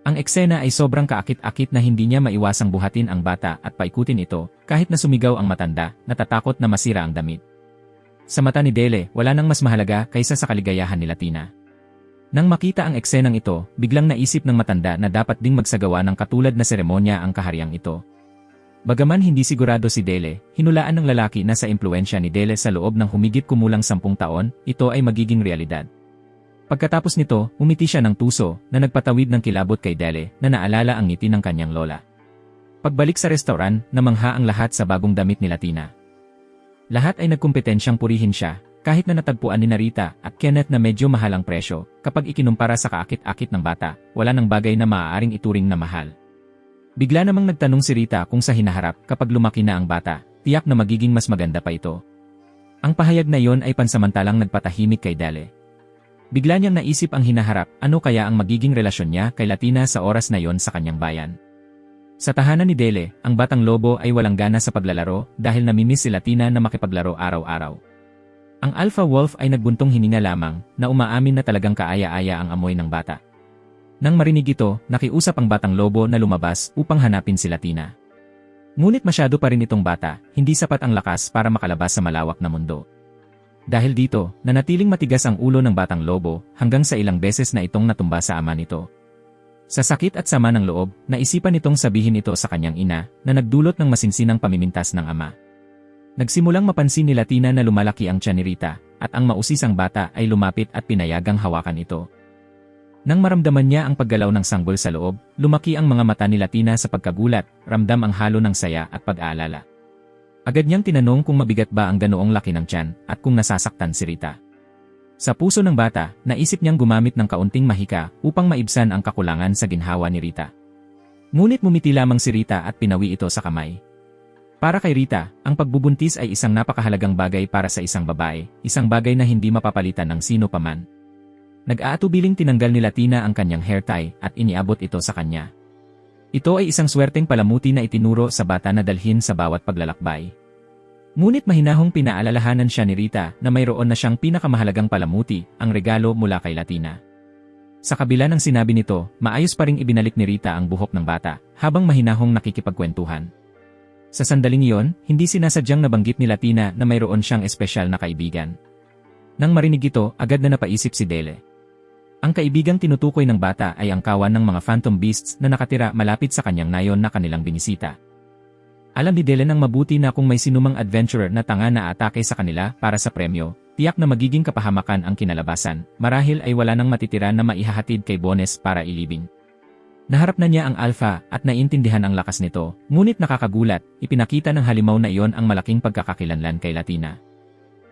Ang eksena ay sobrang kaakit-akit na hindi niya maiwasang buhatin ang bata at paikutin ito, kahit na sumigaw ang matanda, natatakot na masira ang damit. Sa mata ni Dele, wala nang mas mahalaga kaysa sa kaligayahan ni Latina. Nang makita ang eksenang ito, biglang naisip ng matanda na dapat ding magsagawa ng katulad na seremonya ang kahariang ito. Bagaman hindi sigurado si Dele, hinulaan ng lalaki na sa impluensya ni Dele sa loob ng humigit kumulang 10 taon, ito ay magiging realidad. Pagkatapos nito, umiti siya ng tuso na nagpatawid ng kilabot kay Dele na naalala ang ngiti ng kanyang lola. Pagbalik sa restaurant, namangha ang lahat sa bagong damit ni Latina. Lahat ay nagkumpetensyang purihin siya, kahit na natagpuan ni Rita at Kenneth na medyo mahal ang presyo, kapag ikinumpara sa kaakit-akit ng bata, wala nang bagay na maaaring ituring na mahal. Bigla namang nagtanong si Rita kung sa hinaharap kapag lumaki na ang bata, tiyak na magiging mas maganda pa ito. Ang pahayag na iyon ay pansamantalang nagpatahimik kay Dele. Bigla niyang naisip ang hinaharap, ano kaya ang magiging relasyon niya kay Latina sa oras na yon sa kanyang bayan. Sa tahanan ni Dele, ang batang lobo ay walang gana sa paglalaro dahil namimiss si Latina na makipaglaro araw-araw. Ang alpha wolf ay nagbuntong hininga lamang na umaamin na talagang kaaya-aya ang amoy ng bata. Nang marinig ito, nakiusap ang batang lobo na lumabas upang hanapin si Latina. Ngunit masyado pa rin itong bata, hindi sapat ang lakas para makalabas sa malawak na mundo. Dahil dito, nanatiling matigas ang ulo ng batang lobo hanggang sa ilang beses na itong natumba sa ama nito. Sa sakit at sama ng loob, naisipan nitong sabihin ito sa kanyang ina na nagdulot ng masinsinang pamimintas ng ama. Nagsimulang mapansin ni Latina na lumalaki ang tiyan ni Rita at ang mausisang bata ay lumapit at pinayagang hawakan ito. Nang maramdaman niya ang paggalaw ng sanggol sa loob, lumaki ang mga mata ni Latina sa pagkagulat, ramdam ang halo ng saya at pag-aalala. Agad niyang tinanong kung mabigat ba ang ganoong laki ng tiyan at kung nasasaktan si Rita. Sa puso ng bata, naisip niyang gumamit ng kaunting mahika upang maibsan ang kakulangan sa ginhawa ni Rita. Ngunit mumiti lamang si Rita at pinawi ito sa kamay. Para kay Rita, ang pagbubuntis ay isang napakahalagang bagay para sa isang babae, isang bagay na hindi mapapalitan ng sino paman. Nag-aatubiling tinanggal ni Latina ang kanyang hair tie at iniabot ito sa kanya. Ito ay isang swerteng palamuti na itinuro sa bata na dalhin sa bawat paglalakbay. Ngunit mahinahong pinaalalahanan siya ni Rita na mayroon na siyang pinakamahalagang palamuti, ang regalo mula kay Latina. Sa kabila ng sinabi nito, maayos pa ring ibinalik ni Rita ang buhok ng bata, habang mahinahong nakikipagkwentuhan. Sa sandaling iyon, hindi sinasadyang nabanggit ni Latina na mayroon siyang espesyal na kaibigan. Nang marinig ito, agad na napaisip si Dele. Ang kaibigang tinutukoy ng bata ay ang kawan ng mga phantom beasts na nakatira malapit sa kanyang nayon na kanilang binisita. Alam ni Dele nang mabuti na kung may sinumang adventurer na tanga na atake sa kanila para sa premyo, tiyak na magiging kapahamakan ang kinalabasan, marahil ay wala nang matitira na maihahatid kay Bones para ilibing. Naharap na niya ang alpha at naiintindihan ang lakas nito, ngunit nakakagulat, ipinakita ng halimaw na iyon ang malaking pagkakakilanlan kay Latina.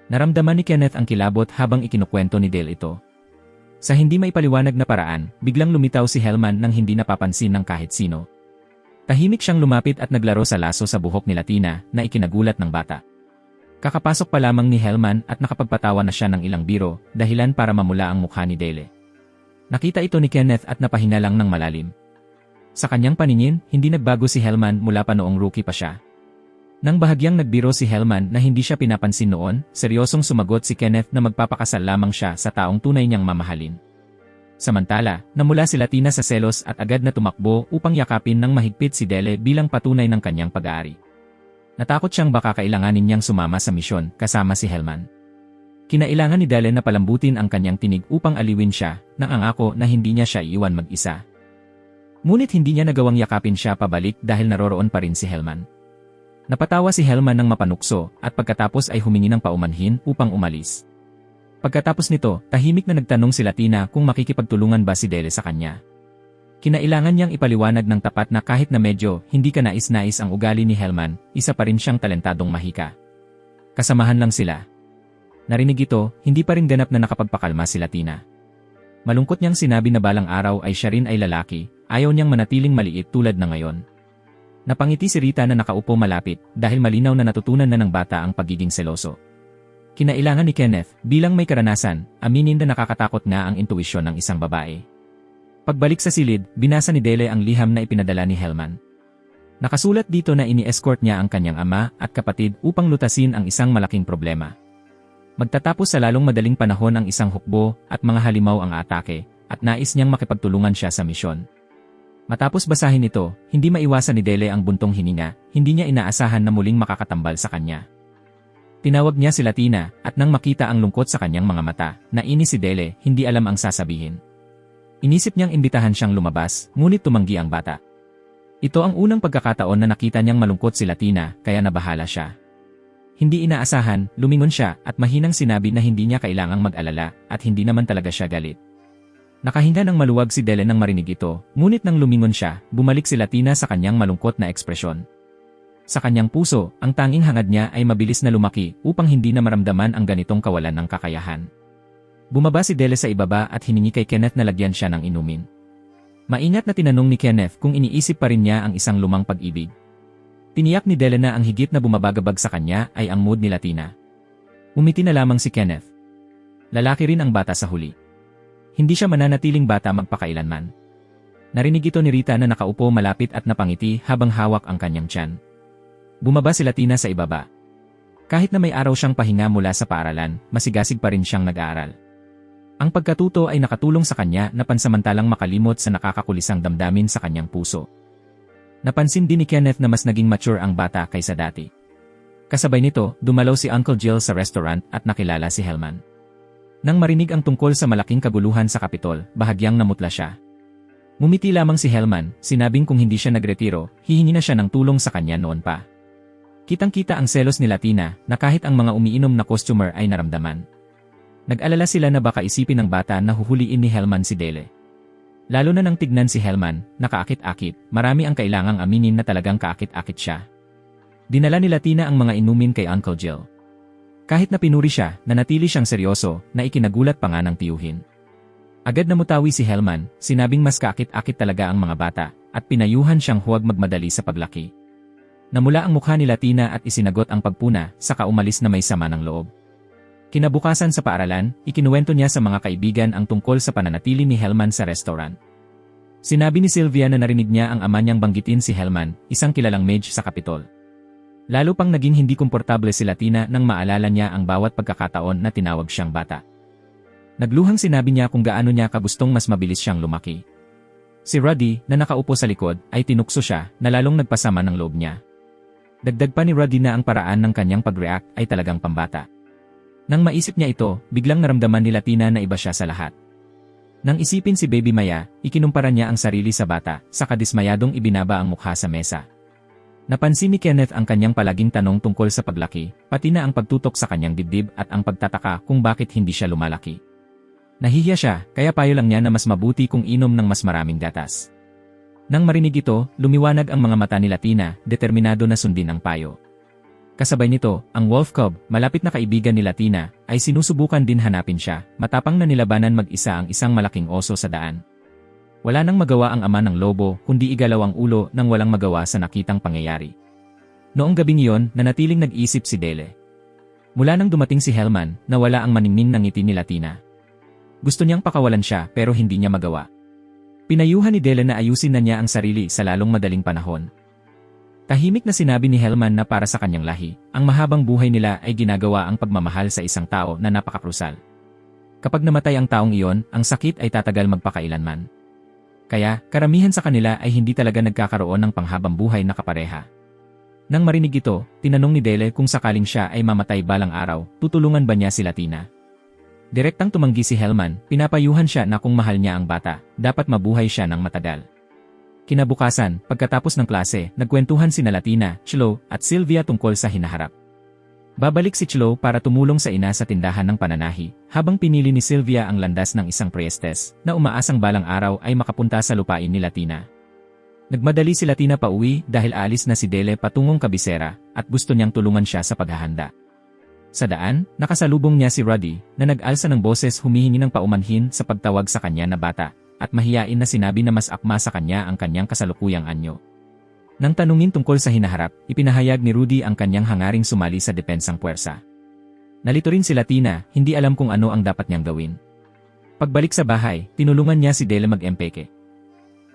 Naramdaman ni Kenneth ang kilabot habang ikinukwento ni Dale ito. Sa hindi maipaliwanag na paraan, biglang lumitaw si Hellman nang hindi napapansin ng kahit sino. Tahimik siyang lumapit at naglaro sa laso sa buhok ni Latina na ikinagulat ng bata. Kakapasok pa lamang ni Hellman at nakapagpatawa na siya ng ilang biro, dahilan para mamula ang mukha ni Dele. Nakita ito ni Kenneth at napahinga lang ng malalim. Sa kanyang paningin, hindi nagbago si Hellman mula pa noong rookie pa siya. Nang bahagyang nagbiro si Hellman na hindi siya pinapansin noon, seryosong sumagot si Kenneth na magpapakasal lamang siya sa taong tunay niyang mamahalin. Samantala, namula si Latina sa selos at agad na tumakbo upang yakapin ng mahigpit si Dele bilang patunay ng kanyang pag-aari. Natakot siyang baka kailanganin niyang sumama sa misyon kasama si Hellman. Kinailangan ni Dele na palambutin ang kanyang tinig upang aliwin siya, nang angako na hindi niya siya iiwan mag-isa. Ngunit hindi niya nagawang yakapin siya pabalik dahil naroroon pa rin si Hellman. Napatawa si Hellman ng mapanukso at pagkatapos ay humingi ng paumanhin upang umalis. Pagkatapos nito, tahimik na nagtanong si Latina kung makikipagtulungan ba si Dele sa kanya. Kinailangan niyang ipaliwanag ng tapat na kahit na medyo hindi ka nais-nais ang ugali ni Hellman, isa pa rin siyang talentadong mahika. Kasamahan lang sila. Narinig ito, hindi pa rin ganap na nakapagpakalma si Latina. Malungkot niyang sinabi na balang araw ay siya rin ay lalaki, ayaw niyang manatiling maliit tulad na ngayon. Napangiti si Rita na nakaupo malapit dahil malinaw na natutunan na ng bata ang pagiging seloso. Kinailangan ni Kenneth, bilang may karanasan, aminin na nakakatakot nga ang intuwisyon ng isang babae. Pagbalik sa silid, binasa ni Dele ang liham na ipinadala ni Hellman. Nakasulat dito na ini-escort niya ang kanyang ama at kapatid upang lutasin ang isang malaking problema. Magtatapos sa lalong madaling panahon ang isang hukbo at mga halimaw ang atake, at nais niyang makipagtulungan siya sa misyon. Matapos basahin ito, hindi maiwasan ni Dele ang buntong hininga, hindi niya inaasahan na muling makakatambal sa kanya. Tinawag niya si Latina at nang makita ang lungkot sa kanyang mga mata, nainis si Dele, hindi alam ang sasabihin. Inisip niyang imbitahan siyang lumabas, ngunit tumanggi ang bata. Ito ang unang pagkakataon na nakita niyang malungkot si Latina, kaya nabahala siya. Hindi inaasahan, lumingon siya at mahinang sinabi na hindi niya kailangang mag-alala at hindi naman talaga siya galit. Nakahinga ng maluwag si Dele nang marinig ito, ngunit nang lumingon siya, bumalik si Latina sa kanyang malungkot na ekspresyon. Sa kanyang puso, ang tanging hangad niya ay mabilis na lumaki upang hindi na maramdaman ang ganitong kawalan ng kakayahan. Bumaba si Dele sa ibaba at hiningi kay Kenneth na lagyan siya ng inumin. Maingat na tinanong ni Kenneth kung iniisip pa rin niya ang isang lumang pag-ibig. Tiniyak ni Dele na ang higit na bumabagabag sa kanya ay ang mood ni Latina. Umiti na lamang si Kenneth. Lalaki rin ang bata sa huli. Hindi siya mananatiling bata magpakailanman. Narinig ito ni Rita na nakaupo malapit at napangiti habang hawak ang kanyang tiyan. Bumaba si Latina sa ibaba. Kahit na may araw siyang pahinga mula sa paaralan, masigasig pa rin siyang nag-aaral. Ang pagkatuto ay nakatulong sa kanya na pansamantalang makalimot sa nakakakulisang damdamin sa kanyang puso. Napansin din ni Kenneth na mas naging mature ang bata kaysa dati. Kasabay nito, dumalaw si Uncle Jill sa restaurant at nakilala si Hellman. Nang marinig ang tungkol sa malaking kaguluhan sa Kapitol, bahagyang namutla siya. Ngumiti lamang si Hellman, sinabing kung hindi siya nagretiro, hihingi na siya ng tulong sa kanya noon pa. Kitang-kita ang selos ni Latina na kahit ang mga umiinom na customer ay naramdaman. Nag-alala sila na baka isipin ng bata na huhuliin ni Hellman si Dele. Lalo na nang tignan si Hellman, nakaakit-akit, marami ang kailangang aminin na talagang kaakit-akit siya. Dinala ni Latina ang mga inumin kay Uncle Jill. Kahit na pinuri siya, nanatili siyang seryoso na ikinagulat pa nga ng tiyuhin. Agad na mutawi si Hellman, sinabing mas kaakit-akit talaga ang mga bata, at pinayuhan siyang huwag magmadali sa paglaki. Namula ang mukha ni Latina at isinagot ang pagpuna, saka umalis na may sama ng loob. Kinabukasan sa paaralan, ikinuwento niya sa mga kaibigan ang tungkol sa pananatili ni Hellman sa restaurant. Sinabi ni Sylvia na narinig niya ang ama niyang banggitin si Hellman, isang kilalang mage sa Kapitol. Lalo pang naging hindi komportable si Latina nang maalala niya ang bawat pagkakataon na tinawag siyang bata. Nagluhang sinabi niya kung gaano niya kagustong mas mabilis siyang lumaki. Si Ruddy, na nakaupo sa likod, ay tinukso siya na lalong nagpasama ng loob niya. Dagdag pa ni Ruddy na ang paraan ng kanyang pag-react ay talagang pambata. Nang maisip niya ito, biglang naramdaman ni Latina na iba siya sa lahat. Nang isipin si Baby Maya, ikinumpara niya ang sarili sa bata, saka dismayadong ibinaba ang mukha sa mesa. Napansin ni Kenneth ang kanyang palaging tanong tungkol sa paglaki, pati na ang pagtutok sa kanyang dibdib at ang pagtataka kung bakit hindi siya lumalaki. Nahihiya siya, kaya payo lang niya na mas mabuti kung inom ng mas maraming gatas. Nang marinig ito, lumiwanag ang mga mata ni Latina, determinado na sundin ang payo. Kasabay nito, ang wolf cub, malapit na kaibigan ni Latina, ay sinusubukan din hanapin siya, matapang na nilabanan mag-isa ang isang malaking oso sa daan. Wala nang magawa ang ama ng lobo, kundi igalaw ang ulo nang walang magawa sa nakitang pangyayari. Noong gabing iyon, nanatiling nag-isip si Dele. Mula nang dumating si Hellman, nawala ang maningning ng ngiti ni Latina. Gusto niyang pakawalan siya pero hindi niya magawa. Pinayuhan ni Dele na ayusin na niya ang sarili sa lalong madaling panahon. Tahimik na sinabi ni Hellman na para sa kanyang lahi, ang mahabang buhay nila ay ginagawa ang pagmamahal sa isang tao na napakakrusal. Kapag namatay ang taong iyon, ang sakit ay tatagal magpakailanman. Kaya, karamihan sa kanila ay hindi talaga nagkakaroon ng panghabang buhay na kapareha. Nang marinig ito, tinanong ni Dele kung sakaling siya ay mamatay balang araw, tutulungan ba niya si Latina? Direktang tumanggi si Hellman, pinapayuhan siya na kung mahal niya ang bata, dapat mabuhay siya ng matagal. Kinabukasan, pagkatapos ng klase, nagkwentuhan sina Latina, Chlo, at Sylvia tungkol sa hinaharap. Babalik si Chlo para tumulong sa ina sa tindahan ng pananahi, habang pinili ni Sylvia ang landas ng isang priestess, na umaasang balang araw ay makapunta sa lupain ni Latina. Nagmadali si Latina pauwi dahil alis na si Dele patungong kabisera, at gusto niyang tulungan siya sa paghahanda. Sa daan, nakasalubong niya si Ruddy, na nag-alsa ng boses humihingi ng paumanhin sa pagtawag sa kanya na bata, at mahiyain na sinabi na mas akma sa kanya ang kanyang kasalukuyang anyo. Nang tanungin tungkol sa hinaharap, ipinahayag ni Rudy ang kanyang hangaring sumali sa depensang puwersa. Nalito rin si Latina, hindi alam kung ano ang dapat niyang gawin. Pagbalik sa bahay, tinulungan niya si Dele mag-empeke.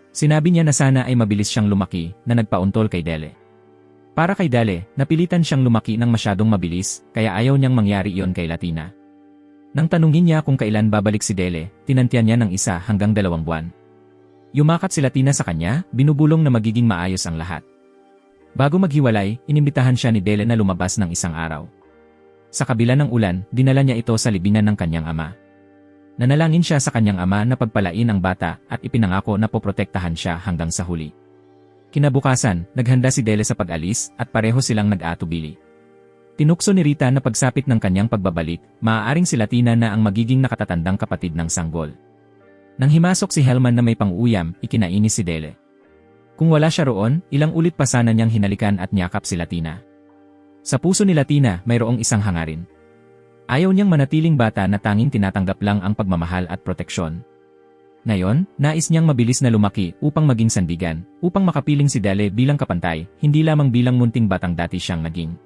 Sinabi niya na sana ay mabilis siyang lumaki, na nagpauntol kay Dele. Para kay Dele, napilitan siyang lumaki ng masyadong mabilis, kaya ayaw niyang mangyari iyon kay Latina. Nang tanungin niya kung kailan babalik si Dele, tinantiyan niya ng 1 hanggang 2 buwan. Yumakat si Latina sa kanya, binubulong na magiging maayos ang lahat. Bago maghiwalay, inimbitahan siya ni Dele na lumabas ng isang araw. Sa kabila ng ulan, dinala niya ito sa libingan ng kanyang ama. Nanalangin siya sa kanyang ama na pagpalain ang bata at ipinangako na poprotektahan siya hanggang sa huli. Kinabukasan, naghanda si Dele sa pag-alis at pareho silang nag-aatubili. Tinukso ni Rita na pagsapit ng kanyang pagbabalik, maaaring si Latina na ang magiging nakatatandang kapatid ng sanggol. Nang himasok si Hellman na may pang-uyam, ikinainis si Dele. Kung wala siya roon, ilang ulit pa sana niyang hinalikan at niyakap si Latina. Sa puso ni Latina, mayroong isang hangarin. Ayaw niyang manatiling bata na tanging tinatanggap lang ang pagmamahal at proteksyon. Ngayon, nais niyang mabilis na lumaki upang maging sandigan, upang makapiling si Dele bilang kapantay, hindi lamang bilang munting batang dati siyang naging.